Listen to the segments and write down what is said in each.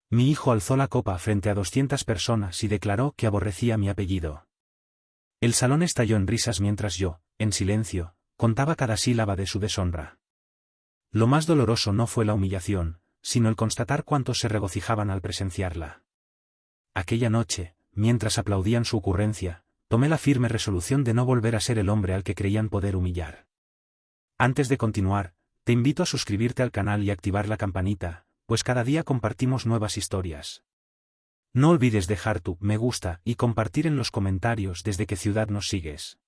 Mi hijo alzó la copa frente a 200 personas y declaró que aborrecía mi apellido. El salón estalló en risas mientras yo, en silencio, contaba cada sílaba de su deshonra. Lo más doloroso no fue la humillación, sino el constatar cuántos se regocijaban al presenciarla. Aquella noche, mientras aplaudían su ocurrencia, tomé la firme resolución de no volver a ser el hombre al que creían poder humillar. Antes de continuar, te invito a suscribirte al canal y activar la campanita, pues cada día compartimos nuevas historias. No olvides dejar tu me gusta y compartir en los comentarios desde qué ciudad nos sigues.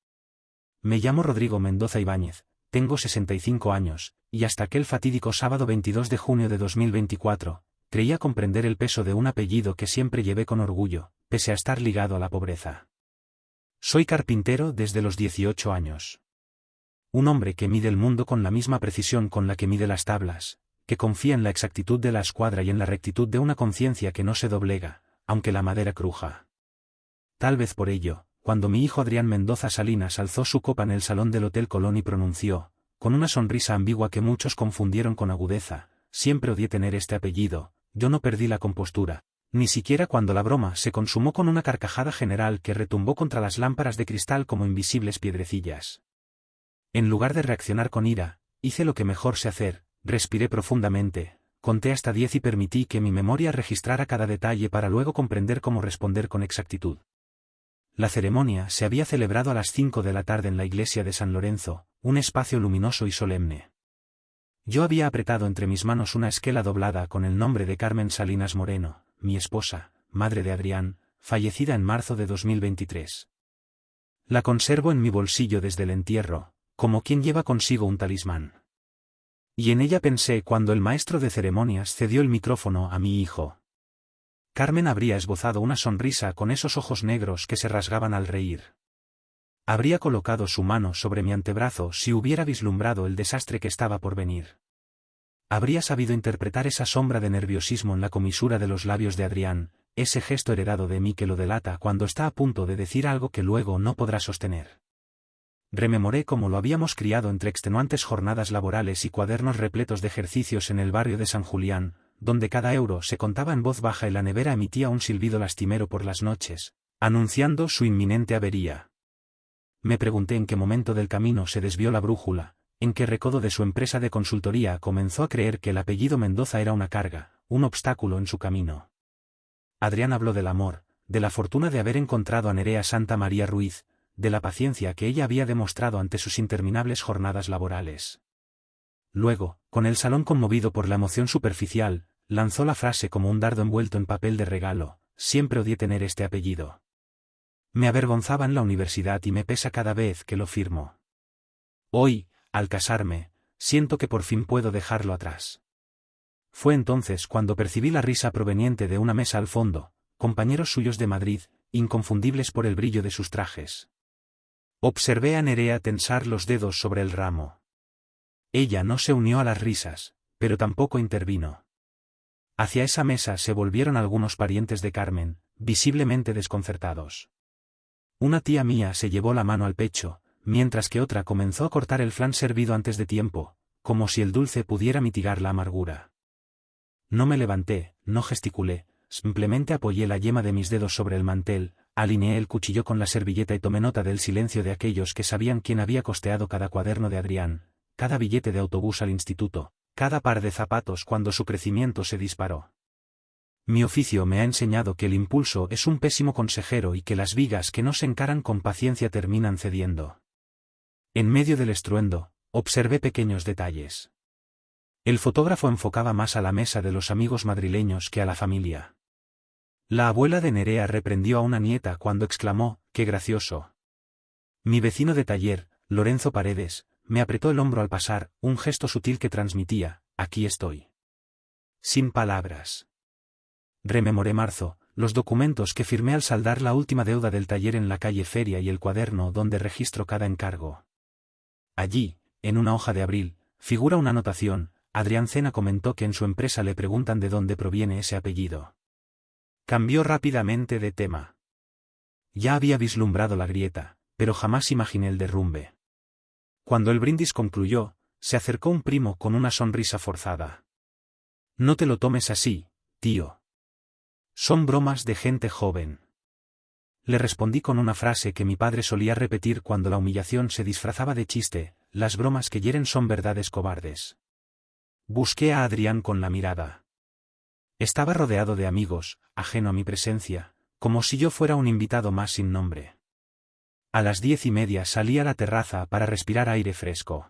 Me llamo Rodrigo Mendoza Ibáñez, tengo 65 años, y hasta aquel fatídico sábado 22 de junio de 2024, creía comprender el peso de un apellido que siempre llevé con orgullo, pese a estar ligado a la pobreza. Soy carpintero desde los 18 años. Un hombre que mide el mundo con la misma precisión con la que mide las tablas, que confía en la exactitud de la escuadra y en la rectitud de una conciencia que no se doblega, aunque la madera cruja. Tal vez por ello, cuando mi hijo Adrián Mendoza Salinas alzó su copa en el salón del Hotel Colón y pronunció, con una sonrisa ambigua que muchos confundieron con agudeza, siempre odié tener este apellido, yo no perdí la compostura, ni siquiera cuando la broma se consumó con una carcajada general que retumbó contra las lámparas de cristal como invisibles piedrecillas. En lugar de reaccionar con ira, hice lo que mejor sé hacer, respiré profundamente, conté hasta 10 y permití que mi memoria registrara cada detalle para luego comprender cómo responder con exactitud. La ceremonia se había celebrado a las 5 de la tarde en la iglesia de San Lorenzo, un espacio luminoso y solemne. Yo había apretado entre mis manos una esquela doblada con el nombre de Carmen Salinas Moreno, mi esposa, madre de Adrián, fallecida en marzo de 2023. La conservo en mi bolsillo desde el entierro, como quien lleva consigo un talismán. Y en ella pensé cuando el maestro de ceremonias cedió el micrófono a mi hijo. Carmen habría esbozado una sonrisa con esos ojos negros que se rasgaban al reír. Habría colocado su mano sobre mi antebrazo si hubiera vislumbrado el desastre que estaba por venir. Habría sabido interpretar esa sombra de nerviosismo en la comisura de los labios de Adrián, ese gesto heredado de mí que lo delata cuando está a punto de decir algo que luego no podrá sostener. Rememoré cómo lo habíamos criado entre extenuantes jornadas laborales y cuadernos repletos de ejercicios en el barrio de San Julián, donde cada euro se contaba en voz baja y la nevera emitía un silbido lastimero por las noches, anunciando su inminente avería. Me pregunté en qué momento del camino se desvió la brújula, en qué recodo de su empresa de consultoría comenzó a creer que el apellido Mendoza era una carga, un obstáculo en su camino. Adrián habló del amor, de la fortuna de haber encontrado a Nerea Santa María Ruiz, de la paciencia que ella había demostrado ante sus interminables jornadas laborales. Luego, con el salón conmovido por la emoción superficial, lanzó la frase como un dardo envuelto en papel de regalo: siempre odié tener este apellido. Me avergonzaba en la universidad y me pesa cada vez que lo firmo. Hoy, al casarme, siento que por fin puedo dejarlo atrás. Fue entonces cuando percibí la risa proveniente de una mesa al fondo, compañeros suyos de Madrid, inconfundibles por el brillo de sus trajes. Observé a Nerea tensar los dedos sobre el ramo. Ella no se unió a las risas, pero tampoco intervino. Hacia esa mesa se volvieron algunos parientes de Carmen, visiblemente desconcertados. Una tía mía se llevó la mano al pecho, mientras que otra comenzó a cortar el flan servido antes de tiempo, como si el dulce pudiera mitigar la amargura. No me levanté, no gesticulé, simplemente apoyé la yema de mis dedos sobre el mantel, alineé el cuchillo con la servilleta y tomé nota del silencio de aquellos que sabían quién había costeado cada cuaderno de Adrián, cada billete de autobús al instituto, cada par de zapatos cuando su crecimiento se disparó. Mi oficio me ha enseñado que el impulso es un pésimo consejero y que las vigas que no se encaran con paciencia terminan cediendo. En medio del estruendo, observé pequeños detalles. El fotógrafo enfocaba más a la mesa de los amigos madrileños que a la familia. La abuela de Nerea reprendió a una nieta cuando exclamó: ¡qué gracioso! Mi vecino de taller, Lorenzo Paredes, me apretó el hombro al pasar, un gesto sutil que transmitía: aquí estoy. Sin palabras. Rememoré marzo, los documentos que firmé al saldar la última deuda del taller en la calle Feria y el cuaderno donde registro cada encargo. Allí, en una hoja de abril, figura una anotación: Adrián Cena comentó que en su empresa le preguntan de dónde proviene ese apellido. Cambió rápidamente de tema. Ya había vislumbrado la grieta, pero jamás imaginé el derrumbe. Cuando el brindis concluyó, se acercó un primo con una sonrisa forzada. No te lo tomes así, tío. Son bromas de gente joven. Le respondí con una frase que mi padre solía repetir cuando la humillación se disfrazaba de chiste: las bromas que hieren son verdades cobardes. Busqué a Adrián con la mirada. Estaba rodeado de amigos, ajeno a mi presencia, como si yo fuera un invitado más sin nombre. A las 10:30 salí a la terraza para respirar aire fresco.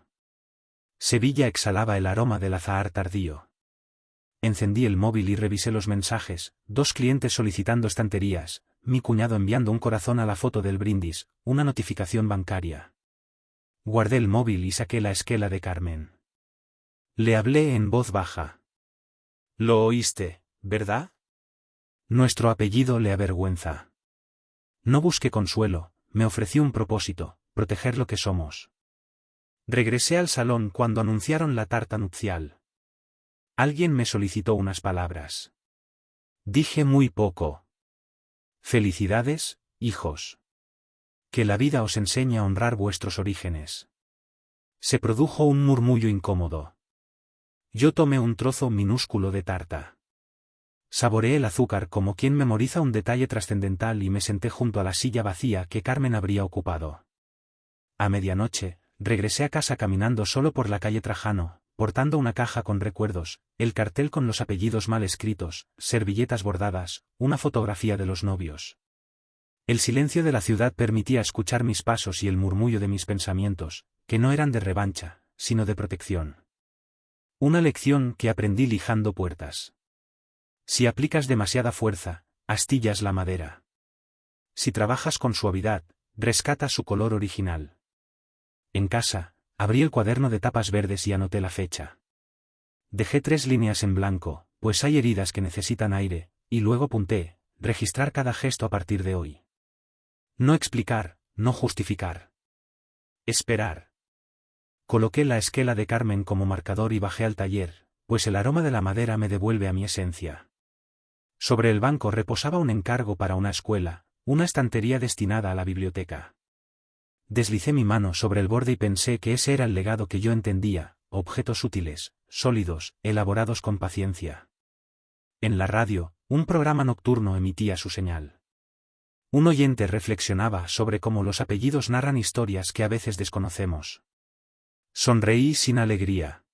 Sevilla exhalaba el aroma del azahar tardío. Encendí el móvil y revisé los mensajes: 2 clientes solicitando estanterías, mi cuñado enviando un corazón a la foto del brindis, una notificación bancaria. Guardé el móvil y saqué la esquela de Carmen. Le hablé en voz baja. «Lo oíste, ¿verdad? Nuestro apellido le avergüenza». No busqué consuelo, me ofrecí un propósito: proteger lo que somos. Regresé al salón cuando anunciaron la tarta nupcial. Alguien me solicitó unas palabras. Dije muy poco. «Felicidades, hijos. Que la vida os enseñe a honrar vuestros orígenes». Se produjo un murmullo incómodo. Yo tomé un trozo minúsculo de tarta. Saboreé el azúcar como quien memoriza un detalle trascendental y me senté junto a la silla vacía que Carmen habría ocupado. A medianoche, regresé a casa caminando solo por la calle Trajano, portando una caja con recuerdos, el cartel con los apellidos mal escritos, servilletas bordadas, una fotografía de los novios. El silencio de la ciudad permitía escuchar mis pasos y el murmullo de mis pensamientos, que no eran de revancha, sino de protección. Una lección que aprendí lijando puertas. Si aplicas demasiada fuerza, astillas la madera. Si trabajas con suavidad, rescata su color original. En casa, abrí el cuaderno de tapas verdes y anoté la fecha. Dejé 3 líneas en blanco, pues hay heridas que necesitan aire, y luego apunté: registrar cada gesto a partir de hoy. No explicar, no justificar. Esperar. Coloqué la esquela de Carmen como marcador y bajé al taller, pues el aroma de la madera me devuelve a mi esencia. Sobre el banco reposaba un encargo para una escuela, una estantería destinada a la biblioteca. Deslicé mi mano sobre el borde y pensé que ese era el legado que yo entendía: objetos útiles, sólidos, elaborados con paciencia. En la radio, un programa nocturno emitía su señal. Un oyente reflexionaba sobre cómo los apellidos narran historias que a veces desconocemos. Sonreí sin alegría.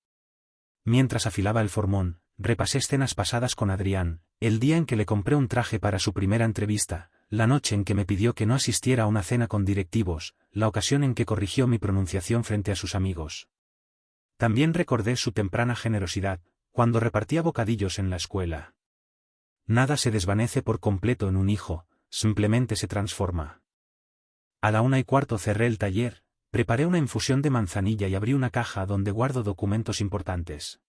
Mientras afilaba el formón, repasé escenas pasadas con Adrián: el día en que le compré un traje para su primera entrevista, la noche en que me pidió que no asistiera a una cena con directivos, la ocasión en que corrigió mi pronunciación frente a sus amigos. También recordé su temprana generosidad, cuando repartía bocadillos en la escuela. Nada se desvanece por completo en un hijo, simplemente se transforma. A la 1:15 cerré el taller, preparé una infusión de manzanilla y abrí una caja donde guardo documentos importantes.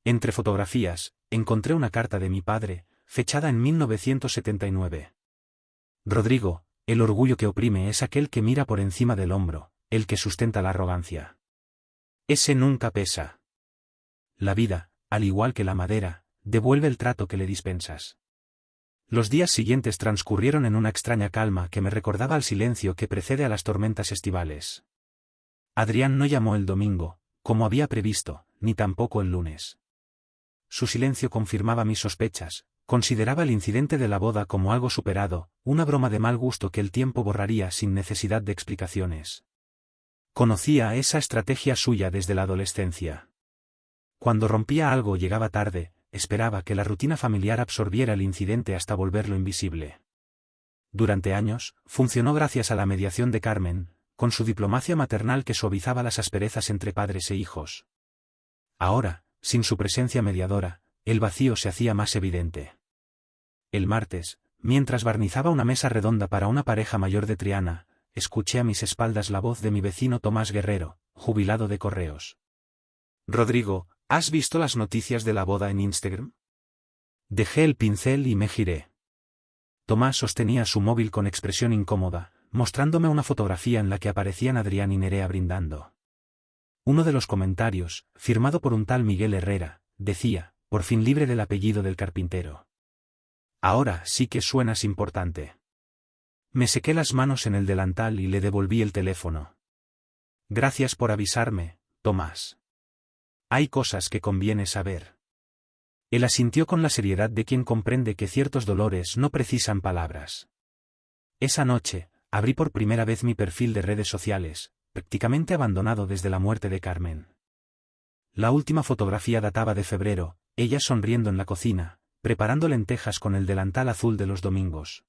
Entre fotografías, encontré una carta de mi padre, fechada en 1979. Rodrigo, el orgullo que oprime es aquel que mira por encima del hombro, el que sustenta la arrogancia. Ese nunca pesa. La vida, al igual que la madera, devuelve el trato que le dispensas. Los días siguientes transcurrieron en una extraña calma que me recordaba al silencio que precede a las tormentas estivales. Adrián no llamó el domingo, como había previsto, ni tampoco el lunes. Su silencio confirmaba mis sospechas: consideraba el incidente de la boda como algo superado, una broma de mal gusto que el tiempo borraría sin necesidad de explicaciones. Conocía esa estrategia suya desde la adolescencia. Cuando rompía algo o llegaba tarde, esperaba que la rutina familiar absorbiera el incidente hasta volverlo invisible. Durante años, funcionó gracias a la mediación de Carmen, con su diplomacia maternal que suavizaba las asperezas entre padres e hijos. Ahora, sin su presencia mediadora, el vacío se hacía más evidente. El martes, mientras barnizaba una mesa redonda para una pareja mayor de Triana, escuché a mis espaldas la voz de mi vecino Tomás Guerrero, jubilado de correos. «Rodrigo, ¿has visto las noticias de la boda en Instagram?» Dejé el pincel y me giré. Tomás sostenía su móvil con expresión incómoda, mostrándome una fotografía en la que aparecían Adrián y Nerea brindando. Uno de los comentarios, firmado por un tal Miguel Herrera, decía: «por fin libre del apellido del carpintero». Ahora sí que suenas importante. Me sequé las manos en el delantal y le devolví el teléfono. «Gracias por avisarme, Tomás. Hay cosas que conviene saber». Él asintió con la seriedad de quien comprende que ciertos dolores no precisan palabras. Esa noche, abrí por primera vez mi perfil de redes sociales, prácticamente abandonado desde la muerte de Carmen. La última fotografía databa de febrero, ella sonriendo en la cocina, preparando lentejas con el delantal azul de los domingos.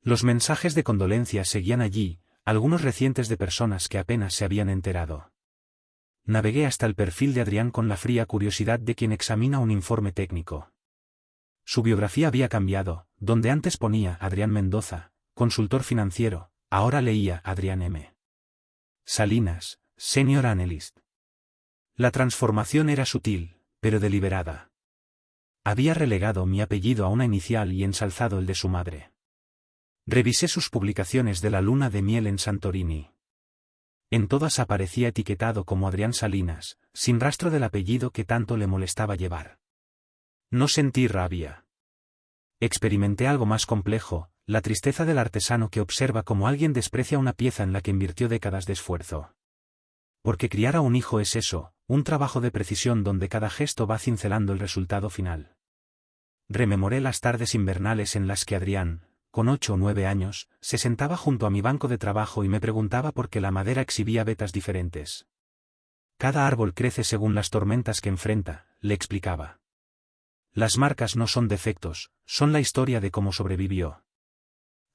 Los mensajes de condolencias seguían allí, algunos recientes de personas que apenas se habían enterado. Navegué hasta el perfil de Adrián con la fría curiosidad de quien examina un informe técnico. Su biografía había cambiado, donde antes ponía Adrián Mendoza, consultor financiero, ahora leía Adrián M. Salinas, Senior Analyst. La transformación era sutil, pero deliberada. Había relegado mi apellido a una inicial y ensalzado el de su madre. Revisé sus publicaciones de la luna de miel en Santorini. En todas aparecía etiquetado como Adrián Salinas, sin rastro del apellido que tanto le molestaba llevar. No sentí rabia. Experimenté algo más complejo, la tristeza del artesano que observa cómo alguien desprecia una pieza en la que invirtió décadas de esfuerzo. Porque criar a un hijo es eso, un trabajo de precisión donde cada gesto va cincelando el resultado final. Rememoré las tardes invernales en las que Adrián, con 8 o 9 años, se sentaba junto a mi banco de trabajo y me preguntaba por qué la madera exhibía vetas diferentes. Cada árbol crece según las tormentas que enfrenta, le explicaba. Las marcas no son defectos, son la historia de cómo sobrevivió.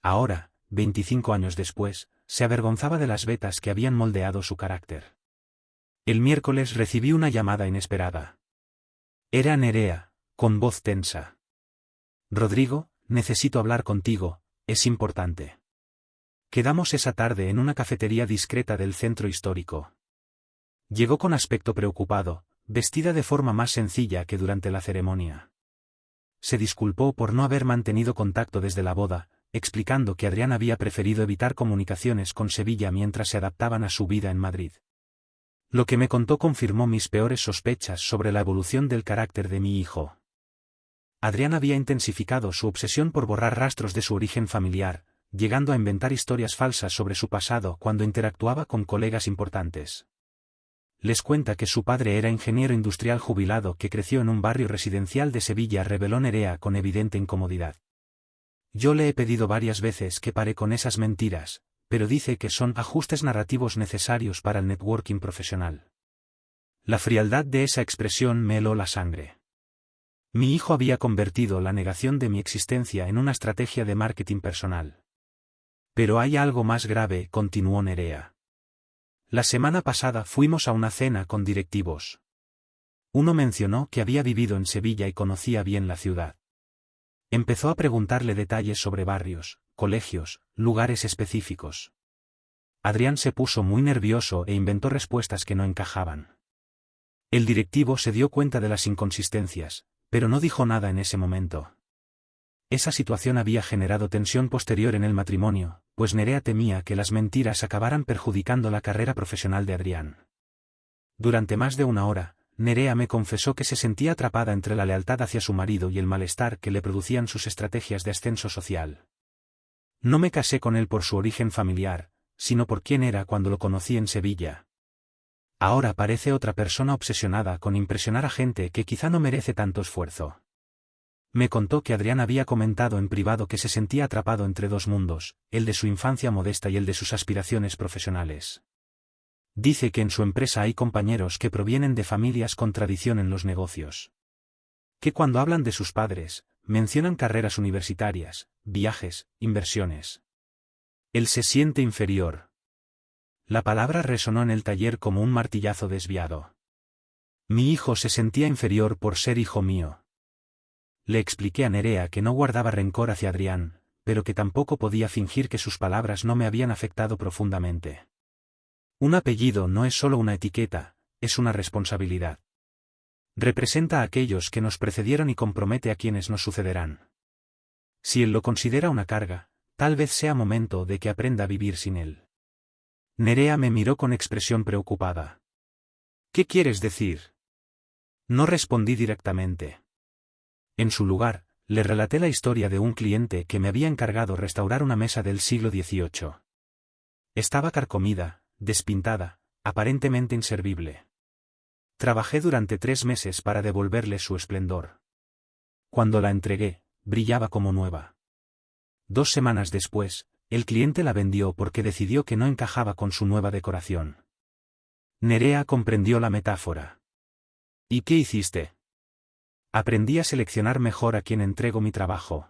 Ahora, 25 años después, se avergonzaba de las vetas que habían moldeado su carácter. El miércoles recibí una llamada inesperada. Era Nerea, con voz tensa. Rodrigo, necesito hablar contigo, es importante. Quedamos esa tarde en una cafetería discreta del centro histórico. Llegó con aspecto preocupado, vestida de forma más sencilla que durante la ceremonia. Se disculpó por no haber mantenido contacto desde la boda, explicando que Adrián había preferido evitar comunicaciones con Sevilla mientras se adaptaban a su vida en Madrid. Lo que me contó confirmó mis peores sospechas sobre la evolución del carácter de mi hijo. Adrián había intensificado su obsesión por borrar rastros de su origen familiar, llegando a inventar historias falsas sobre su pasado cuando interactuaba con colegas importantes. Les cuenta que su padre era ingeniero industrial jubilado que creció en un barrio residencial de Sevilla, reveló Nerea con evidente incomodidad. Yo le he pedido varias veces que pare con esas mentiras, pero dice que son ajustes narrativos necesarios para el networking profesional. La frialdad de esa expresión me heló la sangre. Mi hijo había convertido la negación de mi existencia en una estrategia de marketing personal. Pero hay algo más grave, continuó Nerea. La semana pasada fuimos a una cena con directivos. Uno mencionó que había vivido en Sevilla y conocía bien la ciudad. Empezó a preguntarle detalles sobre barrios, colegios, lugares específicos. Adrián se puso muy nervioso e inventó respuestas que no encajaban. El directivo se dio cuenta de las inconsistencias, pero no dijo nada en ese momento. Esa situación había generado tensión posterior en el matrimonio, pues Nerea temía que las mentiras acabaran perjudicando la carrera profesional de Adrián. Durante más de una hora, Nerea me confesó que se sentía atrapada entre la lealtad hacia su marido y el malestar que le producían sus estrategias de ascenso social. No me casé con él por su origen familiar, sino por quién era cuando lo conocí en Sevilla. Ahora parece otra persona obsesionada con impresionar a gente que quizá no merece tanto esfuerzo. Me contó que Adrián había comentado en privado que se sentía atrapado entre dos mundos, el de su infancia modesta y el de sus aspiraciones profesionales. Dice que en su empresa hay compañeros que provienen de familias con tradición en los negocios. Que cuando hablan de sus padres, mencionan carreras universitarias, viajes, inversiones. Él se siente inferior. La palabra resonó en el taller como un martillazo desviado. Mi hijo se sentía inferior por ser hijo mío. Le expliqué a Nerea que no guardaba rencor hacia Adrián, pero que tampoco podía fingir que sus palabras no me habían afectado profundamente. Un apellido no es solo una etiqueta, es una responsabilidad. Representa a aquellos que nos precedieron y compromete a quienes nos sucederán. Si él lo considera una carga, tal vez sea momento de que aprenda a vivir sin él. Nerea me miró con expresión preocupada. ¿Qué quieres decir? No respondí directamente. En su lugar, le relaté la historia de un cliente que me había encargado restaurar una mesa del siglo XVIII. Estaba carcomida, despintada, aparentemente inservible. Trabajé durante 3 meses para devolverle su esplendor. Cuando la entregué, brillaba como nueva. 2 semanas después, el cliente la vendió porque decidió que no encajaba con su nueva decoración. Nerea comprendió la metáfora. ¿Y qué hiciste? Aprendí a seleccionar mejor a quien entrego mi trabajo.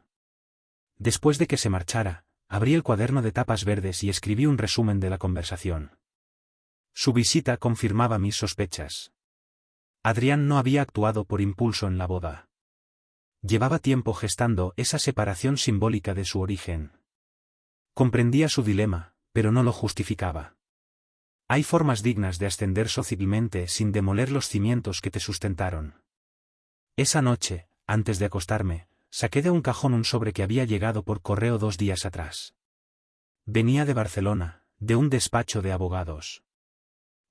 Después de que se marchara, abrí el cuaderno de tapas verdes y escribí un resumen de la conversación. Su visita confirmaba mis sospechas. Adrián no había actuado por impulso en la boda. Llevaba tiempo gestando esa separación simbólica de su origen. Comprendía su dilema, pero no lo justificaba. Hay formas dignas de ascender socialmente sin demoler los cimientos que te sustentaron. Esa noche, antes de acostarme, saqué de un cajón un sobre que había llegado por correo 2 días atrás. Venía de Barcelona, de un despacho de abogados.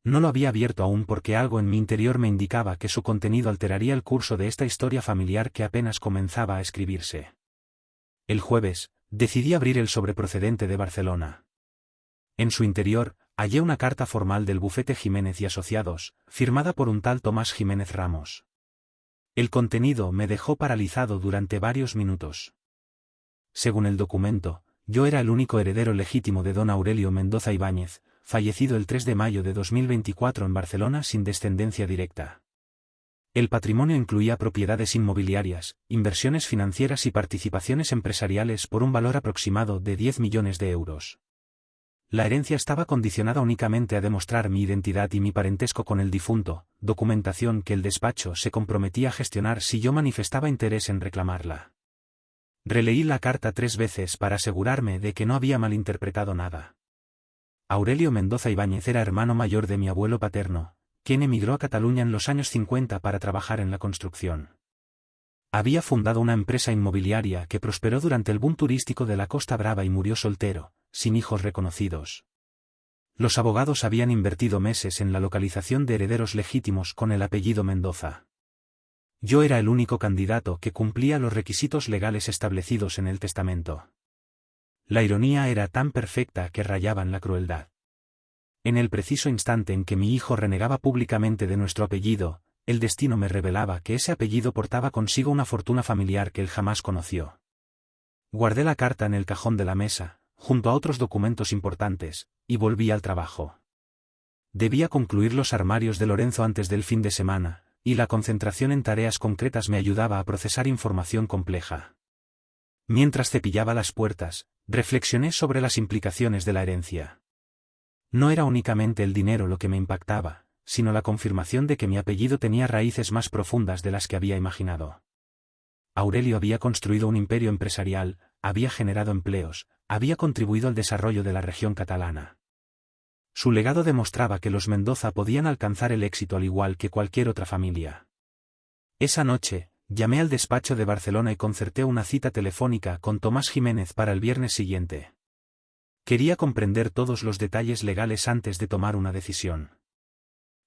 No lo había abierto aún porque algo en mi interior me indicaba que su contenido alteraría el curso de esta historia familiar que apenas comenzaba a escribirse. El jueves, decidí abrir el sobre procedente de Barcelona. En su interior, hallé una carta formal del bufete Jiménez y Asociados, firmada por un tal Tomás Jiménez Ramos. El contenido me dejó paralizado durante varios minutos. Según el documento, yo era el único heredero legítimo de don Aurelio Mendoza Ibáñez, fallecido el 3 de mayo de 2024 en Barcelona sin descendencia directa. El patrimonio incluía propiedades inmobiliarias, inversiones financieras y participaciones empresariales por un valor aproximado de 10 millones de euros. La herencia estaba condicionada únicamente a demostrar mi identidad y mi parentesco con el difunto, documentación que el despacho se comprometía a gestionar si yo manifestaba interés en reclamarla. Releí la carta 3 veces para asegurarme de que no había malinterpretado nada. Aurelio Mendoza Ibáñez era hermano mayor de mi abuelo paterno, quien emigró a Cataluña en los años 50 para trabajar en la construcción. Había fundado una empresa inmobiliaria que prosperó durante el boom turístico de la Costa Brava y murió soltero, sin hijos reconocidos. Los abogados habían invertido meses en la localización de herederos legítimos con el apellido Mendoza. Yo era el único candidato que cumplía los requisitos legales establecidos en el testamento. La ironía era tan perfecta que rayaba en la crueldad. En el preciso instante en que mi hijo renegaba públicamente de nuestro apellido, el destino me revelaba que ese apellido portaba consigo una fortuna familiar que él jamás conoció. Guardé la carta en el cajón de la mesa, junto a otros documentos importantes, y volví al trabajo. Debía concluir los armarios de Lorenzo antes del fin de semana, y la concentración en tareas concretas me ayudaba a procesar información compleja. Mientras cepillaba las puertas, reflexioné sobre las implicaciones de la herencia. No era únicamente el dinero lo que me impactaba, sino la confirmación de que mi apellido tenía raíces más profundas de las que había imaginado. Aurelio había construido un imperio empresarial, había generado empleos, había contribuido al desarrollo de la región catalana. Su legado demostraba que los Mendoza podían alcanzar el éxito al igual que cualquier otra familia. Esa noche, llamé al despacho de Barcelona y concerté una cita telefónica con Tomás Jiménez para el viernes siguiente. Quería comprender todos los detalles legales antes de tomar una decisión.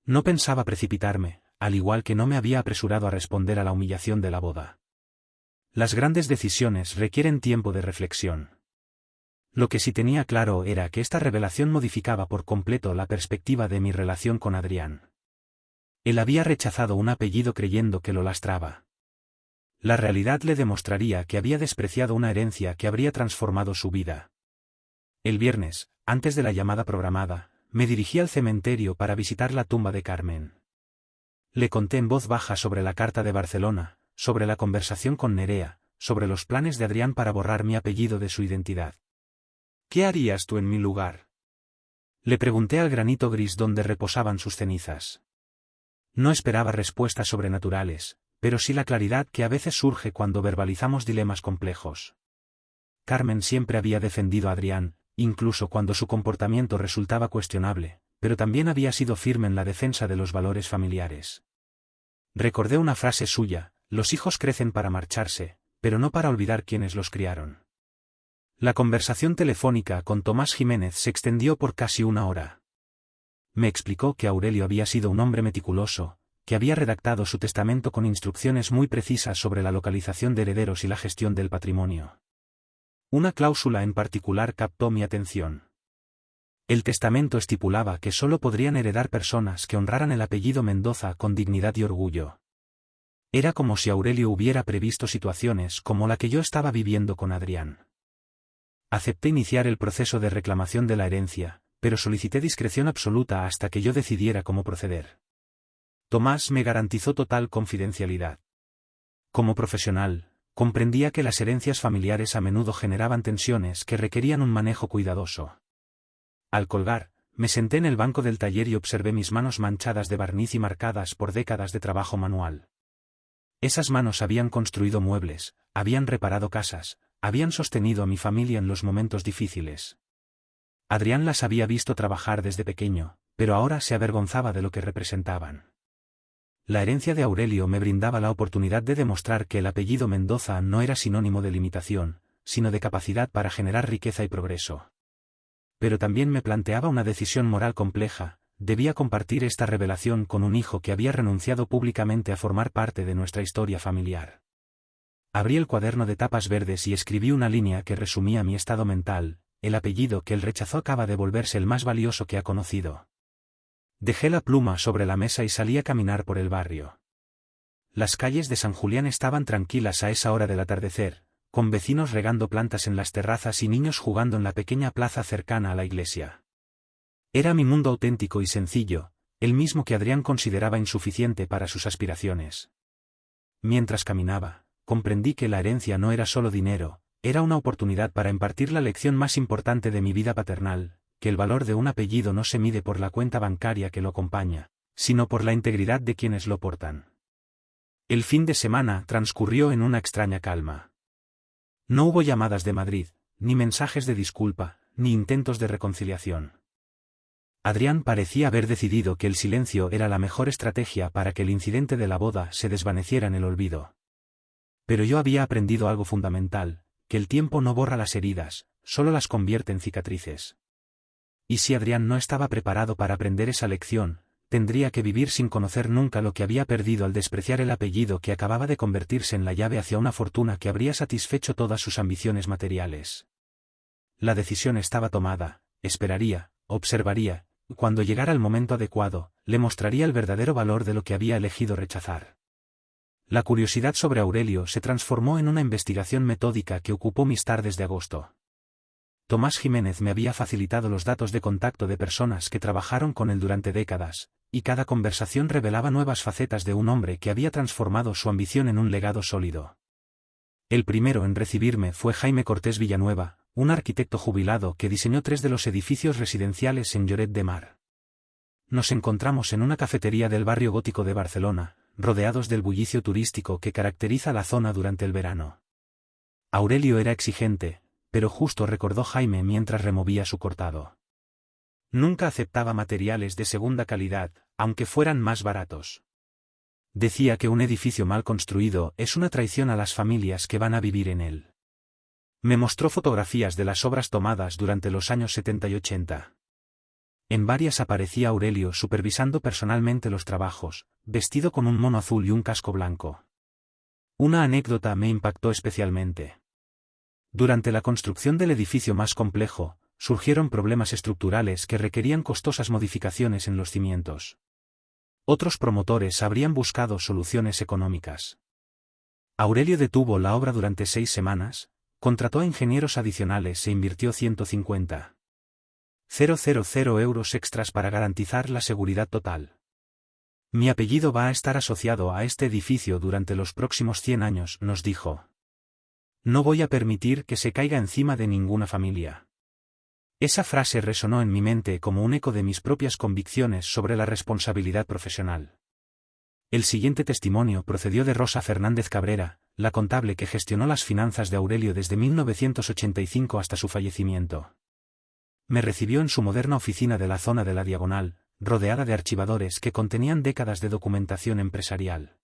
No pensaba precipitarme, al igual que no me había apresurado a responder a la humillación de la boda. Las grandes decisiones requieren tiempo de reflexión. Lo que sí tenía claro era que esta revelación modificaba por completo la perspectiva de mi relación con Adrián. Él había rechazado un apellido creyendo que lo lastraba. La realidad le demostraría que había despreciado una herencia que habría transformado su vida. El viernes, antes de la llamada programada, me dirigí al cementerio para visitar la tumba de Carmen. Le conté en voz baja sobre la carta de Barcelona, sobre la conversación con Nerea, sobre los planes de Adrián para borrar mi apellido de su identidad. ¿Qué harías tú en mi lugar? Le pregunté al granito gris donde reposaban sus cenizas. No esperaba respuestas sobrenaturales, pero sí la claridad que a veces surge cuando verbalizamos dilemas complejos. Carmen siempre había defendido a Adrián, incluso cuando su comportamiento resultaba cuestionable, pero también había sido firme en la defensa de los valores familiares. Recordé una frase suya: los hijos crecen para marcharse, pero no para olvidar quienes los criaron. La conversación telefónica con Tomás Jiménez se extendió por casi 1 hora. Me explicó que Aurelio había sido un hombre meticuloso, que había redactado su testamento con instrucciones muy precisas sobre la localización de herederos y la gestión del patrimonio. Una cláusula en particular captó mi atención. El testamento estipulaba que solo podrían heredar personas que honraran el apellido Mendoza con dignidad y orgullo. Era como si Aurelio hubiera previsto situaciones como la que yo estaba viviendo con Adrián. Acepté iniciar el proceso de reclamación de la herencia, pero solicité discreción absoluta hasta que yo decidiera cómo proceder. Tomás me garantizó total confidencialidad. Como profesional, comprendía que las herencias familiares a menudo generaban tensiones que requerían un manejo cuidadoso. Al colgar, me senté en el banco del taller y observé mis manos manchadas de barniz y marcadas por décadas de trabajo manual. Esas manos habían construido muebles, habían reparado casas, habían sostenido a mi familia en los momentos difíciles. Adrián las había visto trabajar desde pequeño, pero ahora se avergonzaba de lo que representaban. La herencia de Aurelio me brindaba la oportunidad de demostrar que el apellido Mendoza no era sinónimo de limitación, sino de capacidad para generar riqueza y progreso. Pero también me planteaba una decisión moral compleja: debía compartir esta revelación con un hijo que había renunciado públicamente a formar parte de nuestra historia familiar. Abrí el cuaderno de tapas verdes y escribí una línea que resumía mi estado mental: el apellido que él rechazó acaba de volverse el más valioso que ha conocido. Dejé la pluma sobre la mesa y salí a caminar por el barrio. Las calles de San Julián estaban tranquilas a esa hora del atardecer, con vecinos regando plantas en las terrazas y niños jugando en la pequeña plaza cercana a la iglesia. Era mi mundo auténtico y sencillo, el mismo que Adrián consideraba insuficiente para sus aspiraciones. Mientras caminaba, comprendí que la herencia no era solo dinero, era una oportunidad para impartir la lección más importante de mi vida paternal: que el valor de un apellido no se mide por la cuenta bancaria que lo acompaña, sino por la integridad de quienes lo portan. El fin de semana transcurrió en una extraña calma. No hubo llamadas de Madrid, ni mensajes de disculpa, ni intentos de reconciliación. Adrián parecía haber decidido que el silencio era la mejor estrategia para que el incidente de la boda se desvaneciera en el olvido. Pero yo había aprendido algo fundamental: que el tiempo no borra las heridas, solo las convierte en cicatrices. Y si Adrián no estaba preparado para aprender esa lección, tendría que vivir sin conocer nunca lo que había perdido al despreciar el apellido que acababa de convertirse en la llave hacia una fortuna que habría satisfecho todas sus ambiciones materiales. La decisión estaba tomada: esperaría, observaría, y cuando llegara el momento adecuado, le mostraría el verdadero valor de lo que había elegido rechazar. La curiosidad sobre Aurelio se transformó en una investigación metódica que ocupó mis tardes de agosto. Tomás Jiménez me había facilitado los datos de contacto de personas que trabajaron con él durante décadas, y cada conversación revelaba nuevas facetas de un hombre que había transformado su ambición en un legado sólido. El primero en recibirme fue Jaime Cortés Villanueva, un arquitecto jubilado que diseñó 3 de los edificios residenciales en Lloret de Mar. Nos encontramos en una cafetería del barrio gótico de Barcelona, rodeados del bullicio turístico que caracteriza la zona durante el verano. Aurelio era exigente, pero justo, recordó Jaime mientras removía su cortado. Nunca aceptaba materiales de segunda calidad, aunque fueran más baratos. Decía que un edificio mal construido es una traición a las familias que van a vivir en él. Me mostró fotografías de las obras tomadas durante los años 70 y 80. En varias aparecía Aurelio supervisando personalmente los trabajos, vestido con un mono azul y un casco blanco. Una anécdota me impactó especialmente. Durante la construcción del edificio más complejo, surgieron problemas estructurales que requerían costosas modificaciones en los cimientos. Otros promotores habrían buscado soluciones económicas. Aurelio detuvo la obra durante 6 semanas, contrató a ingenieros adicionales e invirtió 150.000 euros extras para garantizar la seguridad total. Mi apellido va a estar asociado a este edificio durante los próximos 100 años, nos dijo. No voy a permitir que se caiga encima de ninguna familia. Esa frase resonó en mi mente como un eco de mis propias convicciones sobre la responsabilidad profesional. El siguiente testimonio procedió de Rosa Fernández Cabrera, la contable que gestionó las finanzas de Aurelio desde 1985 hasta su fallecimiento. Me recibió en su moderna oficina de la zona de la Diagonal, rodeada de archivadores que contenían décadas de documentación empresarial.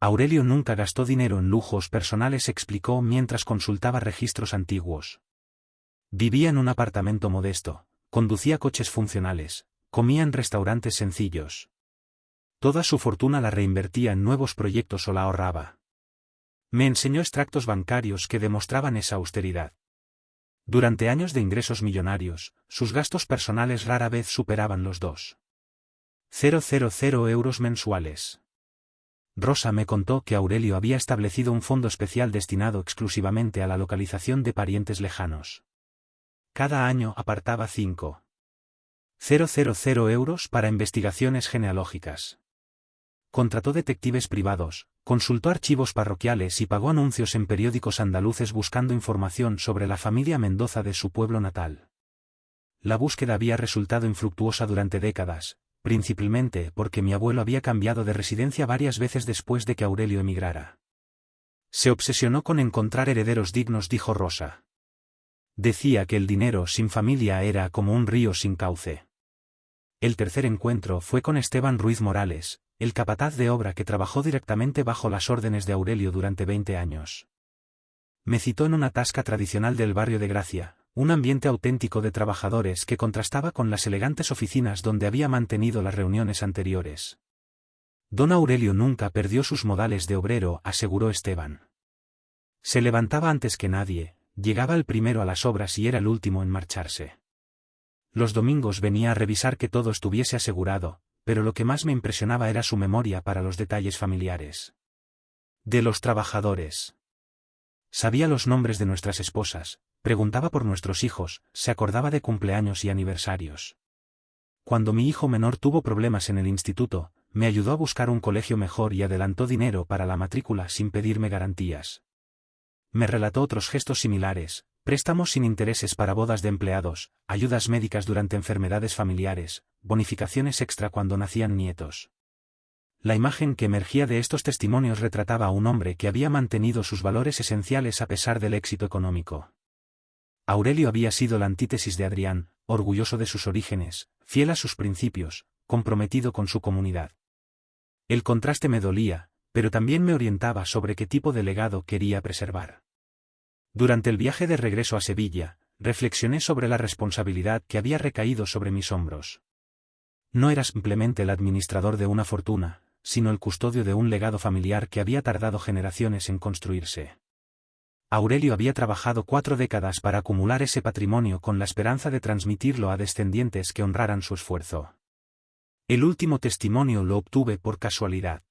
Aurelio nunca gastó dinero en lujos personales, explicó mientras consultaba registros antiguos. Vivía en un apartamento modesto, conducía coches funcionales, comía en restaurantes sencillos. Toda su fortuna la reinvertía en nuevos proyectos o la ahorraba. Me enseñó extractos bancarios que demostraban esa austeridad. Durante años de ingresos millonarios, sus gastos personales rara vez superaban los 2.000 euros mensuales. Rosa me contó que Aurelio había establecido un fondo especial destinado exclusivamente a la localización de parientes lejanos. Cada año apartaba 5.000 euros para investigaciones genealógicas. Contrató detectives privados, consultó archivos parroquiales y pagó anuncios en periódicos andaluces buscando información sobre la familia Mendoza de su pueblo natal. La búsqueda había resultado infructuosa durante décadas, principalmente porque mi abuelo había cambiado de residencia varias veces después de que Aurelio emigrara. Se obsesionó con encontrar herederos dignos, dijo Rosa. Decía que el dinero sin familia era como un río sin cauce. El tercer encuentro fue con Esteban Ruiz Morales, el capataz de obra que trabajó directamente bajo las órdenes de Aurelio durante 20 años. Me citó en una tasca tradicional del barrio de Gracia, un ambiente auténtico de trabajadores que contrastaba con las elegantes oficinas donde había mantenido las reuniones anteriores. Don Aurelio nunca perdió sus modales de obrero, aseguró Esteban. Se levantaba antes que nadie, llegaba el primero a las obras y era el último en marcharse. Los domingos venía a revisar que todo estuviese asegurado, pero lo que más me impresionaba era su memoria para los detalles familiares. De los trabajadores. Sabía los nombres de nuestras esposas, preguntaba por nuestros hijos, se acordaba de cumpleaños y aniversarios. Cuando mi hijo menor tuvo problemas en el instituto, me ayudó a buscar un colegio mejor y adelantó dinero para la matrícula sin pedirme garantías. Me relató otros gestos similares, préstamos sin intereses para bodas de empleados, ayudas médicas durante enfermedades familiares, bonificaciones extra cuando nacían nietos. La imagen que emergía de estos testimonios retrataba a un hombre que había mantenido sus valores esenciales a pesar del éxito económico. Aurelio había sido la antítesis de Adrián, orgulloso de sus orígenes, fiel a sus principios, comprometido con su comunidad. El contraste me dolía, pero también me orientaba sobre qué tipo de legado quería preservar. Durante el viaje de regreso a Sevilla, reflexioné sobre la responsabilidad que había recaído sobre mis hombros. No era simplemente el administrador de una fortuna, sino el custodio de un legado familiar que había tardado generaciones en construirse. Aurelio había trabajado 4 décadas para acumular ese patrimonio con la esperanza de transmitirlo a descendientes que honraran su esfuerzo. El último testimonio lo obtuve por casualidad.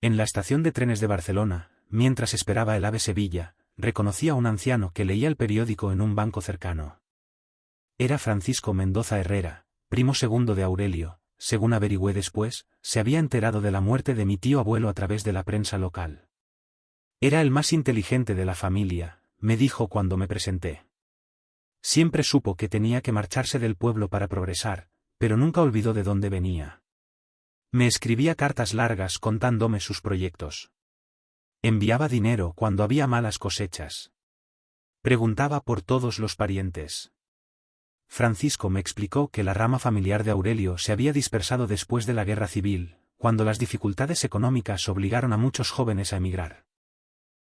En la estación de trenes de Barcelona, mientras esperaba el AVE Sevilla, reconocí a un anciano que leía el periódico en un banco cercano. Era Francisco Mendoza Herrera, primo segundo de Aurelio. Según averigüé después, se había enterado de la muerte de mi tío abuelo a través de la prensa local. Era el más inteligente de la familia, me dijo cuando me presenté. Siempre supo que tenía que marcharse del pueblo para progresar, pero nunca olvidó de dónde venía. Me escribía cartas largas contándome sus proyectos. Enviaba dinero cuando había malas cosechas. Preguntaba por todos los parientes. Francisco me explicó que la rama familiar de Aurelio se había dispersado después de la Guerra Civil, cuando las dificultades económicas obligaron a muchos jóvenes a emigrar.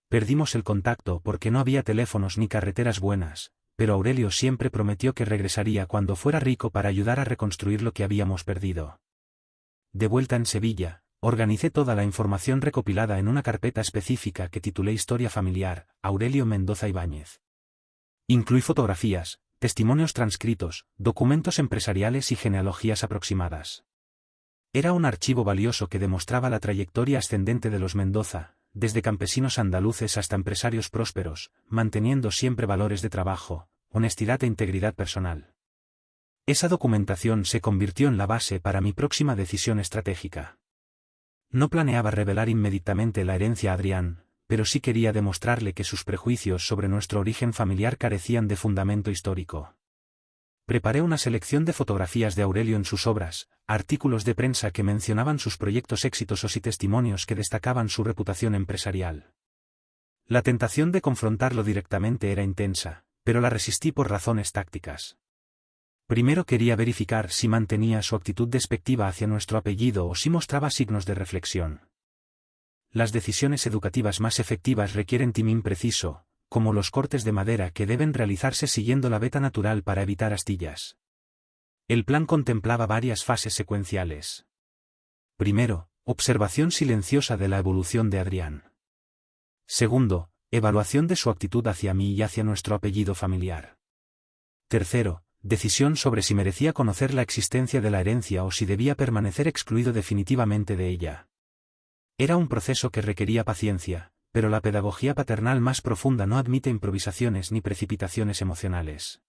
Perdimos el contacto porque no había teléfonos ni carreteras buenas, pero Aurelio siempre prometió que regresaría cuando fuera rico para ayudar a reconstruir lo que habíamos perdido. De vuelta en Sevilla, organicé toda la información recopilada en una carpeta específica que titulé Historia Familiar, Aurelio Mendoza Ibáñez. Incluí fotografías, testimonios transcritos, documentos empresariales y genealogías aproximadas. Era un archivo valioso que demostraba la trayectoria ascendente de los Mendoza, desde campesinos andaluces hasta empresarios prósperos, manteniendo siempre valores de trabajo, honestidad e integridad personal. Esa documentación se convirtió en la base para mi próxima decisión estratégica. No planeaba revelar inmediatamente la herencia a Adrián, pero sí quería demostrarle que sus prejuicios sobre nuestro origen familiar carecían de fundamento histórico. Preparé una selección de fotografías de Aurelio en sus obras, artículos de prensa que mencionaban sus proyectos exitosos y testimonios que destacaban su reputación empresarial. La tentación de confrontarlo directamente era intensa, pero la resistí por razones tácticas. Primero quería verificar si mantenía su actitud despectiva hacia nuestro apellido o si mostraba signos de reflexión. Las decisiones educativas más efectivas requieren timing preciso, como los cortes de madera que deben realizarse siguiendo la veta natural para evitar astillas. El plan contemplaba varias fases secuenciales. Primero, observación silenciosa de la evolución de Adrián. Segundo, evaluación de su actitud hacia mí y hacia nuestro apellido familiar. Tercero, decisión sobre si merecía conocer la existencia de la herencia o si debía permanecer excluido definitivamente de ella. Era un proceso que requería paciencia, pero la pedagogía paternal más profunda no admite improvisaciones ni precipitaciones emocionales.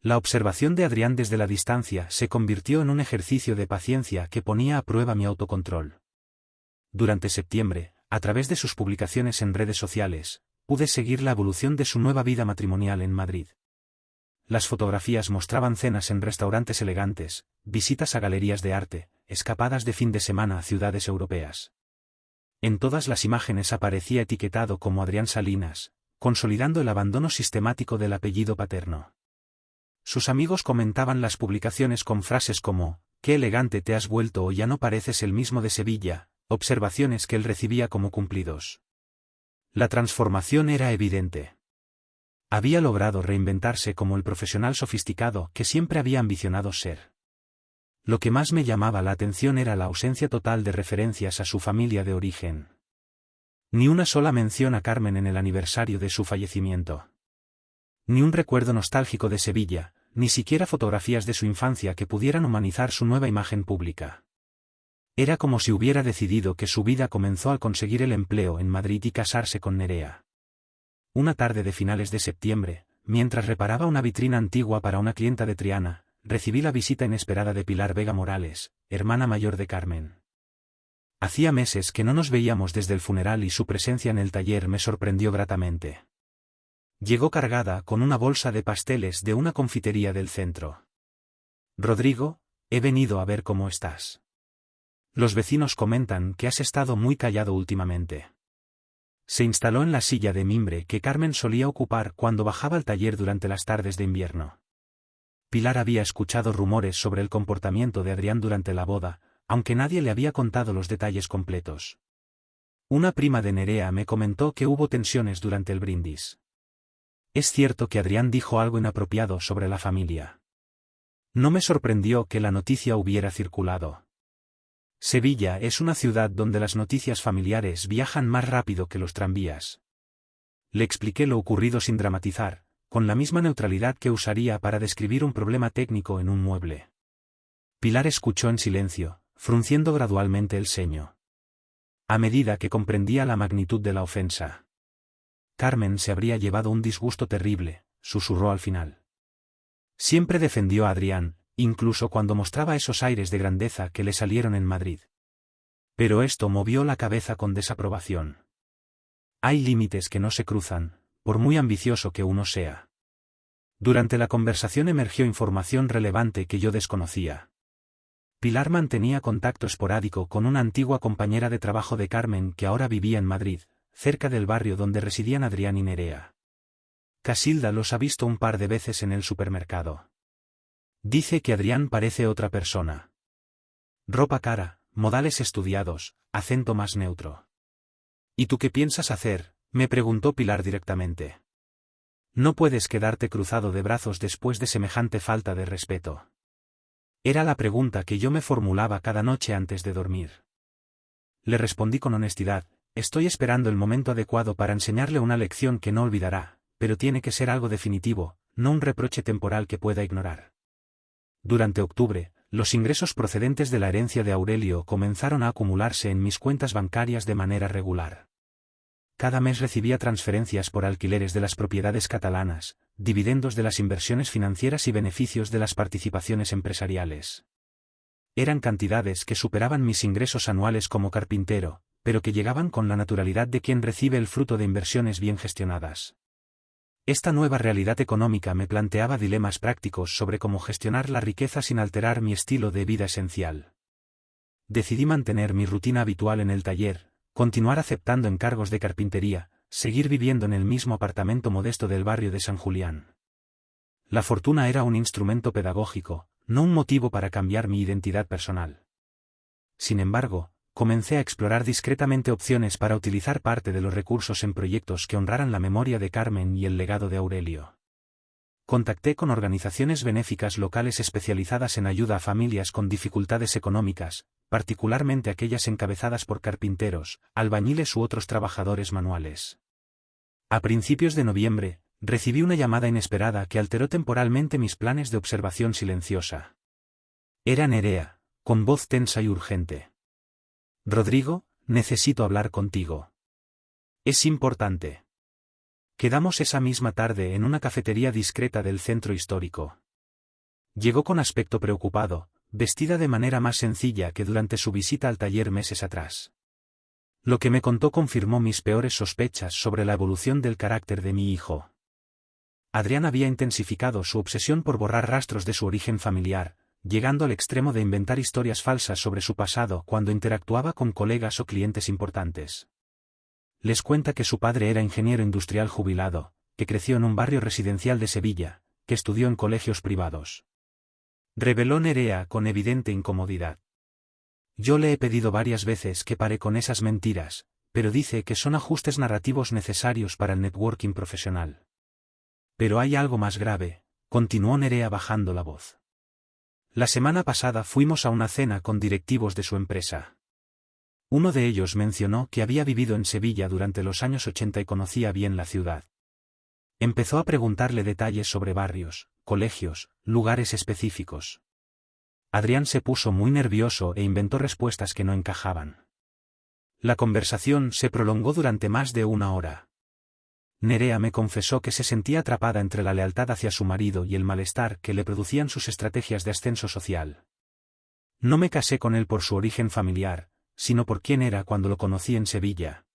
La observación de Adrián desde la distancia se convirtió en un ejercicio de paciencia que ponía a prueba mi autocontrol. Durante septiembre, a través de sus publicaciones en redes sociales, pude seguir la evolución de su nueva vida matrimonial en Madrid. Las fotografías mostraban cenas en restaurantes elegantes, visitas a galerías de arte, escapadas de fin de semana a ciudades europeas. En todas las imágenes aparecía etiquetado como Adrián Salinas, consolidando el abandono sistemático del apellido paterno. Sus amigos comentaban las publicaciones con frases como, «Qué elegante te has vuelto» o «Ya no pareces el mismo de Sevilla», observaciones que él recibía como cumplidos. La transformación era evidente. Había logrado reinventarse como el profesional sofisticado que siempre había ambicionado ser. Lo que más me llamaba la atención era la ausencia total de referencias a su familia de origen. Ni una sola mención a Carmen en el aniversario de su fallecimiento. Ni un recuerdo nostálgico de Sevilla, ni siquiera fotografías de su infancia que pudieran humanizar su nueva imagen pública. Era como si hubiera decidido que su vida comenzó al conseguir el empleo en Madrid y casarse con Nerea. Una tarde de finales de septiembre, mientras reparaba una vitrina antigua para una clienta de Triana, recibí la visita inesperada de Pilar Vega Morales, hermana mayor de Carmen. Hacía meses que no nos veíamos desde el funeral y su presencia en el taller me sorprendió gratamente. Llegó cargada con una bolsa de pasteles de una confitería del centro. «Rodrigo, he venido a ver cómo estás. Los vecinos comentan que has estado muy callado últimamente». Se instaló en la silla de mimbre que Carmen solía ocupar cuando bajaba al taller durante las tardes de invierno. Pilar había escuchado rumores sobre el comportamiento de Adrián durante la boda, aunque nadie le había contado los detalles completos. Una prima de Nerea me comentó que hubo tensiones durante el brindis. Es cierto que Adrián dijo algo inapropiado sobre la familia. No me sorprendió que la noticia hubiera circulado. Sevilla es una ciudad donde las noticias familiares viajan más rápido que los tranvías. Le expliqué lo ocurrido sin dramatizar, con la misma neutralidad que usaría para describir un problema técnico en un mueble. Pilar escuchó en silencio, frunciendo gradualmente el ceño. A medida que comprendía la magnitud de la ofensa. Carmen se habría llevado un disgusto terrible, susurró al final. Siempre defendió a Adrián, incluso cuando mostraba esos aires de grandeza que le salieron en Madrid. Pero esto movió la cabeza con desaprobación. Hay límites que no se cruzan, por muy ambicioso que uno sea. Durante la conversación emergió información relevante que yo desconocía. Pilar mantenía contacto esporádico con una antigua compañera de trabajo de Carmen que ahora vivía en Madrid, cerca del barrio donde residían Adrián y Nerea. Casilda los ha visto un par de veces en el supermercado. Dice que Adrián parece otra persona. Ropa cara, modales estudiados, acento más neutro. ¿Y tú qué piensas hacer?, me preguntó Pilar directamente. No puedes quedarte cruzado de brazos después de semejante falta de respeto. Era la pregunta que yo me formulaba cada noche antes de dormir. Le respondí con honestidad, estoy esperando el momento adecuado para enseñarle una lección que no olvidará, pero tiene que ser algo definitivo, no un reproche temporal que pueda ignorar. Durante octubre, los ingresos procedentes de la herencia de Aurelio comenzaron a acumularse en mis cuentas bancarias de manera regular. Cada mes recibía transferencias por alquileres de las propiedades catalanas, dividendos de las inversiones financieras y beneficios de las participaciones empresariales. Eran cantidades que superaban mis ingresos anuales como carpintero, pero que llegaban con la naturalidad de quien recibe el fruto de inversiones bien gestionadas. Esta nueva realidad económica me planteaba dilemas prácticos sobre cómo gestionar la riqueza sin alterar mi estilo de vida esencial. Decidí mantener mi rutina habitual en el taller, continuar aceptando encargos de carpintería, seguir viviendo en el mismo apartamento modesto del barrio de San Julián. La fortuna era un instrumento pedagógico, no un motivo para cambiar mi identidad personal. Sin embargo, comencé a explorar discretamente opciones para utilizar parte de los recursos en proyectos que honraran la memoria de Carmen y el legado de Aurelio. Contacté con organizaciones benéficas locales especializadas en ayuda a familias con dificultades económicas, particularmente aquellas encabezadas por carpinteros, albañiles u otros trabajadores manuales. A principios de noviembre, recibí una llamada inesperada que alteró temporalmente mis planes de observación silenciosa. Era Nerea, con voz tensa y urgente. «Rodrigo, necesito hablar contigo. Es importante. Quedamos esa misma tarde en una cafetería discreta del centro histórico. Llegó con aspecto preocupado, vestida de manera más sencilla que durante su visita al taller meses atrás. Lo que me contó confirmó mis peores sospechas sobre la evolución del carácter de mi hijo. Adrián había intensificado su obsesión por borrar rastros de su origen familiar, llegando al extremo de inventar historias falsas sobre su pasado cuando interactuaba con colegas o clientes importantes. Les cuenta que su padre era ingeniero industrial jubilado, que creció en un barrio residencial de Sevilla, que estudió en colegios privados. Reveló Nerea con evidente incomodidad. Yo le he pedido varias veces que pare con esas mentiras, pero dice que son ajustes narrativos necesarios para el networking profesional. Pero hay algo más grave, continuó Nerea bajando la voz. La semana pasada fuimos a una cena con directivos de su empresa. Uno de ellos mencionó que había vivido en Sevilla durante los años 80 y conocía bien la ciudad. Empezó a preguntarle detalles sobre barrios, colegios, lugares específicos. Adrián se puso muy nervioso e inventó respuestas que no encajaban. La conversación se prolongó durante más de una hora. Nerea me confesó que se sentía atrapada entre la lealtad hacia su marido y el malestar que le producían sus estrategias de ascenso social. No me casé con él por su origen familiar, sino por quién era cuando lo conocí en Sevilla.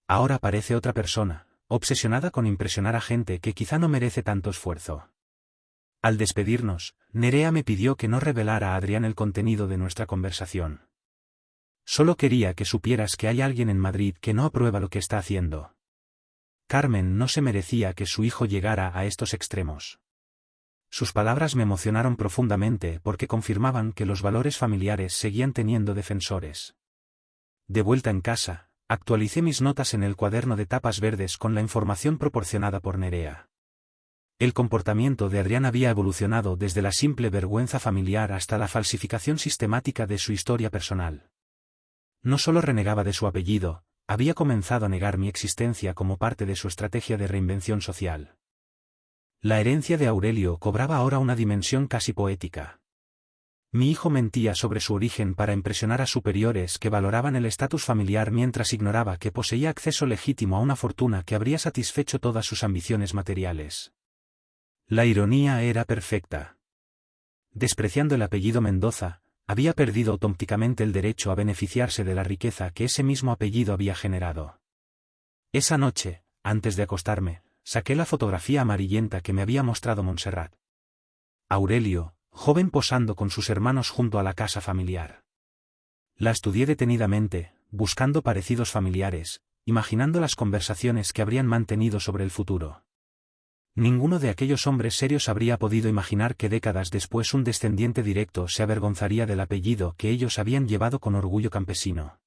Ahora parece otra persona, obsesionada con impresionar a gente que quizá no merece tanto esfuerzo. Al despedirnos, Nerea me pidió que no revelara a Adrián el contenido de nuestra conversación. Solo quería que supieras que hay alguien en Madrid que no aprueba lo que está haciendo. Carmen no se merecía que su hijo llegara a estos extremos. Sus palabras me emocionaron profundamente porque confirmaban que los valores familiares seguían teniendo defensores. De vuelta en casa, actualicé mis notas en el cuaderno de tapas verdes con la información proporcionada por Nerea. El comportamiento de Adrián había evolucionado desde la simple vergüenza familiar hasta la falsificación sistemática de su historia personal. No solo renegaba de su apellido, había comenzado a negar mi existencia como parte de su estrategia de reinvención social. La herencia de Aurelio cobraba ahora una dimensión casi poética. Mi hijo mentía sobre su origen para impresionar a superiores que valoraban el estatus familiar mientras ignoraba que poseía acceso legítimo a una fortuna que habría satisfecho todas sus ambiciones materiales. La ironía era perfecta. Despreciando el apellido Mendoza, había perdido auténticamente el derecho a beneficiarse de la riqueza que ese mismo apellido había generado. Esa noche, antes de acostarme, saqué la fotografía amarillenta que me había mostrado Montserrat. Aurelio, joven posando con sus hermanos junto a la casa familiar. La estudié detenidamente, buscando parecidos familiares, imaginando las conversaciones que habrían mantenido sobre el futuro. Ninguno de aquellos hombres serios habría podido imaginar que décadas después un descendiente directo se avergonzaría del apellido que ellos habían llevado con orgullo campesino.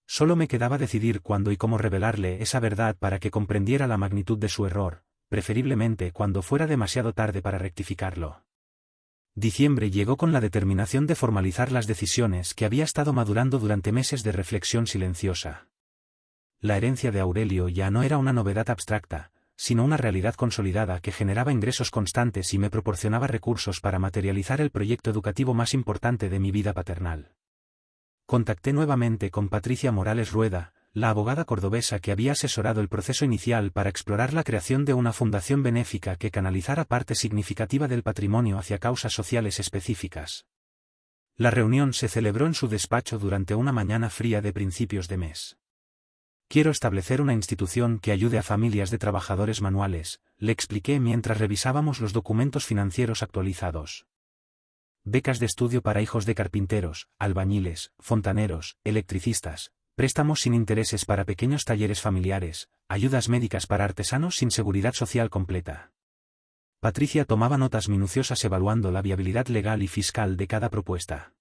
Solo me quedaba decidir cuándo y cómo revelarle esa verdad para que comprendiera la magnitud de su error, preferiblemente cuando fuera demasiado tarde para rectificarlo. Diciembre llegó con la determinación de formalizar las decisiones que había estado madurando durante meses de reflexión silenciosa. La herencia de Aurelio ya no era una novedad abstracta, sino una realidad consolidada que generaba ingresos constantes y me proporcionaba recursos para materializar el proyecto educativo más importante de mi vida paternal. Contacté nuevamente con Patricia Morales Rueda, la abogada cordobesa que había asesorado el proceso inicial para explorar la creación de una fundación benéfica que canalizara parte significativa del patrimonio hacia causas sociales específicas. La reunión se celebró en su despacho durante una mañana fría de principios de mes. Quiero establecer una institución que ayude a familias de trabajadores manuales, le expliqué mientras revisábamos los documentos financieros actualizados. Becas de estudio para hijos de carpinteros, albañiles, fontaneros, electricistas, préstamos sin intereses para pequeños talleres familiares, ayudas médicas para artesanos sin seguridad social completa. Patricia tomaba notas minuciosas evaluando la viabilidad legal y fiscal de cada propuesta.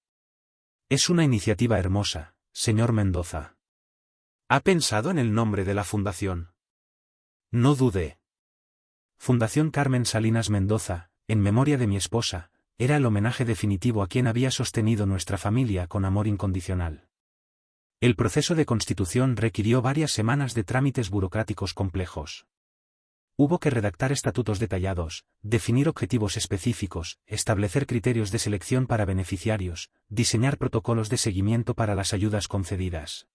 Es una iniciativa hermosa, señor Mendoza. ¿Ha pensado en el nombre de la fundación? No dudé. Fundación Carmen Salinas Mendoza, en memoria de mi esposa, era el homenaje definitivo a quien había sostenido nuestra familia con amor incondicional. El proceso de constitución requirió varias semanas de trámites burocráticos complejos. Hubo que redactar estatutos detallados, definir objetivos específicos, establecer criterios de selección para beneficiarios, diseñar protocolos de seguimiento para las ayudas concedidas.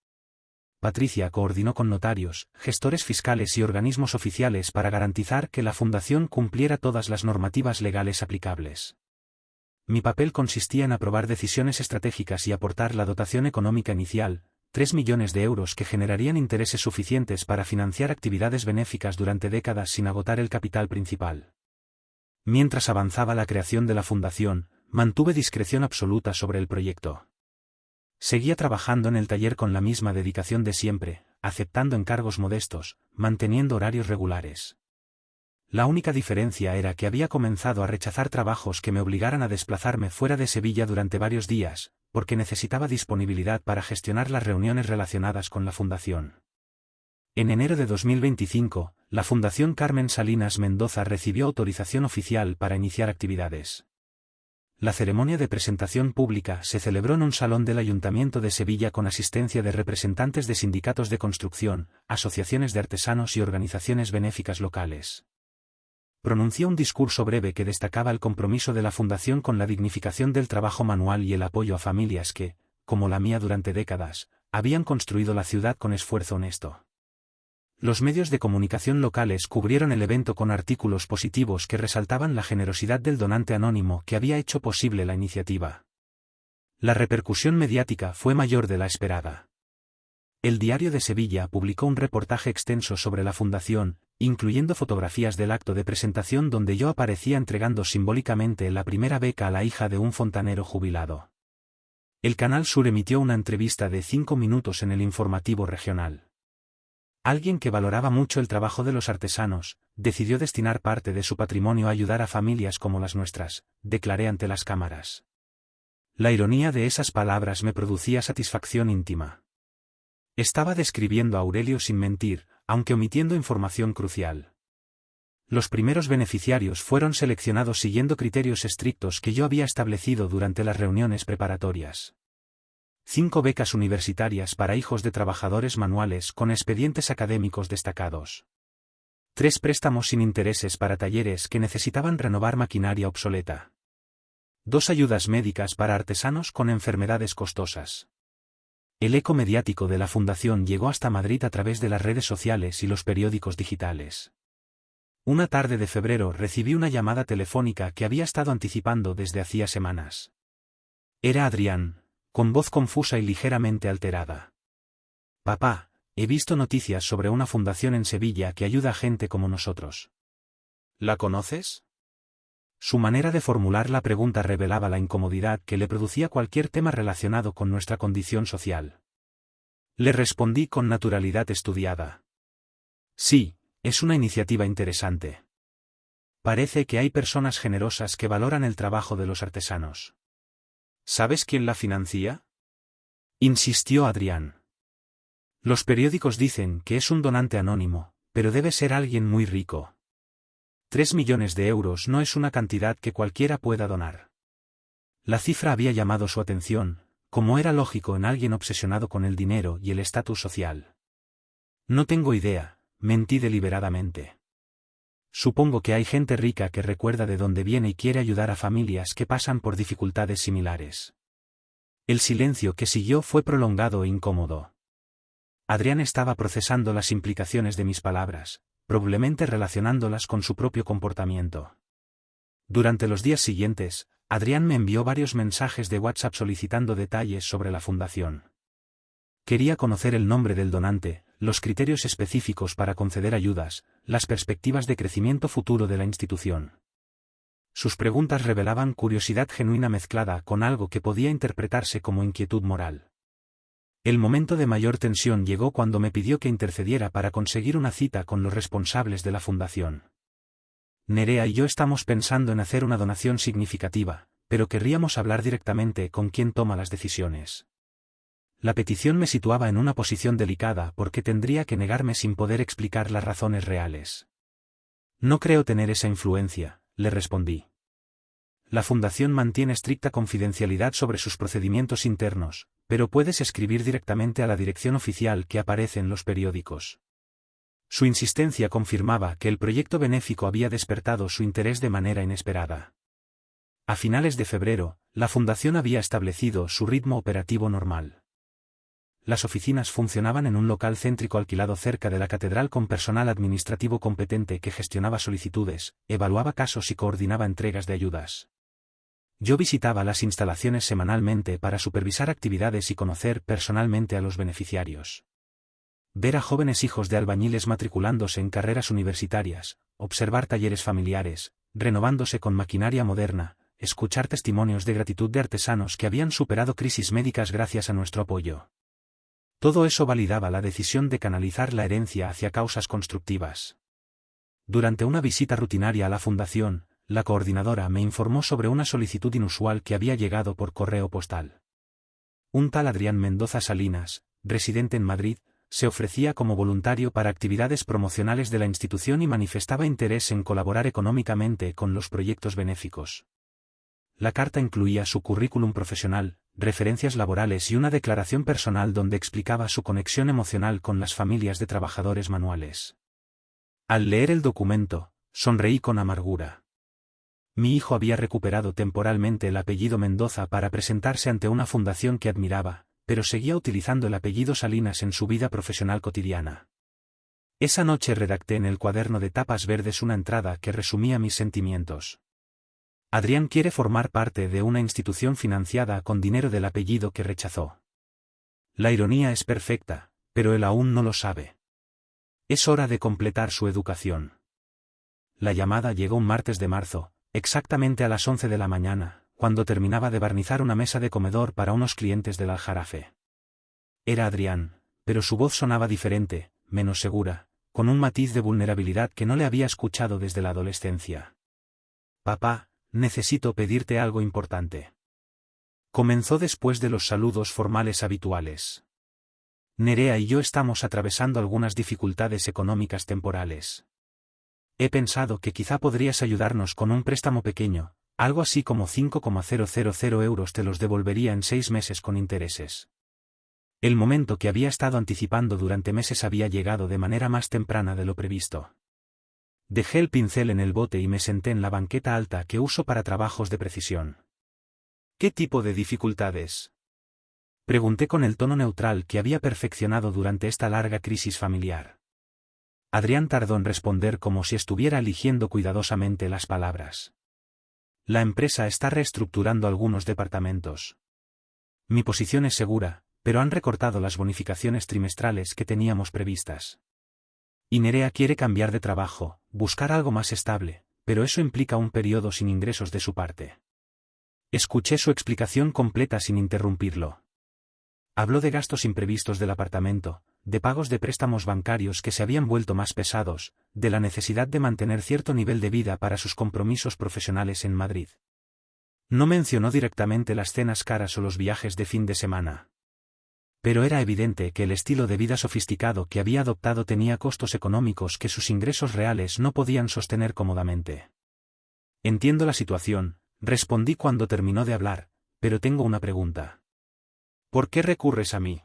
Patricia coordinó con notarios, gestores fiscales y organismos oficiales para garantizar que la fundación cumpliera todas las normativas legales aplicables. Mi papel consistía en aprobar decisiones estratégicas y aportar la dotación económica inicial, 3 millones de euros que generarían intereses suficientes para financiar actividades benéficas durante décadas sin agotar el capital principal. Mientras avanzaba la creación de la fundación, mantuve discreción absoluta sobre el proyecto. Seguía trabajando en el taller con la misma dedicación de siempre, aceptando encargos modestos, manteniendo horarios regulares. La única diferencia era que había comenzado a rechazar trabajos que me obligaran a desplazarme fuera de Sevilla durante varios días, porque necesitaba disponibilidad para gestionar las reuniones relacionadas con la fundación. En enero de 2025, la Fundación Carmen Salinas Mendoza recibió autorización oficial para iniciar actividades. La ceremonia de presentación pública se celebró en un salón del Ayuntamiento de Sevilla con asistencia de representantes de sindicatos de construcción, asociaciones de artesanos y organizaciones benéficas locales. Pronunció un discurso breve que destacaba el compromiso de la Fundación con la dignificación del trabajo manual y el apoyo a familias que, como la mía durante décadas, habían construido la ciudad con esfuerzo honesto. Los medios de comunicación locales cubrieron el evento con artículos positivos que resaltaban la generosidad del donante anónimo que había hecho posible la iniciativa. La repercusión mediática fue mayor de la esperada. El Diario de Sevilla publicó un reportaje extenso sobre la fundación, incluyendo fotografías del acto de presentación donde yo aparecía entregando simbólicamente la primera beca a la hija de un fontanero jubilado. El Canal Sur emitió una entrevista de 5 minutos en el informativo regional. Alguien que valoraba mucho el trabajo de los artesanos, decidió destinar parte de su patrimonio a ayudar a familias como las nuestras, declaré ante las cámaras. La ironía de esas palabras me producía satisfacción íntima. Estaba describiendo a Aurelio sin mentir, aunque omitiendo información crucial. Los primeros beneficiarios fueron seleccionados siguiendo criterios estrictos que yo había establecido durante las reuniones preparatorias. 5 becas universitarias para hijos de trabajadores manuales con expedientes académicos destacados. 3 préstamos sin intereses para talleres que necesitaban renovar maquinaria obsoleta. 2 ayudas médicas para artesanos con enfermedades costosas. El eco mediático de la fundación llegó hasta Madrid a través de las redes sociales y los periódicos digitales. Una tarde de febrero recibí una llamada telefónica que había estado anticipando desde hacía semanas. Era Adrián, con voz confusa y ligeramente alterada. Papá, he visto noticias sobre una fundación en Sevilla que ayuda a gente como nosotros. ¿La conoces? Su manera de formular la pregunta revelaba la incomodidad que le producía cualquier tema relacionado con nuestra condición social. Le respondí con naturalidad estudiada. Sí, es una iniciativa interesante. Parece que hay personas generosas que valoran el trabajo de los artesanos. ¿Sabes quién la financia? Insistió Adrián. Los periódicos dicen que es un donante anónimo, pero debe ser alguien muy rico. 3 millones de euros no es una cantidad que cualquiera pueda donar. La cifra había llamado su atención, como era lógico en alguien obsesionado con el dinero y el estatus social. No tengo idea, mentí deliberadamente. Supongo que hay gente rica que recuerda de dónde viene y quiere ayudar a familias que pasan por dificultades similares. El silencio que siguió fue prolongado e incómodo. Adrián estaba procesando las implicaciones de mis palabras, probablemente relacionándolas con su propio comportamiento. Durante los días siguientes, Adrián me envió varios mensajes de WhatsApp solicitando detalles sobre la fundación. Quería conocer el nombre del donante, los criterios específicos para conceder ayudas, las perspectivas de crecimiento futuro de la institución. Sus preguntas revelaban curiosidad genuina mezclada con algo que podía interpretarse como inquietud moral. El momento de mayor tensión llegó cuando me pidió que intercediera para conseguir una cita con los responsables de la fundación. Nerea y yo estamos pensando en hacer una donación significativa, pero querríamos hablar directamente con quien toma las decisiones. La petición me situaba en una posición delicada porque tendría que negarme sin poder explicar las razones reales. No creo tener esa influencia, le respondí. La fundación mantiene estricta confidencialidad sobre sus procedimientos internos, pero puedes escribir directamente a la dirección oficial que aparece en los periódicos. Su insistencia confirmaba que el proyecto benéfico había despertado su interés de manera inesperada. A finales de febrero, la fundación había establecido su ritmo operativo normal. las oficinas funcionaban en un local céntrico alquilado cerca de la catedral con personal administrativo competente que gestionaba solicitudes, evaluaba casos y coordinaba entregas de ayudas. Yo visitaba las instalaciones semanalmente para supervisar actividades y conocer personalmente a los beneficiarios. Ver a jóvenes hijos de albañiles matriculándose en carreras universitarias, observar talleres familiares, renovándose con maquinaria moderna, escuchar testimonios de gratitud de artesanos que habían superado crisis médicas gracias a nuestro apoyo. Todo eso validaba la decisión de canalizar la herencia hacia causas constructivas. Durante una visita rutinaria a la fundación, la coordinadora me informó sobre una solicitud inusual que había llegado por correo postal. Un tal Adrián Mendoza Salinas, residente en Madrid, se ofrecía como voluntario para actividades promocionales de la institución y manifestaba interés en colaborar económicamente con los proyectos benéficos. La carta incluía su currículum profesional, referencias laborales y una declaración personal donde explicaba su conexión emocional con las familias de trabajadores manuales. Al leer el documento, sonreí con amargura. Mi hijo había recuperado temporalmente el apellido Mendoza para presentarse ante una fundación que admiraba, pero seguía utilizando el apellido Salinas en su vida profesional cotidiana. Esa noche redacté en el cuaderno de tapas verdes una entrada que resumía mis sentimientos. Adrián quiere formar parte de una institución financiada con dinero del apellido que rechazó. La ironía es perfecta, pero él aún no lo sabe. Es hora de completar su educación. La llamada llegó un martes de marzo, exactamente a las 11 de la mañana, cuando terminaba de barnizar una mesa de comedor para unos clientes del Aljarafe. Era Adrián, pero su voz sonaba diferente, menos segura, con un matiz de vulnerabilidad que no le había escuchado desde la adolescencia. «Papá, necesito pedirte algo importante». Comenzó después de los saludos formales habituales. «Nerea y yo estamos atravesando algunas dificultades económicas temporales. He pensado que quizá podrías ayudarnos con un préstamo pequeño, algo así como 5,000 euros, te los devolvería en 6 meses con intereses». El momento que había estado anticipando durante meses había llegado de manera más temprana de lo previsto. Dejé el pincel en el bote y me senté en la banqueta alta que uso para trabajos de precisión. «¿Qué tipo de dificultades?», pregunté con el tono neutral que había perfeccionado durante esta larga crisis familiar. Adrián tardó en responder como si estuviera eligiendo cuidadosamente las palabras. «La empresa está reestructurando algunos departamentos. Mi posición es segura, pero han recortado las bonificaciones trimestrales que teníamos previstas. Y Nerea quiere cambiar de trabajo, buscar algo más estable, pero eso implica un periodo sin ingresos de su parte». Escuché su explicación completa sin interrumpirlo. Habló de gastos imprevistos del apartamento, de pagos de préstamos bancarios que se habían vuelto más pesados, de la necesidad de mantener cierto nivel de vida para sus compromisos profesionales en Madrid. No mencionó directamente las cenas caras o los viajes de fin de semana. Pero era evidente que el estilo de vida sofisticado que había adoptado tenía costos económicos que sus ingresos reales no podían sostener cómodamente. «Entiendo la situación», respondí cuando terminó de hablar, «pero tengo una pregunta. ¿Por qué recurres a mí?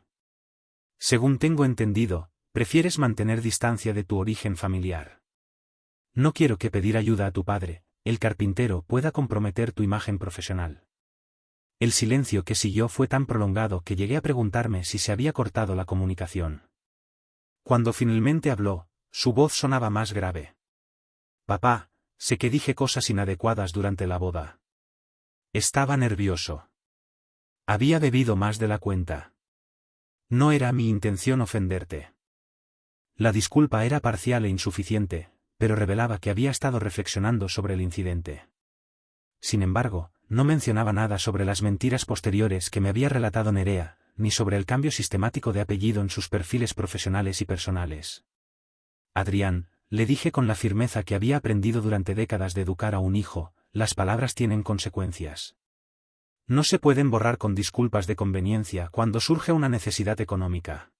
Según tengo entendido, prefieres mantener distancia de tu origen familiar. No quiero que pedir ayuda a tu padre, el carpintero, pueda comprometer tu imagen profesional». El silencio que siguió fue tan prolongado que llegué a preguntarme si se había cortado la comunicación. Cuando finalmente habló, su voz sonaba más grave. «Papá, sé que dije cosas inadecuadas durante la boda. Estaba nervioso. Había bebido más de la cuenta. No era mi intención ofenderte». La disculpa era parcial e insuficiente, pero revelaba que había estado reflexionando sobre el incidente. Sin embargo, no mencionaba nada sobre las mentiras posteriores que me había relatado Nerea, ni sobre el cambio sistemático de apellido en sus perfiles profesionales y personales. «Adrián», le dije con la firmeza que había aprendido durante décadas de educar a un hijo, «las palabras tienen consecuencias. No se pueden borrar con disculpas de conveniencia cuando surge una necesidad económica».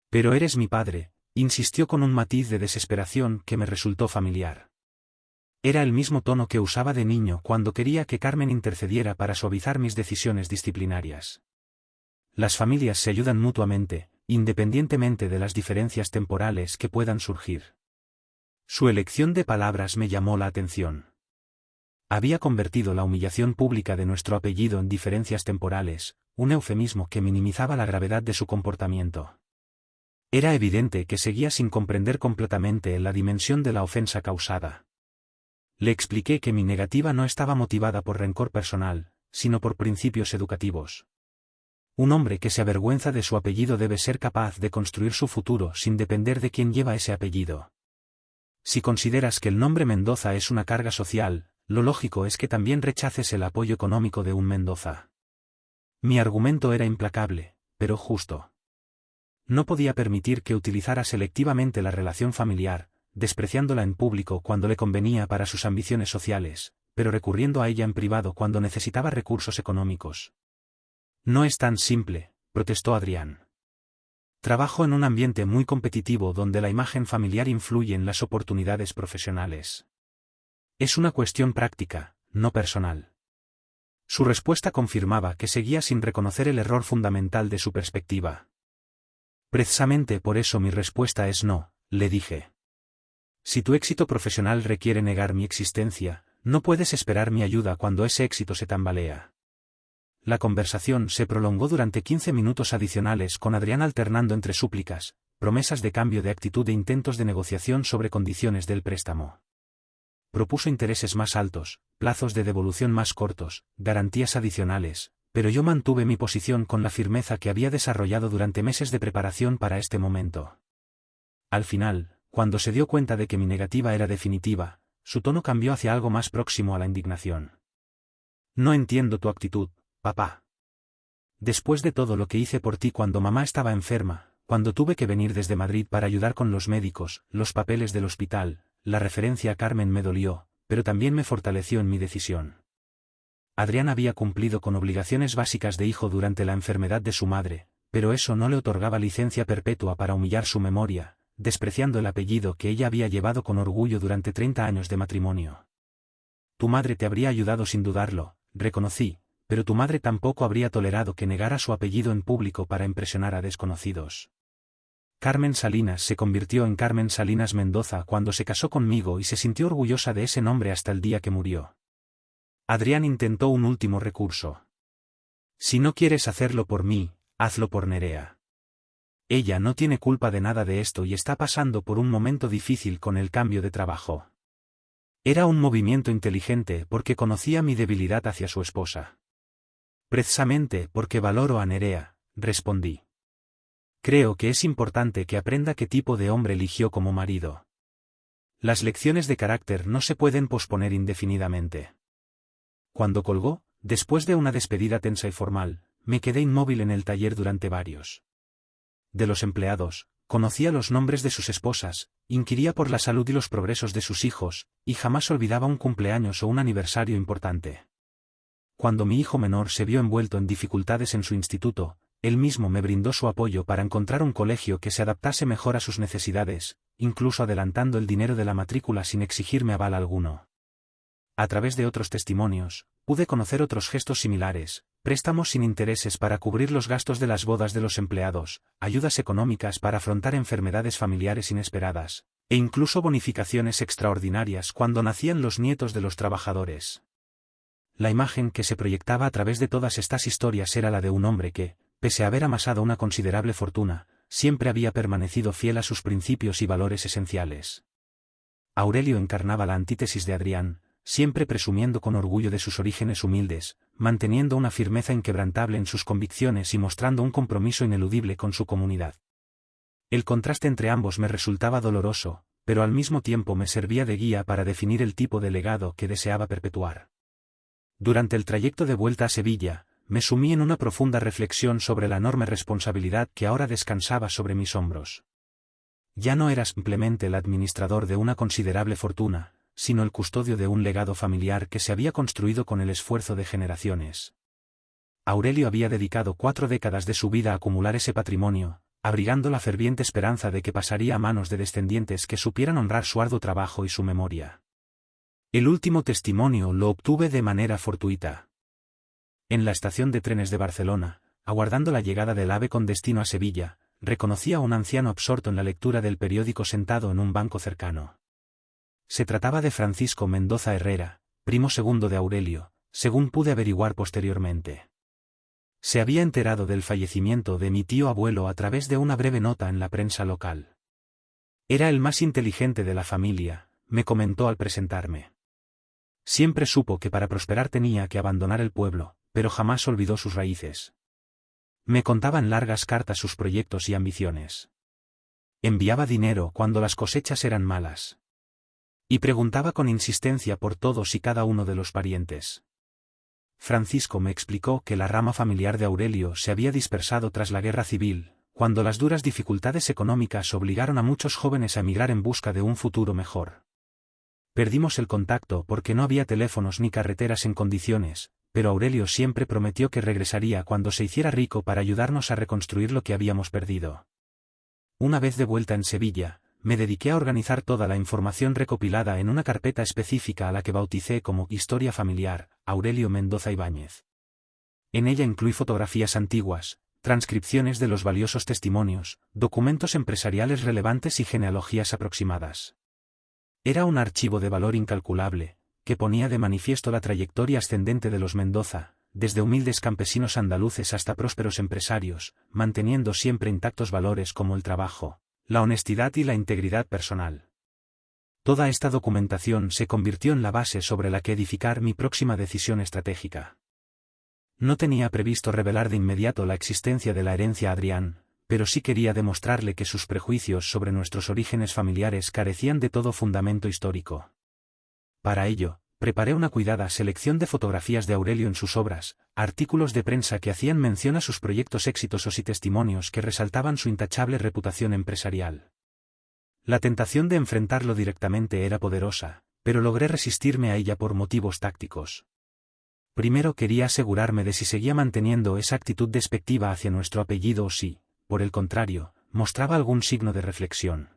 «Pero eres mi padre», insistió con un matiz de desesperación que me resultó familiar. Era el mismo tono que usaba de niño cuando quería que Carmen intercediera para suavizar mis decisiones disciplinarias. Las familias se ayudan mutuamente, independientemente de las diferencias temporales que puedan surgir. Su elección de palabras me llamó la atención. Había convertido la humillación pública de nuestro apellido en diferencias temporales, un eufemismo que minimizaba la gravedad de su comportamiento. Era evidente que seguía sin comprender completamente la dimensión de la ofensa causada. Le expliqué que mi negativa no estaba motivada por rencor personal, sino por principios educativos. Un hombre que se avergüenza de su apellido debe ser capaz de construir su futuro sin depender de quién lleva ese apellido. Si consideras que el nombre Mendoza es una carga social, lo lógico es que también rechaces el apoyo económico de un Mendoza. Mi argumento era implacable, pero justo. No podía permitir que utilizara selectivamente la relación familiar, despreciándola en público cuando le convenía para sus ambiciones sociales, pero recurriendo a ella en privado cuando necesitaba recursos económicos. No es tan simple, protestó Adrián. Trabajo en un ambiente muy competitivo donde la imagen familiar influye en las oportunidades profesionales. Es una cuestión práctica, no personal. Su respuesta confirmaba que seguía sin reconocer el error fundamental de su perspectiva. Precisamente por eso mi respuesta es no, le dije. Si tu éxito profesional requiere negar mi existencia, no puedes esperar mi ayuda cuando ese éxito se tambalea. La conversación se prolongó durante 15 minutos adicionales con Adrián alternando entre súplicas, promesas de cambio de actitud e intentos de negociación sobre condiciones del préstamo. Propuso intereses más altos, plazos de devolución más cortos, garantías adicionales, pero yo mantuve mi posición con la firmeza que había desarrollado durante meses de preparación para este momento. Al final, cuando se dio cuenta de que mi negativa era definitiva, su tono cambió hacia algo más próximo a la indignación. No entiendo tu actitud, papá. Después de todo lo que hice por ti cuando mamá estaba enferma, cuando tuve que venir desde Madrid para ayudar con los médicos, los papeles del hospital, la referencia a Carmen me dolió, pero también me fortaleció en mi decisión. Adrián había cumplido con obligaciones básicas de hijo durante la enfermedad de su madre, pero eso no le otorgaba licencia perpetua para humillar su memoria, despreciando el apellido que ella había llevado con orgullo durante 30 años de matrimonio. Tu madre te habría ayudado sin dudarlo, reconocí, pero tu madre tampoco habría tolerado que negara su apellido en público para impresionar a desconocidos. Carmen Salinas se convirtió en Carmen Salinas Mendoza cuando se casó conmigo y se sintió orgullosa de ese nombre hasta el día que murió. Adrián intentó un último recurso. Si no quieres hacerlo por mí, hazlo por Nerea. Ella no tiene culpa de nada de esto y está pasando por un momento difícil con el cambio de trabajo. Era un movimiento inteligente porque conocía mi debilidad hacia su esposa. Precisamente porque valoro a Nerea, respondí. Creo que es importante que aprenda qué tipo de hombre eligió como marido. Las lecciones de carácter no se pueden posponer indefinidamente. Cuando colgó, después de una despedida tensa y formal, me quedé inmóvil en el taller durante varios. De los empleados, conocía los nombres de sus esposas, inquiría por la salud y los progresos de sus hijos, y jamás olvidaba un cumpleaños o un aniversario importante. Cuando mi hijo menor se vio envuelto en dificultades en su instituto, él mismo me brindó su apoyo para encontrar un colegio que se adaptase mejor a sus necesidades, incluso adelantando el dinero de la matrícula sin exigirme aval alguno. A través de otros testimonios, pude conocer otros gestos similares, préstamos sin intereses para cubrir los gastos de las bodas de los empleados, ayudas económicas para afrontar enfermedades familiares inesperadas, e incluso bonificaciones extraordinarias cuando nacían los nietos de los trabajadores. La imagen que se proyectaba a través de todas estas historias era la de un hombre que, pese a haber amasado una considerable fortuna, siempre había permanecido fiel a sus principios y valores esenciales. Aurelio encarnaba la antítesis de Adrián, siempre presumiendo con orgullo de sus orígenes humildes, manteniendo una firmeza inquebrantable en sus convicciones y mostrando un compromiso ineludible con su comunidad. El contraste entre ambos me resultaba doloroso, pero al mismo tiempo me servía de guía para definir el tipo de legado que deseaba perpetuar. Durante el trayecto de vuelta a Sevilla, me sumí en una profunda reflexión sobre la enorme responsabilidad que ahora descansaba sobre mis hombros. Ya no era simplemente el administrador de una considerable fortuna, sino el custodio de un legado familiar que se había construido con el esfuerzo de generaciones. Aurelio había dedicado 4 décadas de su vida a acumular ese patrimonio, abrigando la ferviente esperanza de que pasaría a manos de descendientes que supieran honrar su arduo trabajo y su memoria. El último testimonio lo obtuve de manera fortuita. En la estación de trenes de Barcelona, aguardando la llegada del AVE con destino a Sevilla, reconocí a un anciano absorto en la lectura del periódico sentado en un banco cercano. Se trataba de Francisco Mendoza Herrera, primo segundo de Aurelio, según pude averiguar posteriormente. Se había enterado del fallecimiento de mi tío abuelo a través de una breve nota en la prensa local. Era el más inteligente de la familia, me comentó al presentarme. Siempre supo que para prosperar tenía que abandonar el pueblo, pero jamás olvidó sus raíces. Me contaba en largas cartas sus proyectos y ambiciones. Enviaba dinero cuando las cosechas eran malas. Y preguntaba con insistencia por todos y cada uno de los parientes. Francisco me explicó que la rama familiar de Aurelio se había dispersado tras la guerra civil, cuando las duras dificultades económicas obligaron a muchos jóvenes a emigrar en busca de un futuro mejor. Perdimos el contacto porque no había teléfonos ni carreteras en condiciones, pero Aurelio siempre prometió que regresaría cuando se hiciera rico para ayudarnos a reconstruir lo que habíamos perdido. Una vez de vuelta en Sevilla, me dediqué a organizar toda la información recopilada en una carpeta específica a la que bauticé como Historia Familiar, Aurelio Mendoza Ibáñez. En ella incluí fotografías antiguas, transcripciones de los valiosos testimonios, documentos empresariales relevantes y genealogías aproximadas. Era un archivo de valor incalculable, que ponía de manifiesto la trayectoria ascendente de los Mendoza, desde humildes campesinos andaluces hasta prósperos empresarios, manteniendo siempre intactos valores como el trabajo, la honestidad y la integridad personal. Toda esta documentación se convirtió en la base sobre la que edificar mi próxima decisión estratégica. No tenía previsto revelar de inmediato la existencia de la herencia a Adrián, pero sí quería demostrarle que sus prejuicios sobre nuestros orígenes familiares carecían de todo fundamento histórico. Para ello, preparé una cuidada selección de fotografías de Aurelio en sus obras, artículos de prensa que hacían mención a sus proyectos exitosos y testimonios que resaltaban su intachable reputación empresarial. La tentación de enfrentarlo directamente era poderosa, pero logré resistirme a ella por motivos tácticos. Primero quería asegurarme de si seguía manteniendo esa actitud despectiva hacia nuestro apellido o si, por el contrario, mostraba algún signo de reflexión.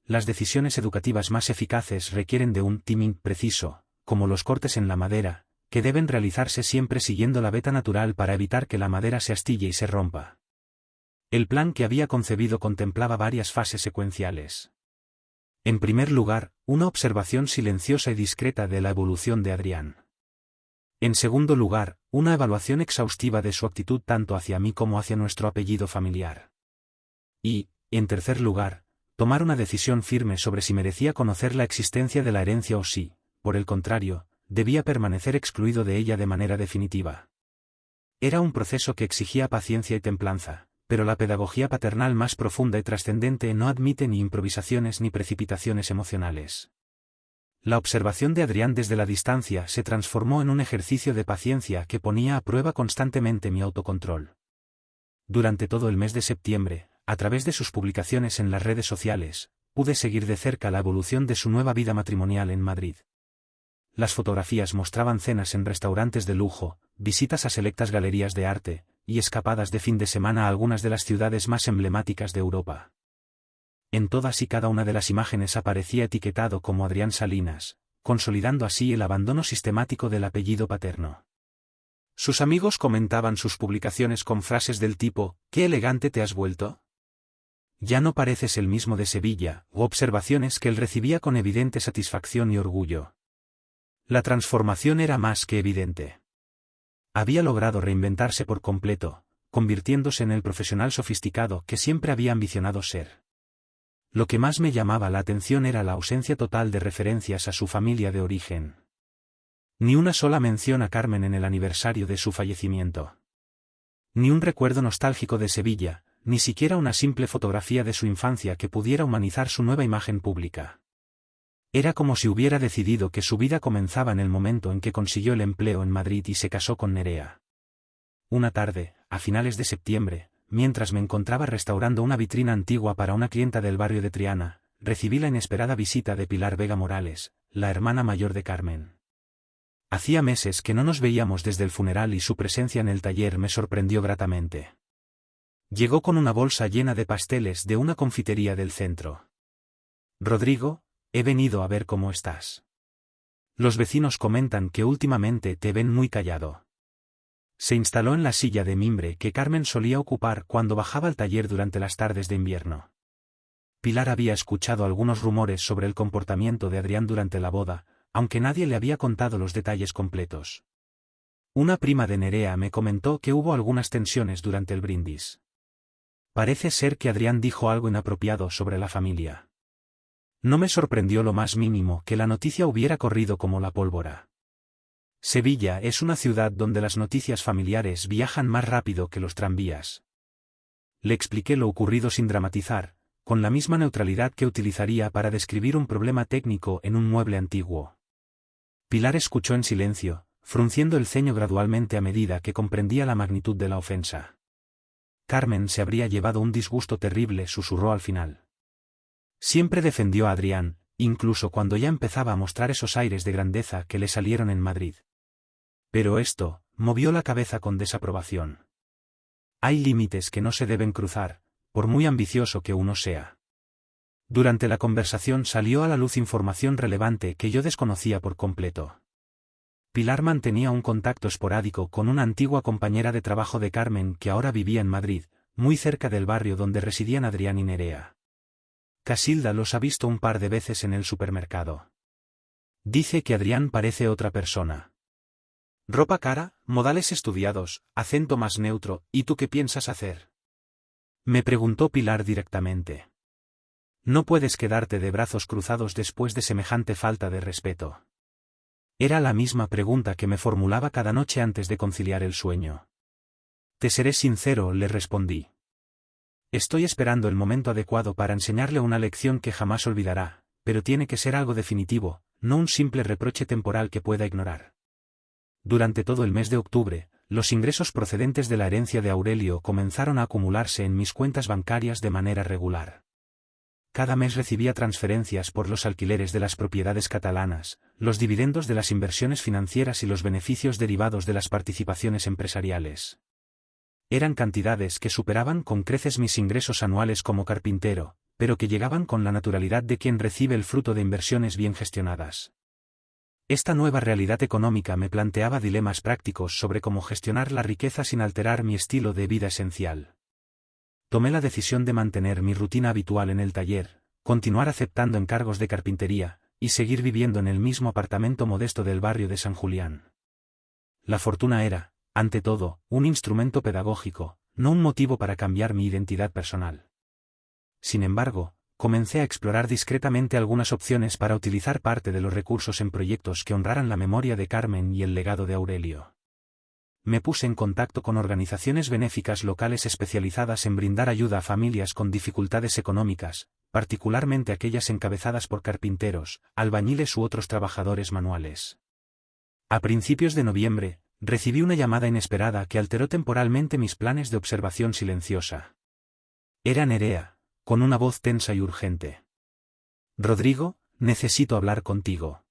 Las decisiones educativas más eficaces requieren de un timing preciso, como los cortes en la madera, que deben realizarse siempre siguiendo la veta natural para evitar que la madera se astille y se rompa. El plan que había concebido contemplaba varias fases secuenciales. En primer lugar, una observación silenciosa y discreta de la evolución de Adrián. En segundo lugar, una evaluación exhaustiva de su actitud tanto hacia mí como hacia nuestro apellido familiar. Y, en tercer lugar, tomar una decisión firme sobre si merecía conocer la existencia de la herencia o si, por el contrario, debía permanecer excluido de ella de manera definitiva. Era un proceso que exigía paciencia y templanza, pero la pedagogía paternal más profunda y trascendente no admite ni improvisaciones ni precipitaciones emocionales. La observación de Adrián desde la distancia se transformó en un ejercicio de paciencia que ponía a prueba constantemente mi autocontrol. Durante todo el mes de septiembre, a través de sus publicaciones en las redes sociales, pude seguir de cerca la evolución de su nueva vida matrimonial en Madrid. Las fotografías mostraban cenas en restaurantes de lujo, visitas a selectas galerías de arte, y escapadas de fin de semana a algunas de las ciudades más emblemáticas de Europa. En todas y cada una de las imágenes aparecía etiquetado como Adrián Salinas, consolidando así el abandono sistemático del apellido paterno. Sus amigos comentaban sus publicaciones con frases del tipo, «¿Qué elegante te has vuelto? Ya no pareces el mismo de Sevilla», u observaciones que él recibía con evidente satisfacción y orgullo. La transformación era más que evidente. Había logrado reinventarse por completo, convirtiéndose en el profesional sofisticado que siempre había ambicionado ser. Lo que más me llamaba la atención era la ausencia total de referencias a su familia de origen. Ni una sola mención a Carmen en el aniversario de su fallecimiento. Ni un recuerdo nostálgico de Sevilla, ni siquiera una simple fotografía de su infancia que pudiera humanizar su nueva imagen pública. Era como si hubiera decidido que su vida comenzaba en el momento en que consiguió el empleo en Madrid y se casó con Nerea. Una tarde, a finales de septiembre, mientras me encontraba restaurando una vitrina antigua para una clienta del barrio de Triana, recibí la inesperada visita de Pilar Vega Morales, la hermana mayor de Carmen. Hacía meses que no nos veíamos desde el funeral y su presencia en el taller me sorprendió gratamente. Llegó con una bolsa llena de pasteles de una confitería del centro. «Rodrigo, he venido a ver cómo estás. Los vecinos comentan que últimamente te ven muy callado». Se instaló en la silla de mimbre que Carmen solía ocupar cuando bajaba al taller durante las tardes de invierno. Pilar había escuchado algunos rumores sobre el comportamiento de Adrián durante la boda, aunque nadie le había contado los detalles completos. Una prima de Nerea me comentó que hubo algunas tensiones durante el brindis. Parece ser que Adrián dijo algo inapropiado sobre la familia. No me sorprendió lo más mínimo que la noticia hubiera corrido como la pólvora. Sevilla es una ciudad donde las noticias familiares viajan más rápido que los tranvías. Le expliqué lo ocurrido sin dramatizar, con la misma neutralidad que utilizaría para describir un problema técnico en un mueble antiguo. Pilar escuchó en silencio, frunciendo el ceño gradualmente a medida que comprendía la magnitud de la ofensa. Carmen se habría llevado un disgusto terrible, susurró al final. Siempre defendió a Adrián, incluso cuando ya empezaba a mostrar esos aires de grandeza que le salieron en Madrid. Pero esto, movió la cabeza con desaprobación. Hay límites que no se deben cruzar, por muy ambicioso que uno sea. Durante la conversación salió a la luz información relevante que yo desconocía por completo. Pilar mantenía un contacto esporádico con una antigua compañera de trabajo de Carmen que ahora vivía en Madrid, muy cerca del barrio donde residían Adrián y Nerea. Casilda los ha visto un par de veces en el supermercado. Dice que Adrián parece otra persona. Ropa cara, modales estudiados, acento más neutro, ¿y tú qué piensas hacer? Me preguntó Pilar directamente. No puedes quedarte de brazos cruzados después de semejante falta de respeto. Era la misma pregunta que me formulaba cada noche antes de conciliar el sueño. Te seré sincero, le respondí. Estoy esperando el momento adecuado para enseñarle una lección que jamás olvidará, pero tiene que ser algo definitivo, no un simple reproche temporal que pueda ignorar. Durante todo el mes de octubre, los ingresos procedentes de la herencia de Aurelio comenzaron a acumularse en mis cuentas bancarias de manera regular. Cada mes recibía transferencias por los alquileres de las propiedades catalanas, los dividendos de las inversiones financieras y los beneficios derivados de las participaciones empresariales. Eran cantidades que superaban con creces mis ingresos anuales como carpintero, pero que llegaban con la naturalidad de quien recibe el fruto de inversiones bien gestionadas. Esta nueva realidad económica me planteaba dilemas prácticos sobre cómo gestionar la riqueza sin alterar mi estilo de vida esencial. Tomé la decisión de mantener mi rutina habitual en el taller, continuar aceptando encargos de carpintería, y seguir viviendo en el mismo apartamento modesto del barrio de San Julián. La fortuna era, ante todo, un instrumento pedagógico, no un motivo para cambiar mi identidad personal. Sin embargo, comencé a explorar discretamente algunas opciones para utilizar parte de los recursos en proyectos que honraran la memoria de Carmen y el legado de Aurelio. Me puse en contacto con organizaciones benéficas locales especializadas en brindar ayuda a familias con dificultades económicas, particularmente aquellas encabezadas por carpinteros, albañiles u otros trabajadores manuales. A principios de noviembre, recibí una llamada inesperada que alteró temporalmente mis planes de observación silenciosa. Era Nerea, con una voz tensa y urgente. Rodrigo, necesito hablar contigo.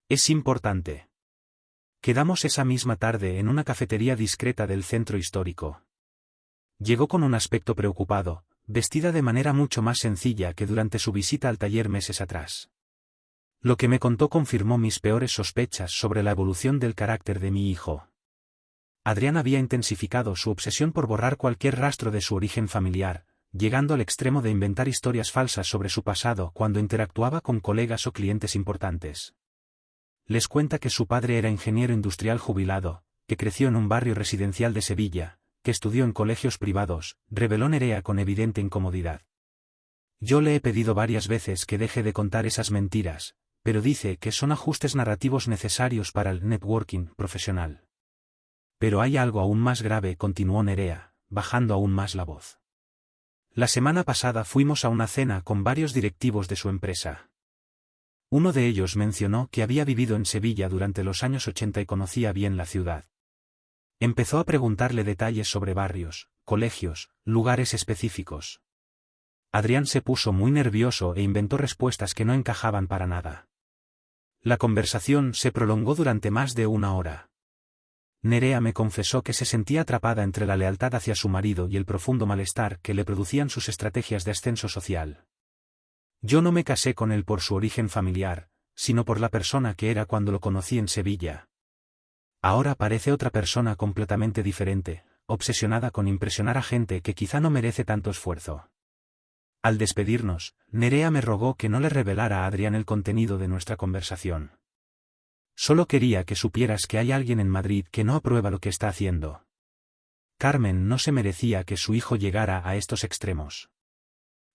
Es importante. Quedamos esa misma tarde en una cafetería discreta del centro histórico. Llegó con un aspecto preocupado, vestida de manera mucho más sencilla que durante su visita al taller meses atrás. Lo que me contó confirmó mis peores sospechas sobre la evolución del carácter de mi hijo. Adrián había intensificado su obsesión por borrar cualquier rastro de su origen familiar, llegando al extremo de inventar historias falsas sobre su pasado cuando interactuaba con colegas o clientes importantes. Les cuenta que su padre era ingeniero industrial jubilado, que creció en un barrio residencial de Sevilla, que estudió en colegios privados, reveló Nerea con evidente incomodidad. Yo le he pedido varias veces que deje de contar esas mentiras, pero dice que son ajustes narrativos necesarios para el networking profesional. Pero hay algo aún más grave, continuó Nerea, bajando aún más la voz. La semana pasada fuimos a una cena con varios directivos de su empresa. Uno de ellos mencionó que había vivido en Sevilla durante los años 80 y conocía bien la ciudad. Empezó a preguntarle detalles sobre barrios, colegios, lugares específicos. Adrián se puso muy nervioso e inventó respuestas que no encajaban para nada. La conversación se prolongó durante más de una hora. Nerea me confesó que se sentía atrapada entre la lealtad hacia su marido y el profundo malestar que le producían sus estrategias de ascenso social. Yo no me casé con él por su origen familiar, sino por la persona que era cuando lo conocí en Sevilla. Ahora parece otra persona completamente diferente, obsesionada con impresionar a gente que quizá no merece tanto esfuerzo. Al despedirnos, Nerea me rogó que no le revelara a Adrián el contenido de nuestra conversación. Solo quería que supieras que hay alguien en Madrid que no aprueba lo que está haciendo. Carmen no se merecía que su hijo llegara a estos extremos.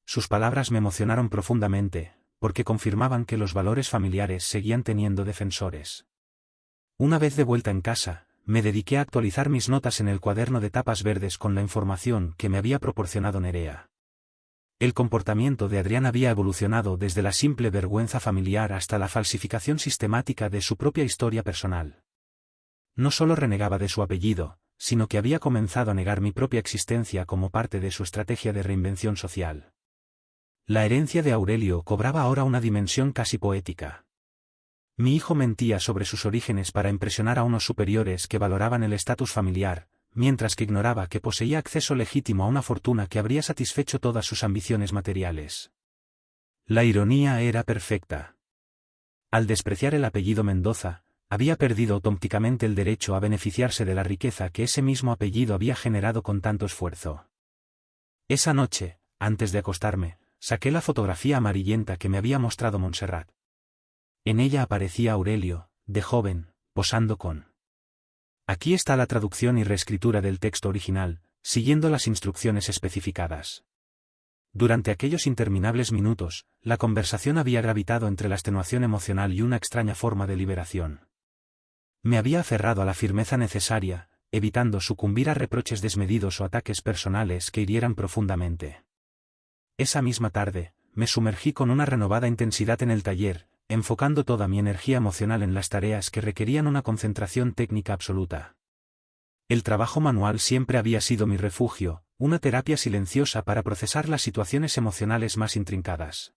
Sus palabras me emocionaron profundamente, porque confirmaban que los valores familiares seguían teniendo defensores. Una vez de vuelta en casa, me dediqué a actualizar mis notas en el cuaderno de tapas verdes con la información que me había proporcionado Nerea. El comportamiento de Adrián había evolucionado desde la simple vergüenza familiar hasta la falsificación sistemática de su propia historia personal. No solo renegaba de su apellido, sino que había comenzado a negar mi propia existencia como parte de su estrategia de reinvención social. La herencia de Aurelio cobraba ahora una dimensión casi poética. Mi hijo mentía sobre sus orígenes para impresionar a unos superiores que valoraban el estatus familiar, mientras que ignoraba que poseía acceso legítimo a una fortuna que habría satisfecho todas sus ambiciones materiales. La ironía era perfecta. Al despreciar el apellido Mendoza, había perdido auténticamente el derecho a beneficiarse de la riqueza que ese mismo apellido había generado con tanto esfuerzo. Esa noche, antes de acostarme, saqué la fotografía amarillenta que me había mostrado Montserrat. En ella aparecía Aurelio, de joven, posando con. Aquí está la traducción y reescritura del texto original, siguiendo las instrucciones especificadas. Durante aquellos interminables minutos, la conversación había gravitado entre la extenuación emocional y una extraña forma de liberación. Me había aferrado a la firmeza necesaria, evitando sucumbir a reproches desmedidos o ataques personales que hirieran profundamente. Esa misma tarde, me sumergí con una renovada intensidad en el taller, enfocando toda mi energía emocional en las tareas que requerían una concentración técnica absoluta. El trabajo manual siempre había sido mi refugio, una terapia silenciosa para procesar las situaciones emocionales más intrincadas.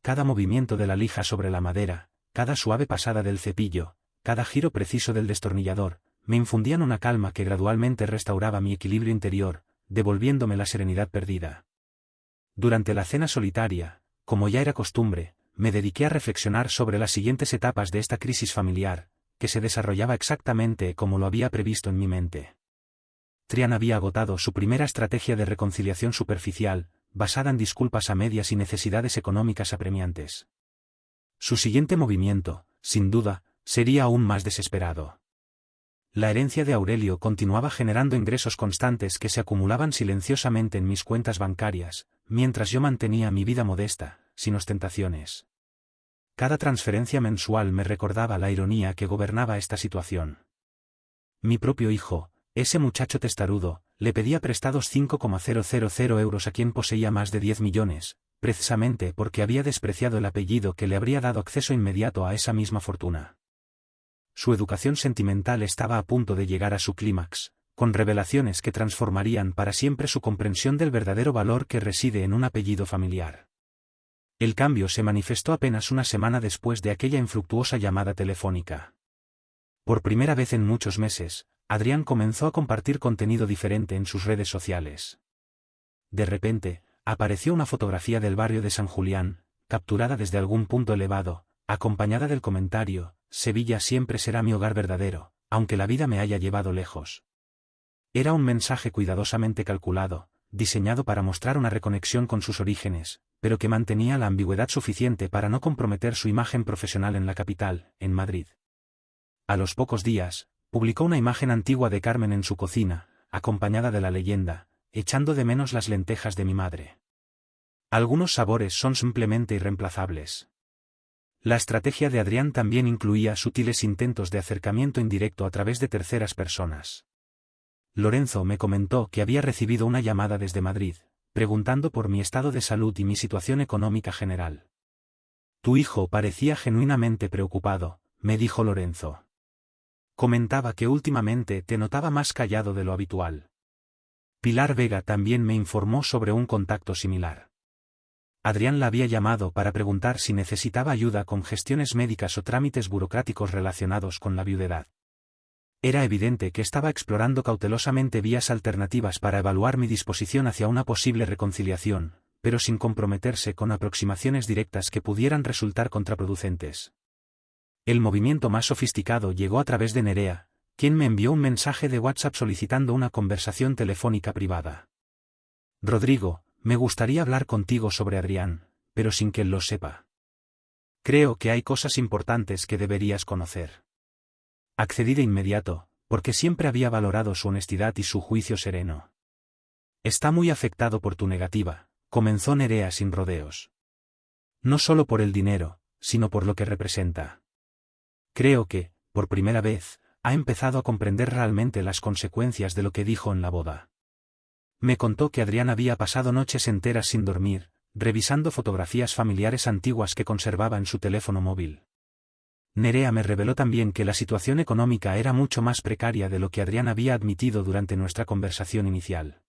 Cada movimiento de la lija sobre la madera, cada suave pasada del cepillo, cada giro preciso del destornillador, me infundían una calma que gradualmente restauraba mi equilibrio interior, devolviéndome la serenidad perdida. Durante la cena solitaria, como ya era costumbre, me dediqué a reflexionar sobre las siguientes etapas de esta crisis familiar, que se desarrollaba exactamente como lo había previsto en mi mente. Trian había agotado su primera estrategia de reconciliación superficial, basada en disculpas a medias y necesidades económicas apremiantes. Su siguiente movimiento, sin duda, sería aún más desesperado. La herencia de Aurelio continuaba generando ingresos constantes que se acumulaban silenciosamente en mis cuentas bancarias, mientras yo mantenía mi vida modesta, sin ostentaciones. Cada transferencia mensual me recordaba la ironía que gobernaba esta situación. Mi propio hijo, ese muchacho testarudo, le pedía prestados 5,000 euros a quien poseía más de 10 millones, precisamente porque había despreciado el apellido que le habría dado acceso inmediato a esa misma fortuna. Su educación sentimental estaba a punto de llegar a su clímax, con revelaciones que transformarían para siempre su comprensión del verdadero valor que reside en un apellido familiar. El cambio se manifestó apenas una semana después de aquella infructuosa llamada telefónica. Por primera vez en muchos meses, Adrián comenzó a compartir contenido diferente en sus redes sociales. De repente, apareció una fotografía del barrio de San Julián, capturada desde algún punto elevado, acompañada del comentario: «Sevilla siempre será mi hogar verdadero, aunque la vida me haya llevado lejos». Era un mensaje cuidadosamente calculado, diseñado para mostrar una reconexión con sus orígenes, pero que mantenía la ambigüedad suficiente para no comprometer su imagen profesional en la capital, en Madrid. A los pocos días, publicó una imagen antigua de Carmen en su cocina, acompañada de la leyenda: «Echando de menos las lentejas de mi madre». Algunos sabores son simplemente irreemplazables. La estrategia de Adrián también incluía sutiles intentos de acercamiento indirecto a través de terceras personas. Lorenzo me comentó que había recibido una llamada desde Madrid, preguntando por mi estado de salud y mi situación económica general. «Tu hijo parecía genuinamente preocupado», me dijo Lorenzo. «Comentaba que últimamente te notaba más callado de lo habitual». Pilar Vega también me informó sobre un contacto similar. Adrián la había llamado para preguntar si necesitaba ayuda con gestiones médicas o trámites burocráticos relacionados con la viudedad. Era evidente que estaba explorando cautelosamente vías alternativas para evaluar mi disposición hacia una posible reconciliación, pero sin comprometerse con aproximaciones directas que pudieran resultar contraproducentes. El movimiento más sofisticado llegó a través de Nerea, quien me envió un mensaje de WhatsApp solicitando una conversación telefónica privada. «Rodrigo, me gustaría hablar contigo sobre Adrián, pero sin que él lo sepa». Creo que hay cosas importantes que deberías conocer. Accedí de inmediato, porque siempre había valorado su honestidad y su juicio sereno. Está muy afectado por tu negativa, comenzó Nerea sin rodeos. No solo por el dinero, sino por lo que representa. Creo que, por primera vez, ha empezado a comprender realmente las consecuencias de lo que dijo en la boda. Me contó que Adrián había pasado noches enteras sin dormir, revisando fotografías familiares antiguas que conservaba en su teléfono móvil. Nerea me reveló también que la situación económica era mucho más precaria de lo que Adrián había admitido durante nuestra conversación inicial.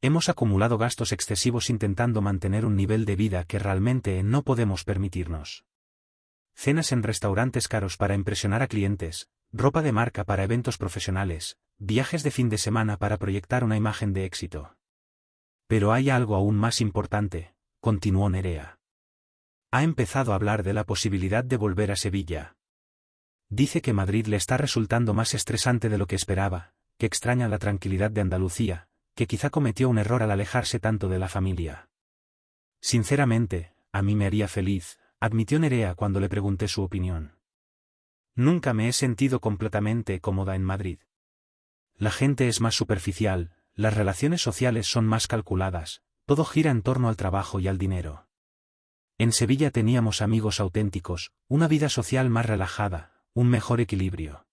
Hemos acumulado gastos excesivos intentando mantener un nivel de vida que realmente no podemos permitirnos. Cenas en restaurantes caros para impresionar a clientes, ropa de marca para eventos profesionales, viajes de fin de semana para proyectar una imagen de éxito. Pero hay algo aún más importante, continuó Nerea. Ha empezado a hablar de la posibilidad de volver a Sevilla. Dice que Madrid le está resultando más estresante de lo que esperaba, que extraña la tranquilidad de Andalucía, que quizá cometió un error al alejarse tanto de la familia. Sinceramente, a mí me haría feliz, admitió Nerea cuando le pregunté su opinión. Nunca me he sentido completamente cómoda en Madrid. La gente es más superficial, las relaciones sociales son más calculadas, todo gira en torno al trabajo y al dinero. En Sevilla teníamos amigos auténticos, una vida social más relajada, un mejor equilibrio.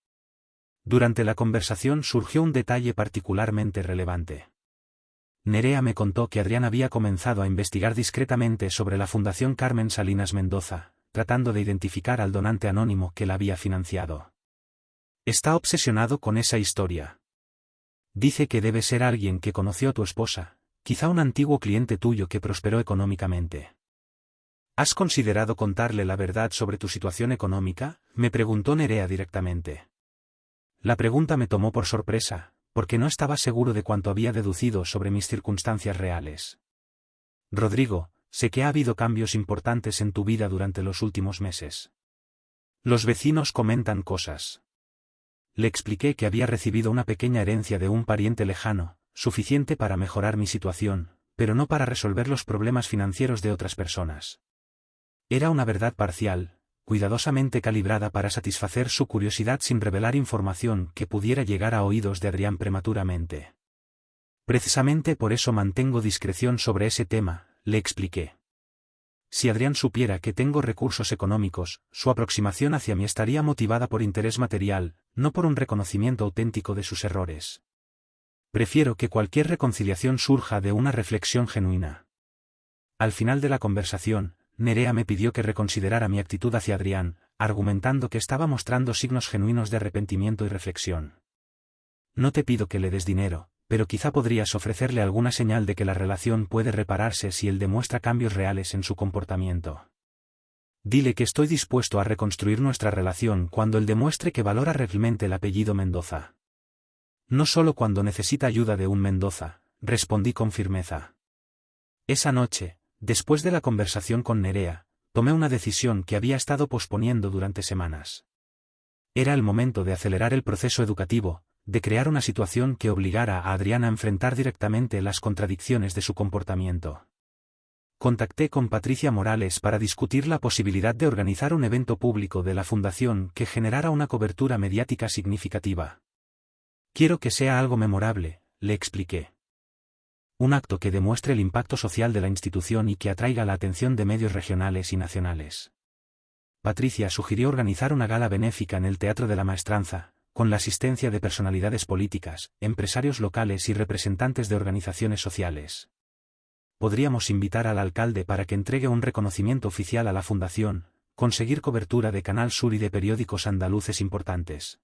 Durante la conversación surgió un detalle particularmente relevante. Nerea me contó que Adrián había comenzado a investigar discretamente sobre la Fundación Carmen Salinas Mendoza, tratando de identificar al donante anónimo que la había financiado. Está obsesionado con esa historia. Dice que debe ser alguien que conoció a tu esposa, quizá un antiguo cliente tuyo que prosperó económicamente. ¿Has considerado contarle la verdad sobre tu situación económica?, me preguntó Nerea directamente. La pregunta me tomó por sorpresa, porque no estaba seguro de cuánto había deducido sobre mis circunstancias reales. Rodrigo, sé que ha habido cambios importantes en tu vida durante los últimos meses. Los vecinos comentan cosas. Le expliqué que había recibido una pequeña herencia de un pariente lejano, suficiente para mejorar mi situación, pero no para resolver los problemas financieros de otras personas. Era una verdad parcial, cuidadosamente calibrada para satisfacer su curiosidad sin revelar información que pudiera llegar a oídos de Adrián prematuramente. Precisamente por eso mantengo discreción sobre ese tema, le expliqué. Si Adrián supiera que tengo recursos económicos, su aproximación hacia mí estaría motivada por interés material, no por un reconocimiento auténtico de sus errores. Prefiero que cualquier reconciliación surja de una reflexión genuina. Al final de la conversación, Nerea me pidió que reconsiderara mi actitud hacia Adrián, argumentando que estaba mostrando signos genuinos de arrepentimiento y reflexión. No te pido que le des dinero, pero quizá podrías ofrecerle alguna señal de que la relación puede repararse si él demuestra cambios reales en su comportamiento. Dile que estoy dispuesto a reconstruir nuestra relación cuando él demuestre que valora realmente el apellido Mendoza. No solo cuando necesita ayuda de un Mendoza, respondí con firmeza. Esa noche, después de la conversación con Nerea, tomé una decisión que había estado posponiendo durante semanas. Era el momento de acelerar el proceso educativo, de crear una situación que obligara a Adrián a enfrentar directamente las contradicciones de su comportamiento. Contacté con Patricia Morales para discutir la posibilidad de organizar un evento público de la Fundación que generara una cobertura mediática significativa. Quiero que sea algo memorable, le expliqué. Un acto que demuestre el impacto social de la institución y que atraiga la atención de medios regionales y nacionales. Patricia sugirió organizar una gala benéfica en el Teatro de la Maestranza, con la asistencia de personalidades políticas, empresarios locales y representantes de organizaciones sociales. Podríamos invitar al alcalde para que entregue un reconocimiento oficial a la Fundación, conseguir cobertura de Canal Sur y de periódicos andaluces importantes.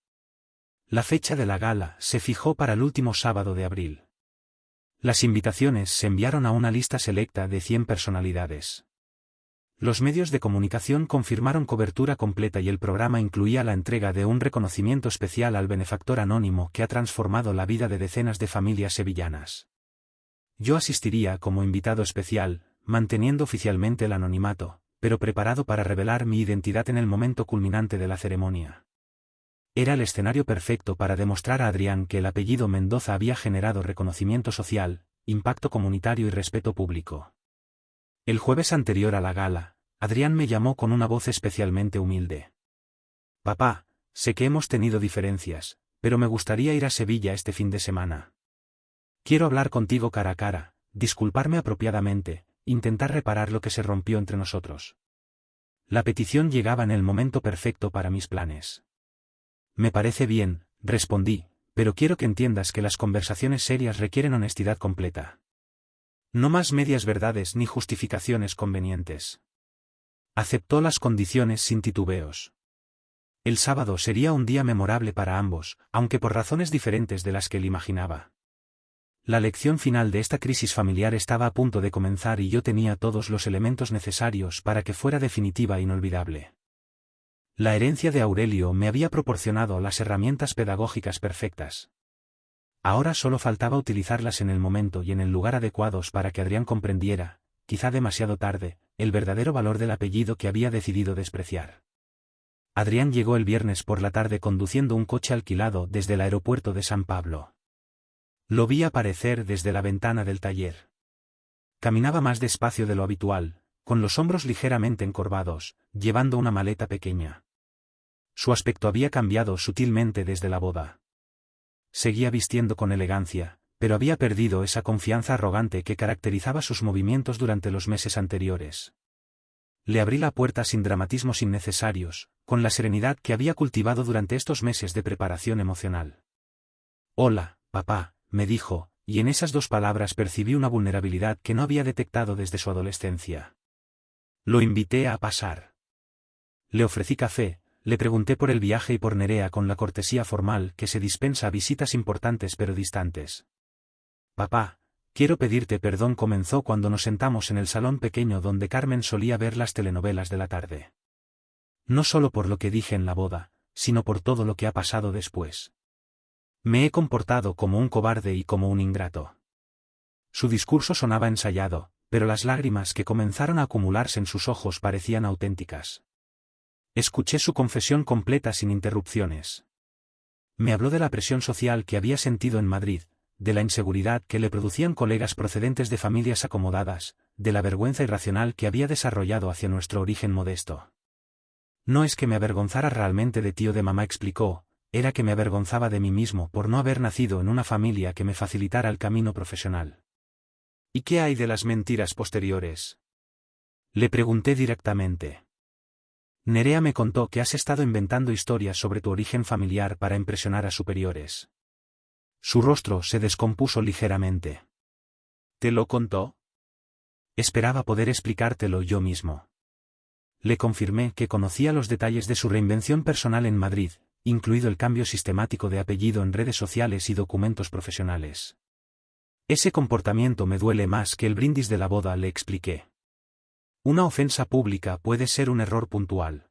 La fecha de la gala se fijó para el último sábado de abril. Las invitaciones se enviaron a una lista selecta de 100 personalidades. Los medios de comunicación confirmaron cobertura completa y el programa incluía la entrega de un reconocimiento especial al benefactor anónimo que ha transformado la vida de decenas de familias sevillanas. Yo asistiría como invitado especial, manteniendo oficialmente el anonimato, pero preparado para revelar mi identidad en el momento culminante de la ceremonia. Era el escenario perfecto para demostrar a Adrián que el apellido Mendoza había generado reconocimiento social, impacto comunitario y respeto público. El jueves anterior a la gala, Adrián me llamó con una voz especialmente humilde. Papá, sé que hemos tenido diferencias, pero me gustaría ir a Sevilla este fin de semana. Quiero hablar contigo cara a cara, disculparme apropiadamente, intentar reparar lo que se rompió entre nosotros. La petición llegaba en el momento perfecto para mis planes. Me parece bien, respondí, pero quiero que entiendas que las conversaciones serias requieren honestidad completa. No más medias verdades ni justificaciones convenientes. Aceptó las condiciones sin titubeos. El sábado sería un día memorable para ambos, aunque por razones diferentes de las que él imaginaba. La lección final de esta crisis familiar estaba a punto de comenzar y yo tenía todos los elementos necesarios para que fuera definitiva e inolvidable. La herencia de Aurelio me había proporcionado las herramientas pedagógicas perfectas. Ahora solo faltaba utilizarlas en el momento y en el lugar adecuados para que Adrián comprendiera, quizá demasiado tarde, el verdadero valor del apellido que había decidido despreciar. Adrián llegó el viernes por la tarde conduciendo un coche alquilado desde el aeropuerto de San Pablo. Lo vi aparecer desde la ventana del taller. Caminaba más despacio de lo habitual, con los hombros ligeramente encorvados, llevando una maleta pequeña. Su aspecto había cambiado sutilmente desde la boda. Seguía vistiendo con elegancia, pero había perdido esa confianza arrogante que caracterizaba sus movimientos durante los meses anteriores. Le abrí la puerta sin dramatismos innecesarios, con la serenidad que había cultivado durante estos meses de preparación emocional. «Hola, papá», me dijo, y en esas dos palabras percibí una vulnerabilidad que no había detectado desde su adolescencia. Lo invité a pasar. Le ofrecí café, le pregunté por el viaje y por Nerea con la cortesía formal que se dispensa a visitas importantes pero distantes. «Papá, quiero pedirte perdón», comenzó cuando nos sentamos en el salón pequeño donde Carmen solía ver las telenovelas de la tarde. «No solo por lo que dije en la boda, sino por todo lo que ha pasado después. Me he comportado como un cobarde y como un ingrato». Su discurso sonaba ensayado, pero las lágrimas que comenzaron a acumularse en sus ojos parecían auténticas. Escuché su confesión completa sin interrupciones. Me habló de la presión social que había sentido en Madrid, de la inseguridad que le producían colegas procedentes de familias acomodadas, de la vergüenza irracional que había desarrollado hacia nuestro origen modesto. «No es que me avergonzara realmente de ti o de mamá», explicó, «era que me avergonzaba de mí mismo por no haber nacido en una familia que me facilitara el camino profesional». «¿Y qué hay de las mentiras posteriores?», le pregunté directamente. «Nerea me contó que has estado inventando historias sobre tu origen familiar para impresionar a superiores». Su rostro se descompuso ligeramente. «¿Te lo contó?». «Esperaba poder explicártelo yo mismo». Le confirmé que conocía los detalles de su reinvención personal en Madrid, incluido el cambio sistemático de apellido en redes sociales y documentos profesionales. «Ese comportamiento me duele más que el brindis de la boda», le expliqué. «Una ofensa pública puede ser un error puntual.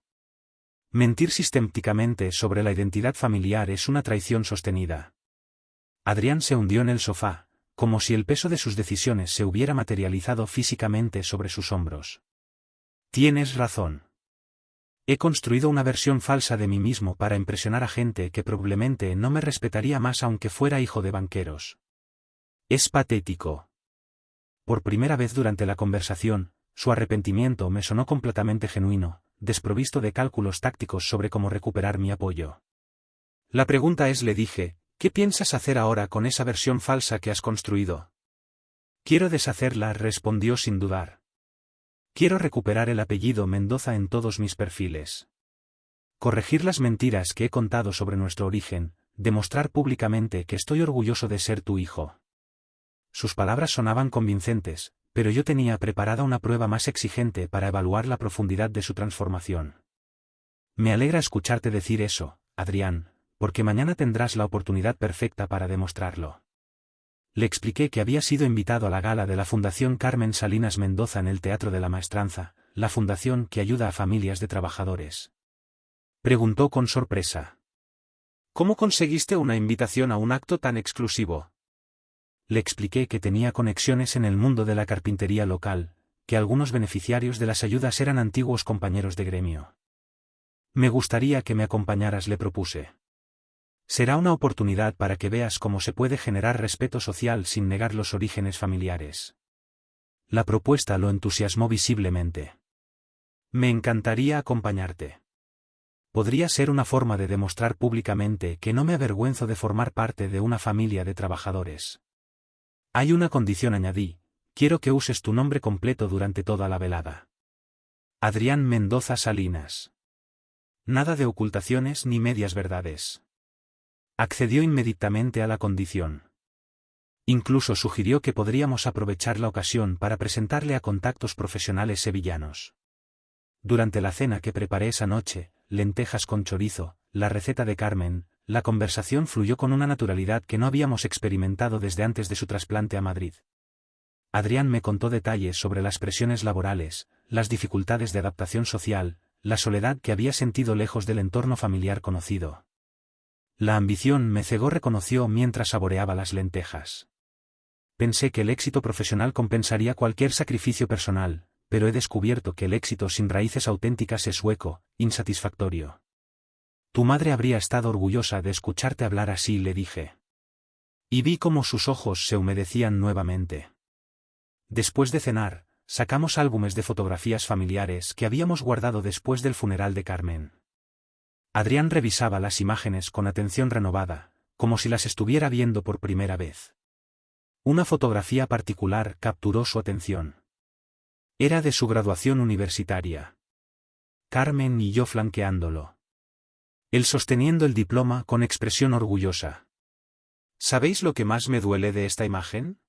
Mentir sistemáticamente sobre la identidad familiar es una traición sostenida». Adrián se hundió en el sofá, como si el peso de sus decisiones se hubiera materializado físicamente sobre sus hombros. «Tienes razón. He construido una versión falsa de mí mismo para impresionar a gente que probablemente no me respetaría más aunque fuera hijo de banqueros. Es patético». Por primera vez durante la conversación, su arrepentimiento me sonó completamente genuino, desprovisto de cálculos tácticos sobre cómo recuperar mi apoyo. «La pregunta es», le dije, «¿qué piensas hacer ahora con esa versión falsa que has construido?». «Quiero deshacerla», respondió sin dudar. «Quiero recuperar el apellido Mendoza en todos mis perfiles. Corregir las mentiras que he contado sobre nuestro origen, demostrar públicamente que estoy orgulloso de ser tu hijo». Sus palabras sonaban convincentes, pero yo tenía preparada una prueba más exigente para evaluar la profundidad de su transformación. «Me alegra escucharte decir eso, Adrián, porque mañana tendrás la oportunidad perfecta para demostrarlo». Le expliqué que había sido invitado a la gala de la Fundación Carmen Salinas Mendoza en el Teatro de la Maestranza, la fundación que ayuda a familias de trabajadores. Preguntó con sorpresa. «¿Cómo conseguiste una invitación a un acto tan exclusivo?». Le expliqué que tenía conexiones en el mundo de la carpintería local, que algunos beneficiarios de las ayudas eran antiguos compañeros de gremio. «Me gustaría que me acompañaras», le propuse. «Será una oportunidad para que veas cómo se puede generar respeto social sin negar los orígenes familiares». La propuesta lo entusiasmó visiblemente. Me encantaría acompañarte. Podría ser una forma de demostrar públicamente que no me avergüenzo de formar parte de una familia de trabajadores. Hay una condición, añadí, quiero que uses tu nombre completo durante toda la velada. Adrián Mendoza Salinas. Nada de ocultaciones ni medias verdades. Accedió inmediatamente a la condición. Incluso sugirió que podríamos aprovechar la ocasión para presentarle a contactos profesionales sevillanos. Durante la cena que preparé esa noche, lentejas con chorizo, la receta de Carmen, la conversación fluyó con una naturalidad que no habíamos experimentado desde antes de su trasplante a Madrid. Adrián me contó detalles sobre las presiones laborales, las dificultades de adaptación social, la soledad que había sentido lejos del entorno familiar conocido. La ambición me cegó, reconoció mientras saboreaba las lentejas. Pensé que el éxito profesional compensaría cualquier sacrificio personal, pero he descubierto que el éxito sin raíces auténticas es hueco, insatisfactorio. Tu madre habría estado orgullosa de escucharte hablar así, le dije. Y vi cómo sus ojos se humedecían nuevamente. Después de cenar, sacamos álbumes de fotografías familiares que habíamos guardado después del funeral de Carmen. Adrián revisaba las imágenes con atención renovada, como si las estuviera viendo por primera vez. Una fotografía particular capturó su atención. Era de su graduación universitaria. Carmen y yo flanqueándolo. Él sosteniendo el diploma con expresión orgullosa. ¿Sabéis lo que más me duele de esta imagen?,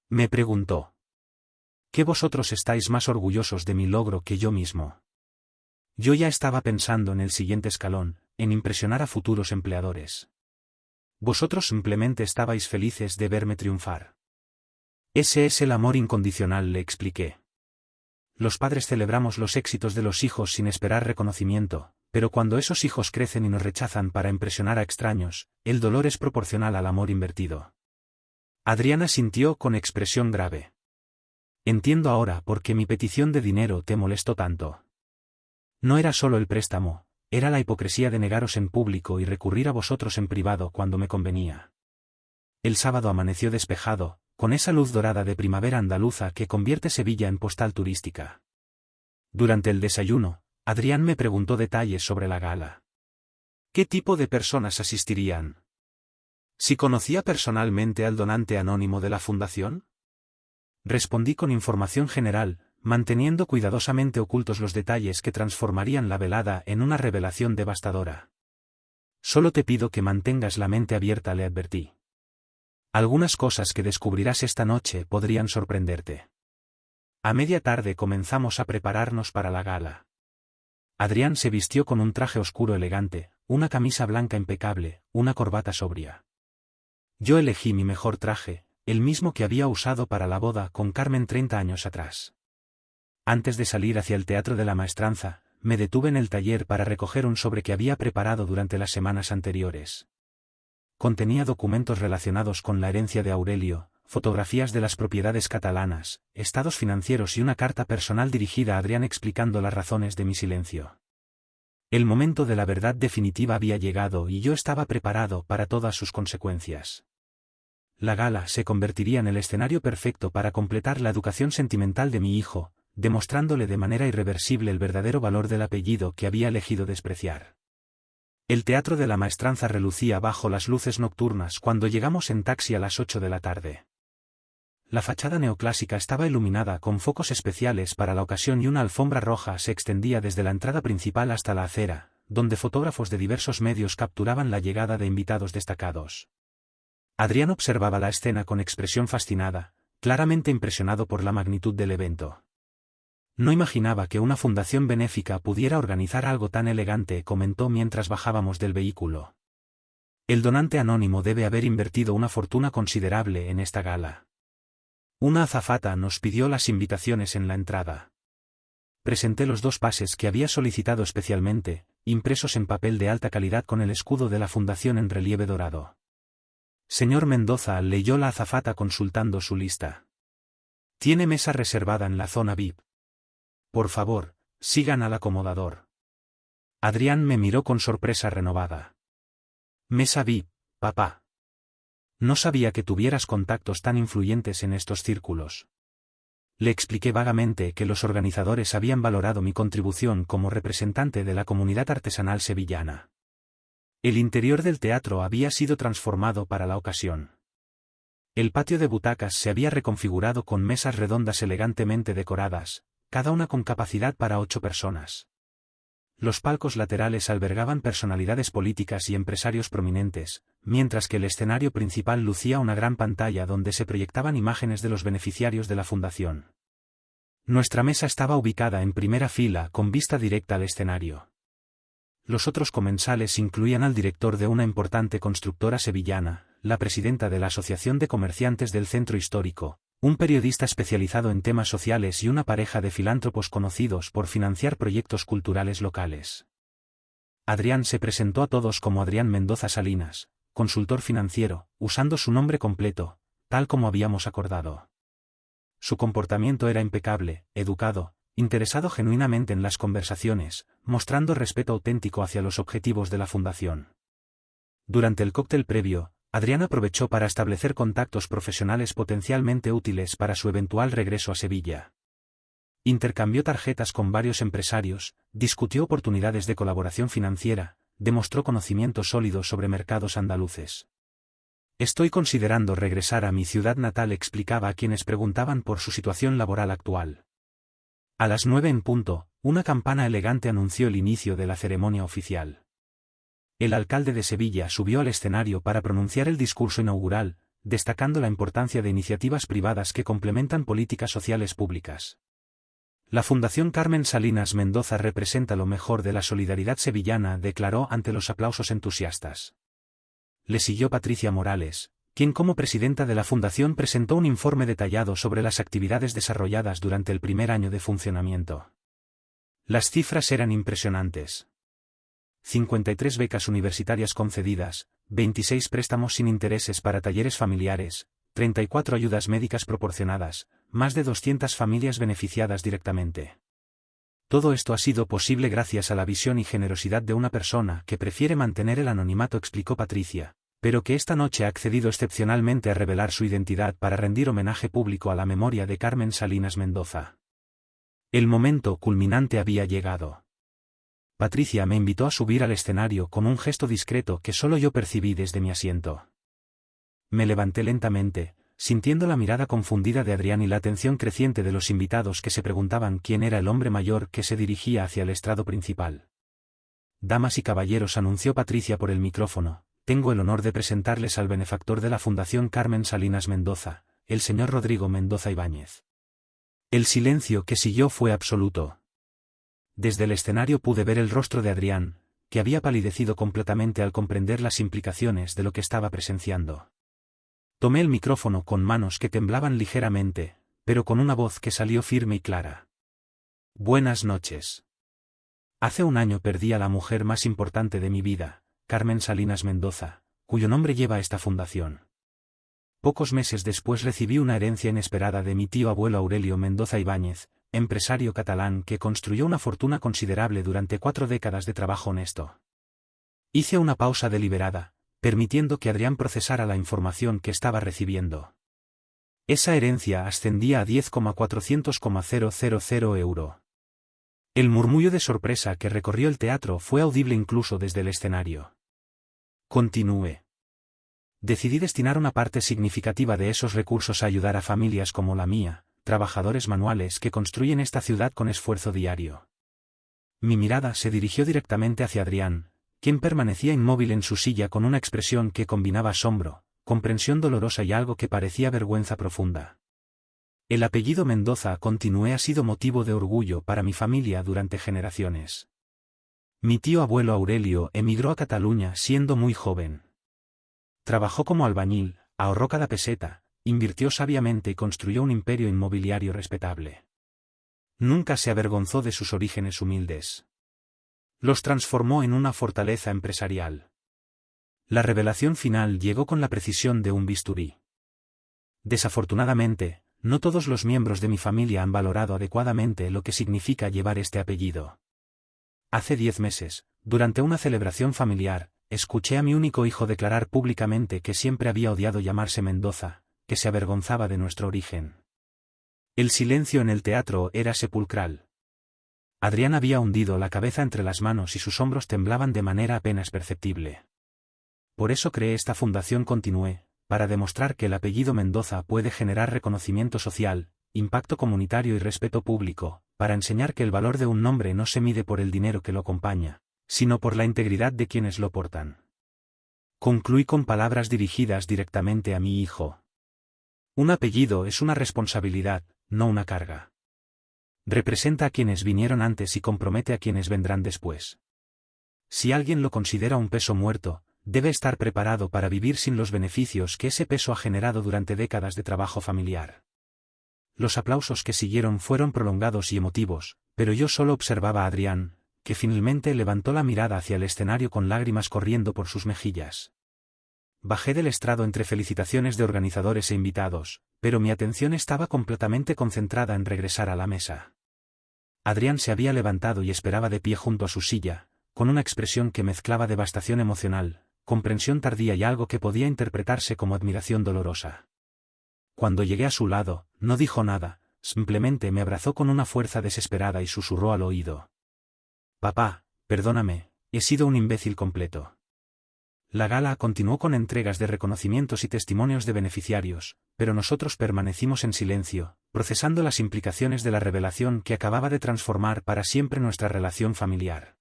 me preguntó. Que vosotros estáis más orgullosos de mi logro que yo mismo. Yo ya estaba pensando en el siguiente escalón, en impresionar a futuros empleadores. Vosotros simplemente estabais felices de verme triunfar. Ese es el amor incondicional, le expliqué. Los padres celebramos los éxitos de los hijos sin esperar reconocimiento, pero cuando esos hijos crecen y nos rechazan para impresionar a extraños, el dolor es proporcional al amor invertido. Adriana sintió con expresión grave. Entiendo ahora por qué mi petición de dinero te molestó tanto. No era solo el préstamo, era la hipocresía de negaros en público y recurrir a vosotros en privado cuando me convenía. El sábado amaneció despejado, con esa luz dorada de primavera andaluza que convierte Sevilla en postal turística. Durante el desayuno, Adrián me preguntó detalles sobre la gala. ¿Qué tipo de personas asistirían? ¿Si conocía personalmente al donante anónimo de la fundación? Respondí con información general, manteniendo cuidadosamente ocultos los detalles que transformarían la velada en una revelación devastadora. Solo te pido que mantengas la mente abierta, le advertí. Algunas cosas que descubrirás esta noche podrían sorprenderte. A media tarde comenzamos a prepararnos para la gala. Adrián se vistió con un traje oscuro elegante, una camisa blanca impecable, una corbata sobria. Yo elegí mi mejor traje, el mismo que había usado para la boda con Carmen 30 años atrás. Antes de salir hacia el Teatro de la Maestranza, me detuve en el taller para recoger un sobre que había preparado durante las semanas anteriores. Contenía documentos relacionados con la herencia de Aurelio, fotografías de las propiedades catalanas, estados financieros y una carta personal dirigida a Adrián explicando las razones de mi silencio. El momento de la verdad definitiva había llegado y yo estaba preparado para todas sus consecuencias. La gala se convertiría en el escenario perfecto para completar la educación sentimental de mi hijo, demostrándole de manera irreversible el verdadero valor del apellido que había elegido despreciar. El Teatro de la Maestranza relucía bajo las luces nocturnas cuando llegamos en taxi a las 8 de la tarde. La fachada neoclásica estaba iluminada con focos especiales para la ocasión y una alfombra roja se extendía desde la entrada principal hasta la acera, donde fotógrafos de diversos medios capturaban la llegada de invitados destacados. Adrián observaba la escena con expresión fascinada, claramente impresionado por la magnitud del evento. No imaginaba que una fundación benéfica pudiera organizar algo tan elegante, comentó mientras bajábamos del vehículo. El donante anónimo debe haber invertido una fortuna considerable en esta gala. Una azafata nos pidió las invitaciones en la entrada. Presenté los 2 pases que había solicitado especialmente, impresos en papel de alta calidad con el escudo de la fundación en relieve dorado. Señor Mendoza, leyó la azafata consultando su lista. Tiene mesa reservada en la zona VIP. Por favor, sigan al acomodador. Adrián me miró con sorpresa renovada. Mesa VIP, papá. No sabía que tuvieras contactos tan influyentes en estos círculos. Le expliqué vagamente que los organizadores habían valorado mi contribución como representante de la comunidad artesanal sevillana. El interior del teatro había sido transformado para la ocasión. El patio de butacas se había reconfigurado con mesas redondas elegantemente decoradas, cada una con capacidad para 8 personas. Los palcos laterales albergaban personalidades políticas y empresarios prominentes, mientras que el escenario principal lucía una gran pantalla donde se proyectaban imágenes de los beneficiarios de la fundación. Nuestra mesa estaba ubicada en primera fila con vista directa al escenario. Los otros comensales incluían al director de una importante constructora sevillana, la presidenta de la Asociación de Comerciantes del Centro Histórico, un periodista especializado en temas sociales y una pareja de filántropos conocidos por financiar proyectos culturales locales. Adrián se presentó a todos como Adrián Mendoza Salinas, consultor financiero, usando su nombre completo, tal como habíamos acordado. Su comportamiento era impecable, educado, interesado genuinamente en las conversaciones, mostrando respeto auténtico hacia los objetivos de la fundación. Durante el cóctel previo, Adrián aprovechó para establecer contactos profesionales potencialmente útiles para su eventual regreso a Sevilla. Intercambió tarjetas con varios empresarios, discutió oportunidades de colaboración financiera, demostró conocimiento sólido sobre mercados andaluces. Estoy considerando regresar a mi ciudad natal, explicaba a quienes preguntaban por su situación laboral actual. A las 9 en punto, una campana elegante anunció el inicio de la ceremonia oficial. El alcalde de Sevilla subió al escenario para pronunciar el discurso inaugural, destacando la importancia de iniciativas privadas que complementan políticas sociales públicas. La Fundación Carmen Salinas Mendoza representa lo mejor de la solidaridad sevillana, declaró ante los aplausos entusiastas. Le siguió Patricia Morales, quien como presidenta de la Fundación presentó un informe detallado sobre las actividades desarrolladas durante el primer año de funcionamiento. Las cifras eran impresionantes. 53 becas universitarias concedidas, 26 préstamos sin intereses para talleres familiares, 34 ayudas médicas proporcionadas, más de 200 familias beneficiadas directamente. Todo esto ha sido posible gracias a la visión y generosidad de una persona que prefiere mantener el anonimato, explicó Patricia, pero que esta noche ha accedido excepcionalmente a revelar su identidad para rendir homenaje público a la memoria de Carmen Salinas Mendoza. El momento culminante había llegado. Patricia me invitó a subir al escenario con un gesto discreto que solo yo percibí desde mi asiento. Me levanté lentamente, sintiendo la mirada confundida de Adrián y la atención creciente de los invitados que se preguntaban quién era el hombre mayor que se dirigía hacia el estrado principal. Damas y caballeros, anunció Patricia por el micrófono, tengo el honor de presentarles al benefactor de la Fundación Carmen Salinas Mendoza, el señor Rodrigo Mendoza Ibáñez. El silencio que siguió fue absoluto. Desde el escenario pude ver el rostro de Adrián, que había palidecido completamente al comprender las implicaciones de lo que estaba presenciando. Tomé el micrófono con manos que temblaban ligeramente, pero con una voz que salió firme y clara. Buenas noches. Hace un año perdí a la mujer más importante de mi vida, Carmen Salinas Mendoza, cuyo nombre lleva esta fundación. Pocos meses después recibí una herencia inesperada de mi tío abuelo Aurelio Mendoza Ibáñez, empresario catalán que construyó una fortuna considerable durante 4 décadas de trabajo honesto. Hice una pausa deliberada, permitiendo que Adrián procesara la información que estaba recibiendo. Esa herencia ascendía a 10,400,000 euros. El murmullo de sorpresa que recorrió el teatro fue audible incluso desde el escenario. Continué. Decidí destinar una parte significativa de esos recursos a ayudar a familias como la mía, trabajadores manuales que construyen esta ciudad con esfuerzo diario. Mi mirada se dirigió directamente hacia Adrián, quien permanecía inmóvil en su silla con una expresión que combinaba asombro, comprensión dolorosa y algo que parecía vergüenza profunda. El apellido Mendoza, continué, ha sido motivo de orgullo para mi familia durante generaciones. Mi tío abuelo Aurelio emigró a Cataluña siendo muy joven. Trabajó como albañil, ahorró cada peseta, invirtió sabiamente y construyó un imperio inmobiliario respetable. Nunca se avergonzó de sus orígenes humildes. Los transformó en una fortaleza empresarial. La revelación final llegó con la precisión de un bisturí. Desafortunadamente, no todos los miembros de mi familia han valorado adecuadamente lo que significa llevar este apellido. Hace 10 meses, durante una celebración familiar, escuché a mi único hijo declarar públicamente que siempre había odiado llamarse Mendoza, que se avergonzaba de nuestro origen. El silencio en el teatro era sepulcral. Adrián había hundido la cabeza entre las manos y sus hombros temblaban de manera apenas perceptible. Por eso creé esta fundación, continué, para demostrar que el apellido Mendoza puede generar reconocimiento social, impacto comunitario y respeto público, para enseñar que el valor de un nombre no se mide por el dinero que lo acompaña, sino por la integridad de quienes lo portan. Concluí con palabras dirigidas directamente a mi hijo. Un apellido es una responsabilidad, no una carga. Representa a quienes vinieron antes y compromete a quienes vendrán después. Si alguien lo considera un peso muerto, debe estar preparado para vivir sin los beneficios que ese peso ha generado durante décadas de trabajo familiar. Los aplausos que siguieron fueron prolongados y emotivos, pero yo solo observaba a Adrián, que finalmente levantó la mirada hacia el escenario con lágrimas corriendo por sus mejillas. Bajé del estrado entre felicitaciones de organizadores e invitados, pero mi atención estaba completamente concentrada en regresar a la mesa. Adrián se había levantado y esperaba de pie junto a su silla, con una expresión que mezclaba devastación emocional, comprensión tardía y algo que podía interpretarse como admiración dolorosa. Cuando llegué a su lado, no dijo nada, simplemente me abrazó con una fuerza desesperada y susurró al oído. «Papá, perdóname, he sido un imbécil completo». La gala continuó con entregas de reconocimientos y testimonios de beneficiarios, pero nosotros permanecimos en silencio, procesando las implicaciones de la revelación que acababa de transformar para siempre nuestra relación familiar.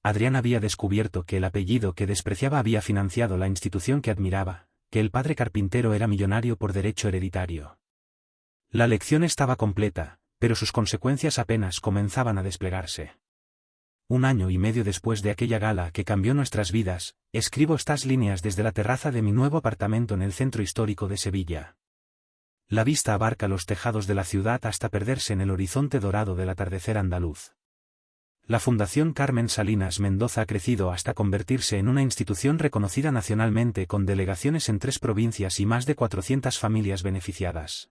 Adrián había descubierto que el apellido que despreciaba había financiado la institución que admiraba, que el padre carpintero era millonario por derecho hereditario. La lección estaba completa, pero sus consecuencias apenas comenzaban a desplegarse. 1 año y medio después de aquella gala que cambió nuestras vidas, escribo estas líneas desde la terraza de mi nuevo apartamento en el centro histórico de Sevilla. La vista abarca los tejados de la ciudad hasta perderse en el horizonte dorado del atardecer andaluz. La Fundación Carmen Salinas Mendoza ha crecido hasta convertirse en una institución reconocida nacionalmente con delegaciones en 3 provincias y más de 400 familias beneficiadas.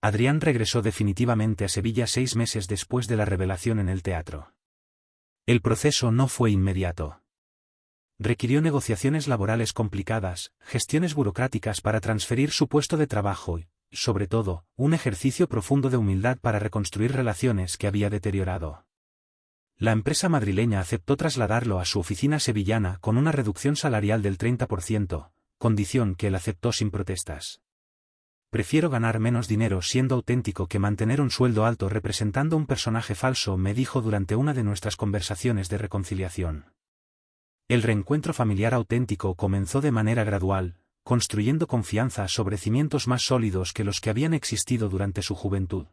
Adrián regresó definitivamente a Sevilla 6 meses después de la revelación en el teatro. El proceso no fue inmediato. Requirió negociaciones laborales complicadas, gestiones burocráticas para transferir su puesto de trabajo y, sobre todo, un ejercicio profundo de humildad para reconstruir relaciones que había deteriorado. La empresa madrileña aceptó trasladarlo a su oficina sevillana con una reducción salarial del 30%, condición que él aceptó sin protestas. «Prefiero ganar menos dinero siendo auténtico que mantener un sueldo alto representando un personaje falso», me dijo durante una de nuestras conversaciones de reconciliación. El reencuentro familiar auténtico comenzó de manera gradual, construyendo confianza sobre cimientos más sólidos que los que habían existido durante su juventud.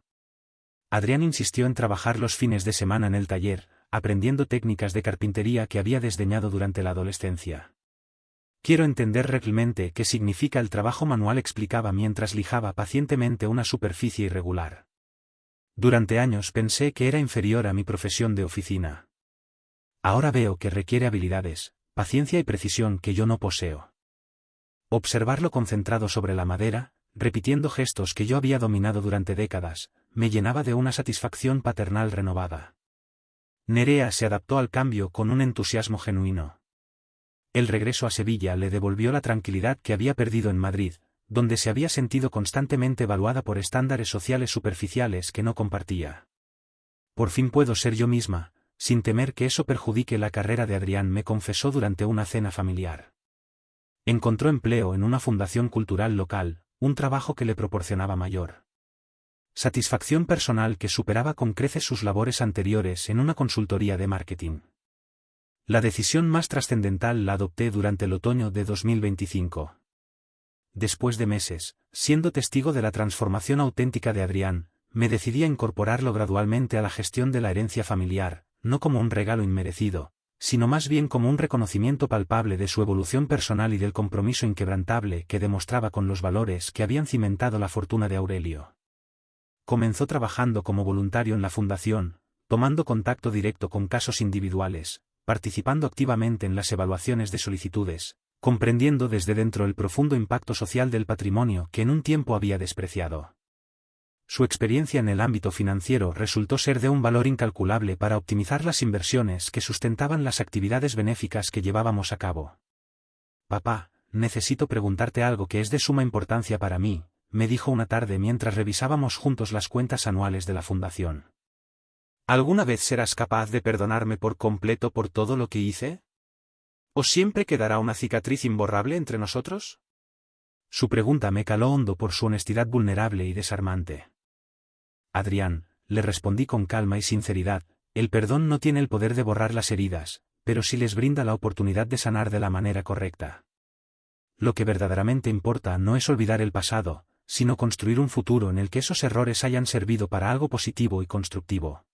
Adrián insistió en trabajar los fines de semana en el taller, aprendiendo técnicas de carpintería que había desdeñado durante la adolescencia. «Quiero entender realmente qué significa el trabajo manual», explicaba mientras lijaba pacientemente una superficie irregular. «Durante años pensé que era inferior a mi profesión de oficina. Ahora veo que requiere habilidades, paciencia y precisión que yo no poseo». Observarlo concentrado sobre la madera, repitiendo gestos que yo había dominado durante décadas, me llenaba de una satisfacción paternal renovada. Nerea se adaptó al cambio con un entusiasmo genuino. El regreso a Sevilla le devolvió la tranquilidad que había perdido en Madrid, donde se había sentido constantemente evaluada por estándares sociales superficiales que no compartía. «Por fin puedo ser yo misma, sin temer que eso perjudique la carrera de Adrián», me confesó durante una cena familiar. Encontró empleo en una fundación cultural local, un trabajo que le proporcionaba mayor satisfacción personal que superaba con creces sus labores anteriores en una consultoría de marketing. La decisión más trascendental la adopté durante el otoño de 2025. Después de meses, siendo testigo de la transformación auténtica de Adrián, me decidí a incorporarlo gradualmente a la gestión de la herencia familiar, no como un regalo inmerecido, sino más bien como un reconocimiento palpable de su evolución personal y del compromiso inquebrantable que demostraba con los valores que habían cimentado la fortuna de Aurelio. Comenzó trabajando como voluntario en la fundación, tomando contacto directo con casos individuales, participando activamente en las evaluaciones de solicitudes, comprendiendo desde dentro el profundo impacto social del patrimonio que en un tiempo había despreciado. Su experiencia en el ámbito financiero resultó ser de un valor incalculable para optimizar las inversiones que sustentaban las actividades benéficas que llevábamos a cabo. «Papá, necesito preguntarte algo que es de suma importancia para mí», me dijo una tarde mientras revisábamos juntos las cuentas anuales de la fundación. ¿Alguna vez serás capaz de perdonarme por completo por todo lo que hice? ¿O siempre quedará una cicatriz imborrable entre nosotros? Su pregunta me caló hondo por su honestidad vulnerable y desarmante. Adrián, le respondí con calma y sinceridad, el perdón no tiene el poder de borrar las heridas, pero sí les brinda la oportunidad de sanar de la manera correcta. Lo que verdaderamente importa no es olvidar el pasado, sino construir un futuro en el que esos errores hayan servido para algo positivo y constructivo.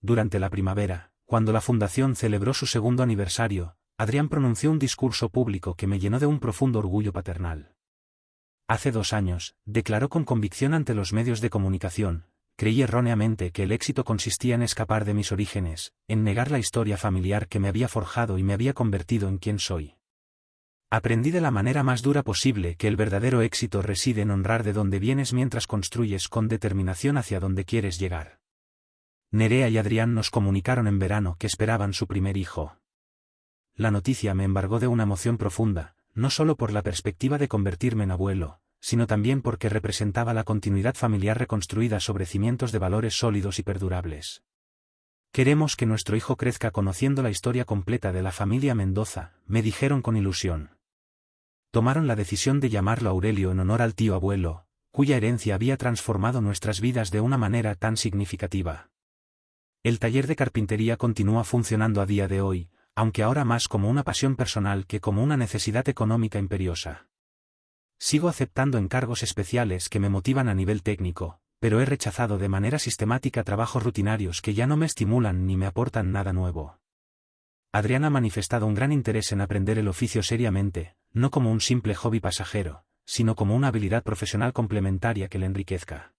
Durante la primavera, cuando la fundación celebró su segundo aniversario, Adrián pronunció un discurso público que me llenó de un profundo orgullo paternal. Hace 2 años, declaró con convicción ante los medios de comunicación, creí erróneamente que el éxito consistía en escapar de mis orígenes, en negar la historia familiar que me había forjado y me había convertido en quien soy. Aprendí de la manera más dura posible que el verdadero éxito reside en honrar de dónde vienes mientras construyes con determinación hacia donde quieres llegar. Nerea y Adrián nos comunicaron en verano que esperaban su primer hijo. La noticia me embargó de una emoción profunda, no solo por la perspectiva de convertirme en abuelo, sino también porque representaba la continuidad familiar reconstruida sobre cimientos de valores sólidos y perdurables. Queremos que nuestro hijo crezca conociendo la historia completa de la familia Mendoza, me dijeron con ilusión. Tomaron la decisión de llamarlo Aurelio en honor al tío abuelo, cuya herencia había transformado nuestras vidas de una manera tan significativa. El taller de carpintería continúa funcionando a día de hoy, aunque ahora más como una pasión personal que como una necesidad económica imperiosa. Sigo aceptando encargos especiales que me motivan a nivel técnico, pero he rechazado de manera sistemática trabajos rutinarios que ya no me estimulan ni me aportan nada nuevo. Adrián ha manifestado un gran interés en aprender el oficio seriamente, no como un simple hobby pasajero, sino como una habilidad profesional complementaria que le enriquezca.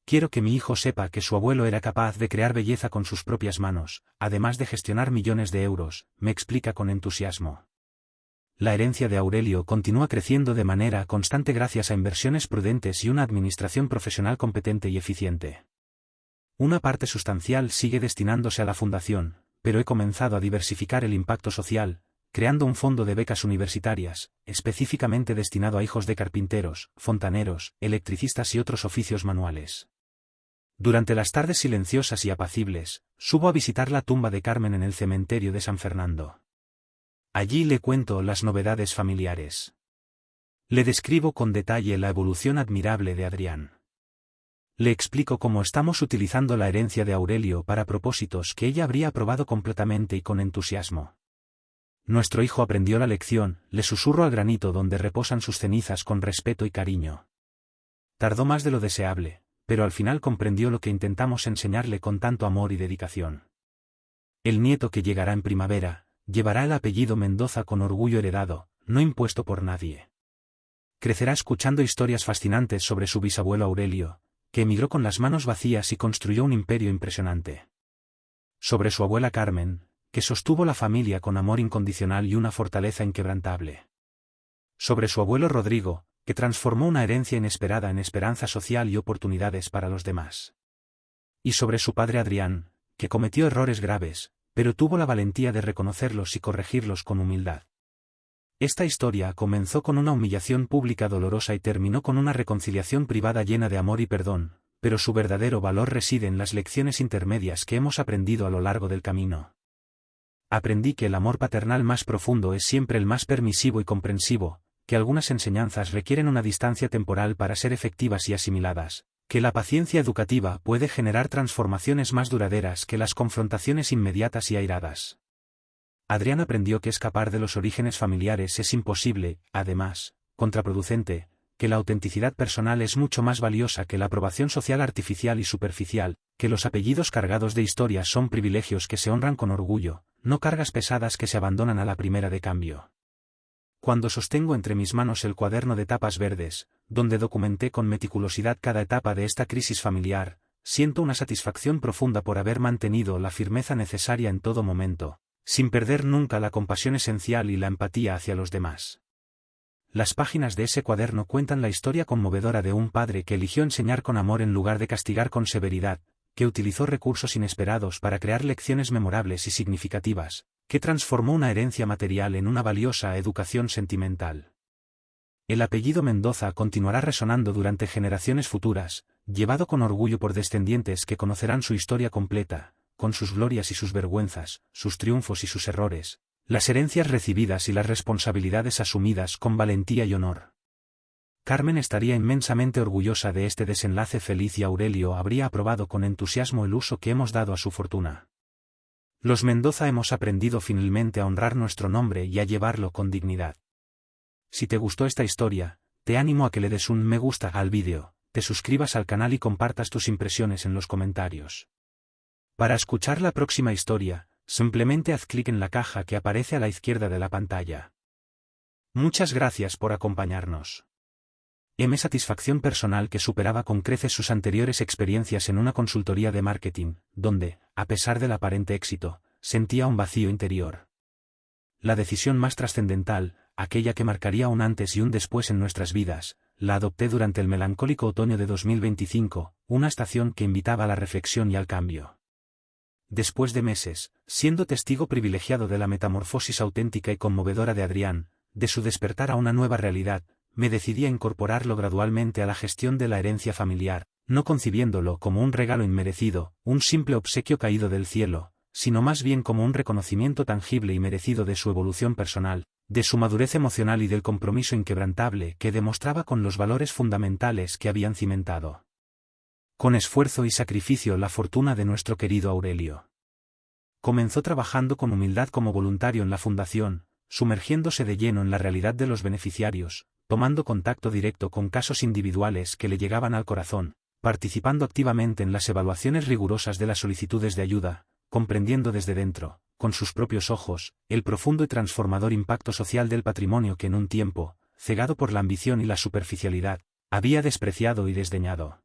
Quiero que mi hijo sepa que su abuelo era capaz de crear belleza con sus propias manos, además de gestionar millones de euros, me explica con entusiasmo. La herencia de Aurelio continúa creciendo de manera constante gracias a inversiones prudentes y una administración profesional competente y eficiente. Una parte sustancial sigue destinándose a la fundación, pero he comenzado a diversificar el impacto social, creando un fondo de becas universitarias, específicamente destinado a hijos de carpinteros, fontaneros, electricistas y otros oficios manuales. Durante las tardes silenciosas y apacibles, subo a visitar la tumba de Carmen en el cementerio de San Fernando. Allí le cuento las novedades familiares. Le describo con detalle la evolución admirable de Adrián. Le explico cómo estamos utilizando la herencia de Aurelio para propósitos que ella habría aprobado completamente y con entusiasmo. Nuestro hijo aprendió la lección, le susurro al granito donde reposan sus cenizas con respeto y cariño. Tardó más de lo deseable, pero al final comprendió lo que intentamos enseñarle con tanto amor y dedicación. El nieto que llegará en primavera, llevará el apellido Mendoza con orgullo heredado, no impuesto por nadie. Crecerá escuchando historias fascinantes sobre su bisabuelo Aurelio, que emigró con las manos vacías y construyó un imperio impresionante. Sobre su abuela Carmen, que sostuvo la familia con amor incondicional y una fortaleza inquebrantable. Sobre su abuelo Rodrigo, que transformó una herencia inesperada en esperanza social y oportunidades para los demás. Y sobre su padre Adrián, que cometió errores graves, pero tuvo la valentía de reconocerlos y corregirlos con humildad. Esta historia comenzó con una humillación pública dolorosa y terminó con una reconciliación privada llena de amor y perdón, pero su verdadero valor reside en las lecciones intermedias que hemos aprendido a lo largo del camino. Aprendí que el amor paternal más profundo es siempre el más permisivo y comprensivo, que algunas enseñanzas requieren una distancia temporal para ser efectivas y asimiladas, que la paciencia educativa puede generar transformaciones más duraderas que las confrontaciones inmediatas y airadas. Adrián aprendió que escapar de los orígenes familiares es imposible, además, contraproducente, que la autenticidad personal es mucho más valiosa que la aprobación social artificial y superficial, que los apellidos cargados de historias son privilegios que se honran con orgullo, no cargas pesadas que se abandonan a la primera de cambio. Cuando sostengo entre mis manos el cuaderno de tapas verdes, donde documenté con meticulosidad cada etapa de esta crisis familiar, siento una satisfacción profunda por haber mantenido la firmeza necesaria en todo momento, sin perder nunca la compasión esencial y la empatía hacia los demás. Las páginas de ese cuaderno cuentan la historia conmovedora de un padre que eligió enseñar con amor en lugar de castigar con severidad, que utilizó recursos inesperados para crear lecciones memorables y significativas, que transformó una herencia material en una valiosa educación sentimental. El apellido Mendoza continuará resonando durante generaciones futuras, llevado con orgullo por descendientes que conocerán su historia completa, con sus glorias y sus vergüenzas, sus triunfos y sus errores, las herencias recibidas y las responsabilidades asumidas con valentía y honor. Carmen estaría inmensamente orgullosa de este desenlace feliz y Aurelio habría aprobado con entusiasmo el uso que hemos dado a su fortuna. Los Mendoza hemos aprendido finalmente a honrar nuestro nombre y a llevarlo con dignidad. Si te gustó esta historia, te animo a que le des un me gusta al vídeo, te suscribas al canal y compartas tus impresiones en los comentarios. Para escuchar la próxima historia, simplemente haz clic en la caja que aparece a la izquierda de la pantalla. Muchas gracias por acompañarnos. Satisfacción personal que superaba con creces sus anteriores experiencias en una consultoría de marketing, donde, a pesar del aparente éxito, sentía un vacío interior. La decisión más trascendental, aquella que marcaría un antes y un después en nuestras vidas, la adopté durante el melancólico otoño de 2025, una estación que invitaba a la reflexión y al cambio. Después de meses, siendo testigo privilegiado de la metamorfosis auténtica y conmovedora de Adrián, de su despertar a una nueva realidad, me decidí a incorporarlo gradualmente a la gestión de la herencia familiar, no concibiéndolo como un regalo inmerecido, un simple obsequio caído del cielo, sino más bien como un reconocimiento tangible y merecido de su evolución personal, de su madurez emocional y del compromiso inquebrantable que demostraba con los valores fundamentales que habían cimentado con esfuerzo y sacrificio la fortuna de nuestro querido Aurelio. Comenzó trabajando con humildad como voluntario en la fundación, sumergiéndose de lleno en la realidad de los beneficiarios, tomando contacto directo con casos individuales que le llegaban al corazón, participando activamente en las evaluaciones rigurosas de las solicitudes de ayuda, comprendiendo desde dentro, con sus propios ojos, el profundo y transformador impacto social del patrimonio que en un tiempo, cegado por la ambición y la superficialidad, había despreciado y desdeñado.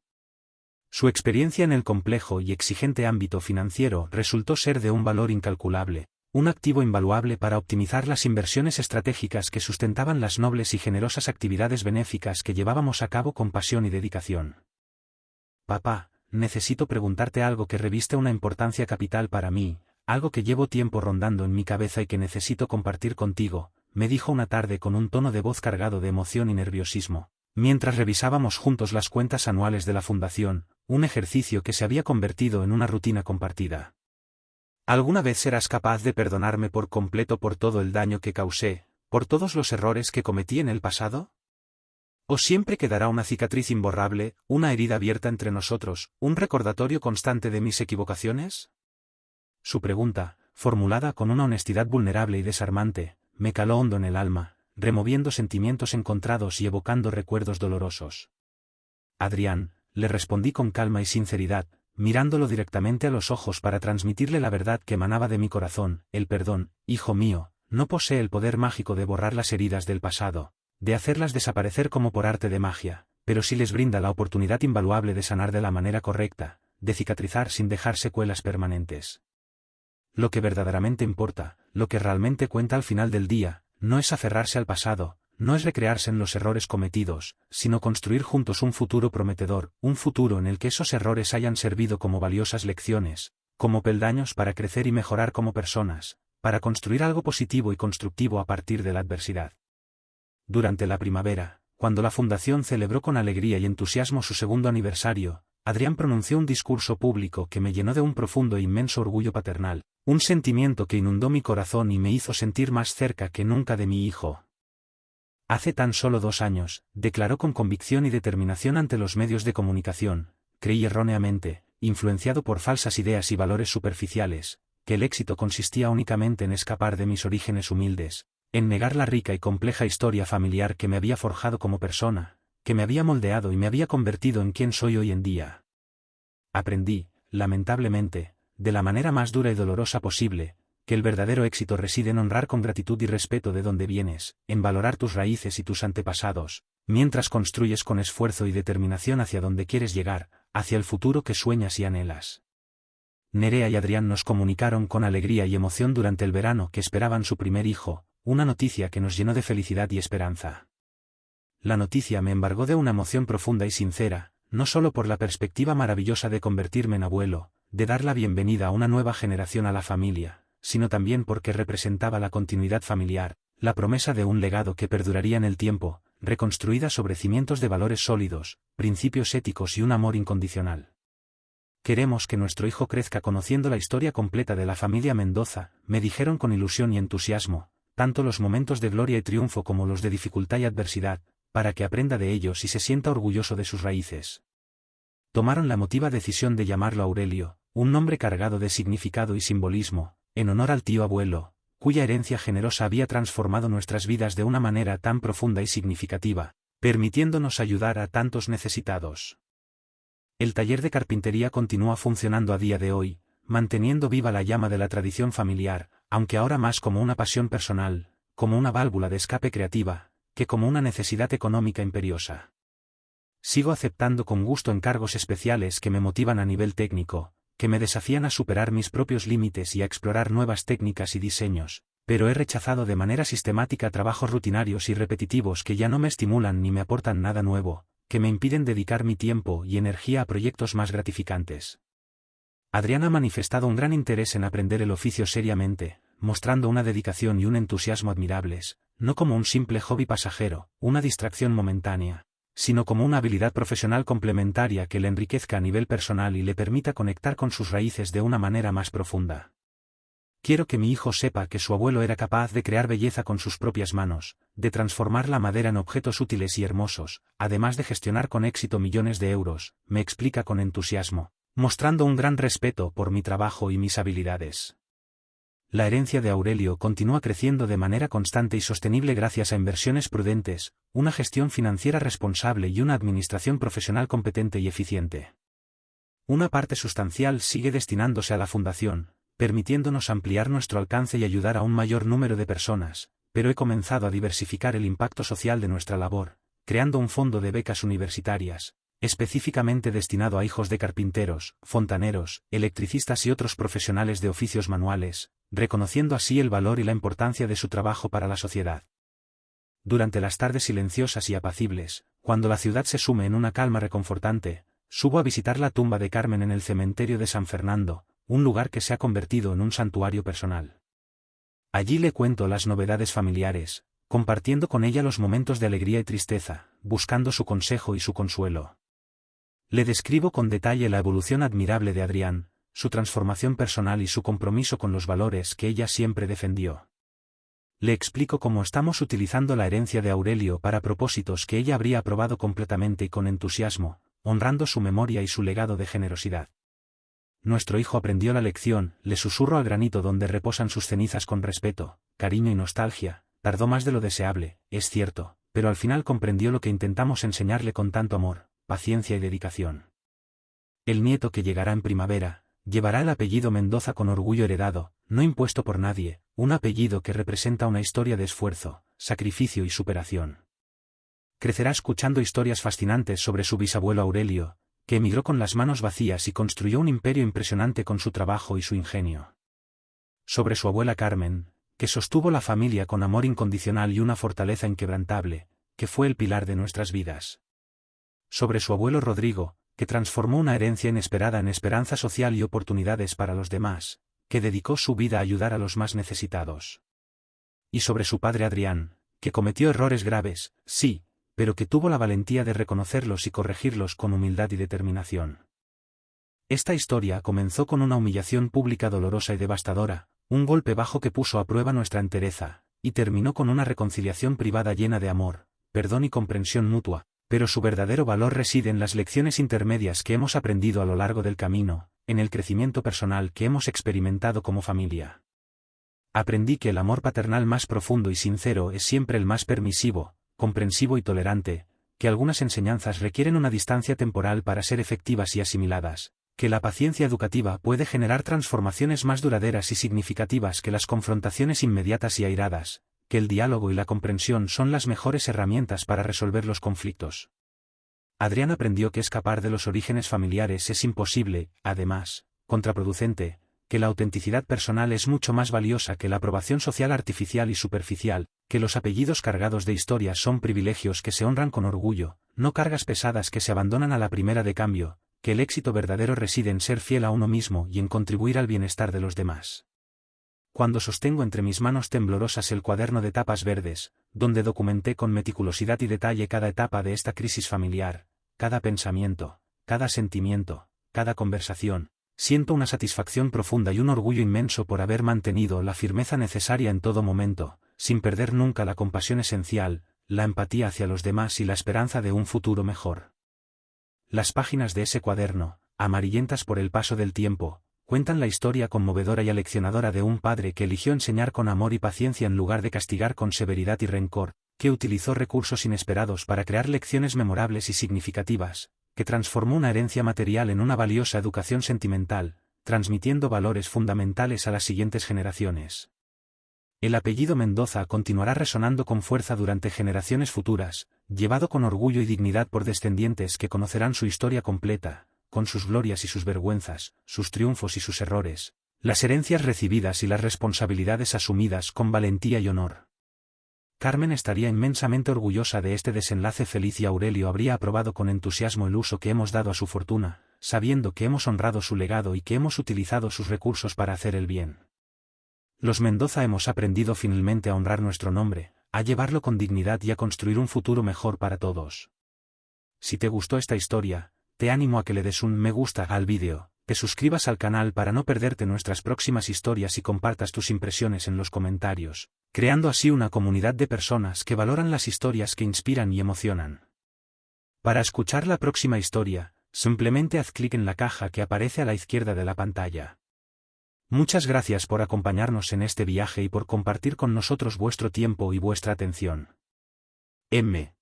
Su experiencia en el complejo y exigente ámbito financiero resultó ser de un valor incalculable, un activo invaluable para optimizar las inversiones estratégicas que sustentaban las nobles y generosas actividades benéficas que llevábamos a cabo con pasión y dedicación. Papá, necesito preguntarte algo que reviste una importancia capital para mí, algo que llevo tiempo rondando en mi cabeza y que necesito compartir contigo, me dijo una tarde con un tono de voz cargado de emoción y nerviosismo, mientras revisábamos juntos las cuentas anuales de la fundación, un ejercicio que se había convertido en una rutina compartida. ¿Alguna vez serás capaz de perdonarme por completo por todo el daño que causé, por todos los errores que cometí en el pasado? ¿O siempre quedará una cicatriz imborrable, una herida abierta entre nosotros, un recordatorio constante de mis equivocaciones? Su pregunta, formulada con una honestidad vulnerable y desarmante, me caló hondo en el alma, removiendo sentimientos encontrados y evocando recuerdos dolorosos. Adrián, le respondí con calma y sinceridad, mirándolo directamente a los ojos para transmitirle la verdad que emanaba de mi corazón, el perdón, hijo mío, no posee el poder mágico de borrar las heridas del pasado, de hacerlas desaparecer como por arte de magia, pero sí les brinda la oportunidad invaluable de sanar de la manera correcta, de cicatrizar sin dejar secuelas permanentes. Lo que verdaderamente importa, lo que realmente cuenta al final del día, no es aferrarse al pasado, no es recrearse en los errores cometidos, sino construir juntos un futuro prometedor, un futuro en el que esos errores hayan servido como valiosas lecciones, como peldaños para crecer y mejorar como personas, para construir algo positivo y constructivo a partir de la adversidad. Durante la primavera, cuando la Fundación celebró con alegría y entusiasmo su segundo aniversario, Adrián pronunció un discurso público que me llenó de un profundo e inmenso orgullo paternal, un sentimiento que inundó mi corazón y me hizo sentir más cerca que nunca de mi hijo. Hace tan solo 2 años, declaró con convicción y determinación ante los medios de comunicación, creí erróneamente, influenciado por falsas ideas y valores superficiales, que el éxito consistía únicamente en escapar de mis orígenes humildes, en negar la rica y compleja historia familiar que me había forjado como persona, que me había moldeado y me había convertido en quien soy hoy en día. Aprendí, lamentablemente, de la manera más dura y dolorosa posible, que el verdadero éxito reside en honrar con gratitud y respeto de donde vienes, en valorar tus raíces y tus antepasados, mientras construyes con esfuerzo y determinación hacia donde quieres llegar, hacia el futuro que sueñas y anhelas. Nerea y Adrián nos comunicaron con alegría y emoción durante el verano que esperaban su primer hijo, una noticia que nos llenó de felicidad y esperanza. La noticia me embargó de una emoción profunda y sincera, no solo por la perspectiva maravillosa de convertirme en abuelo, de dar la bienvenida a una nueva generación a la familia, sino también porque representaba la continuidad familiar, la promesa de un legado que perduraría en el tiempo, reconstruida sobre cimientos de valores sólidos, principios éticos y un amor incondicional. Queremos que nuestro hijo crezca conociendo la historia completa de la familia Mendoza, me dijeron con ilusión y entusiasmo, tanto los momentos de gloria y triunfo como los de dificultad y adversidad, para que aprenda de ellos y se sienta orgulloso de sus raíces. Tomaron la emotiva decisión de llamarlo Aurelio, un nombre cargado de significado y simbolismo, en honor al tío abuelo, cuya herencia generosa había transformado nuestras vidas de una manera tan profunda y significativa, permitiéndonos ayudar a tantos necesitados. El taller de carpintería continúa funcionando a día de hoy, manteniendo viva la llama de la tradición familiar, aunque ahora más como una pasión personal, como una válvula de escape creativa, que como una necesidad económica imperiosa. Sigo aceptando con gusto encargos especiales que me motivan a nivel técnico, que me desafían a superar mis propios límites y a explorar nuevas técnicas y diseños, pero he rechazado de manera sistemática trabajos rutinarios y repetitivos que ya no me estimulan ni me aportan nada nuevo, que me impiden dedicar mi tiempo y energía a proyectos más gratificantes. Adrián ha manifestado un gran interés en aprender el oficio seriamente, mostrando una dedicación y un entusiasmo admirables, no como un simple hobby pasajero, una distracción momentánea, sino como una habilidad profesional complementaria que le enriquezca a nivel personal y le permita conectar con sus raíces de una manera más profunda. Quiero que mi hijo sepa que su abuelo era capaz de crear belleza con sus propias manos, de transformar la madera en objetos útiles y hermosos, además de gestionar con éxito millones de euros, me explica con entusiasmo, mostrando un gran respeto por mi trabajo y mis habilidades. La herencia de Aurelio continúa creciendo de manera constante y sostenible gracias a inversiones prudentes, una gestión financiera responsable y una administración profesional competente y eficiente. Una parte sustancial sigue destinándose a la fundación, permitiéndonos ampliar nuestro alcance y ayudar a un mayor número de personas, pero he comenzado a diversificar el impacto social de nuestra labor, creando un fondo de becas universitarias, específicamente destinado a hijos de carpinteros, fontaneros, electricistas y otros profesionales de oficios manuales, reconociendo así el valor y la importancia de su trabajo para la sociedad. Durante las tardes silenciosas y apacibles, cuando la ciudad se sume en una calma reconfortante, subo a visitar la tumba de Carmen en el cementerio de San Fernando, un lugar que se ha convertido en un santuario personal. Allí le cuento las novedades familiares, compartiendo con ella los momentos de alegría y tristeza, buscando su consejo y su consuelo. Le describo con detalle la evolución admirable de Adrián, su transformación personal y su compromiso con los valores que ella siempre defendió. Le explico cómo estamos utilizando la herencia de Aurelio para propósitos que ella habría aprobado completamente y con entusiasmo, honrando su memoria y su legado de generosidad. Nuestro hijo aprendió la lección, le susurro al granito donde reposan sus cenizas con respeto, cariño y nostalgia, tardó más de lo deseable, es cierto, pero al final comprendió lo que intentamos enseñarle con tanto amor, paciencia y dedicación. El nieto que llegará en primavera, llevará el apellido Mendoza con orgullo heredado, no impuesto por nadie, un apellido que representa una historia de esfuerzo, sacrificio y superación. Crecerá escuchando historias fascinantes sobre su bisabuelo Aurelio, que emigró con las manos vacías y construyó un imperio impresionante con su trabajo y su ingenio. Sobre su abuela Carmen, que sostuvo la familia con amor incondicional y una fortaleza inquebrantable, que fue el pilar de nuestras vidas. Sobre su abuelo Rodrigo, que transformó una herencia inesperada en esperanza social y oportunidades para los demás, que dedicó su vida a ayudar a los más necesitados. Y sobre su padre Adrián, que cometió errores graves, sí, pero que tuvo la valentía de reconocerlos y corregirlos con humildad y determinación. Esta historia comenzó con una humillación pública dolorosa y devastadora, un golpe bajo que puso a prueba nuestra entereza, y terminó con una reconciliación privada llena de amor, perdón y comprensión mutua, pero su verdadero valor reside en las lecciones intermedias que hemos aprendido a lo largo del camino, en el crecimiento personal que hemos experimentado como familia. Aprendí que el amor paternal más profundo y sincero es siempre el más permisivo, comprensivo y tolerante, que algunas enseñanzas requieren una distancia temporal para ser efectivas y asimiladas, que la paciencia educativa puede generar transformaciones más duraderas y significativas que las confrontaciones inmediatas y airadas, que el diálogo y la comprensión son las mejores herramientas para resolver los conflictos. Adrián aprendió que escapar de los orígenes familiares es imposible, además, contraproducente, que la autenticidad personal es mucho más valiosa que la aprobación social artificial y superficial, que los apellidos cargados de historias son privilegios que se honran con orgullo, no cargas pesadas que se abandonan a la primera de cambio, que el éxito verdadero reside en ser fiel a uno mismo y en contribuir al bienestar de los demás. cuando sostengo entre mis manos temblorosas el cuaderno de tapas verdes, donde documenté con meticulosidad y detalle cada etapa de esta crisis familiar, cada pensamiento, cada sentimiento, cada conversación, siento una satisfacción profunda y un orgullo inmenso por haber mantenido la firmeza necesaria en todo momento, sin perder nunca la compasión esencial, la empatía hacia los demás y la esperanza de un futuro mejor. Las páginas de ese cuaderno, amarillentas por el paso del tiempo, cuentan la historia conmovedora y aleccionadora de un padre que eligió enseñar con amor y paciencia en lugar de castigar con severidad y rencor, que utilizó recursos inesperados para crear lecciones memorables y significativas, que transformó una herencia material en una valiosa educación sentimental, transmitiendo valores fundamentales a las siguientes generaciones. El apellido Mendoza continuará resonando con fuerza durante generaciones futuras, llevado con orgullo y dignidad por descendientes que conocerán su historia completa, con sus glorias y sus vergüenzas, sus triunfos y sus errores, las herencias recibidas y las responsabilidades asumidas con valentía y honor. Carmen estaría inmensamente orgullosa de este desenlace feliz y Aurelio habría aprobado con entusiasmo el uso que hemos dado a su fortuna, sabiendo que hemos honrado su legado y que hemos utilizado sus recursos para hacer el bien. Los Mendoza hemos aprendido finalmente a honrar nuestro nombre, a llevarlo con dignidad y a construir un futuro mejor para todos. Si te gustó esta historia, te animo a que le des un me gusta al vídeo, te suscribas al canal para no perderte nuestras próximas historias y compartas tus impresiones en los comentarios, creando así una comunidad de personas que valoran las historias que inspiran y emocionan. Para escuchar la próxima historia, simplemente haz clic en la caja que aparece a la izquierda de la pantalla. Muchas gracias por acompañarnos en este viaje y por compartir con nosotros vuestro tiempo y vuestra atención. M.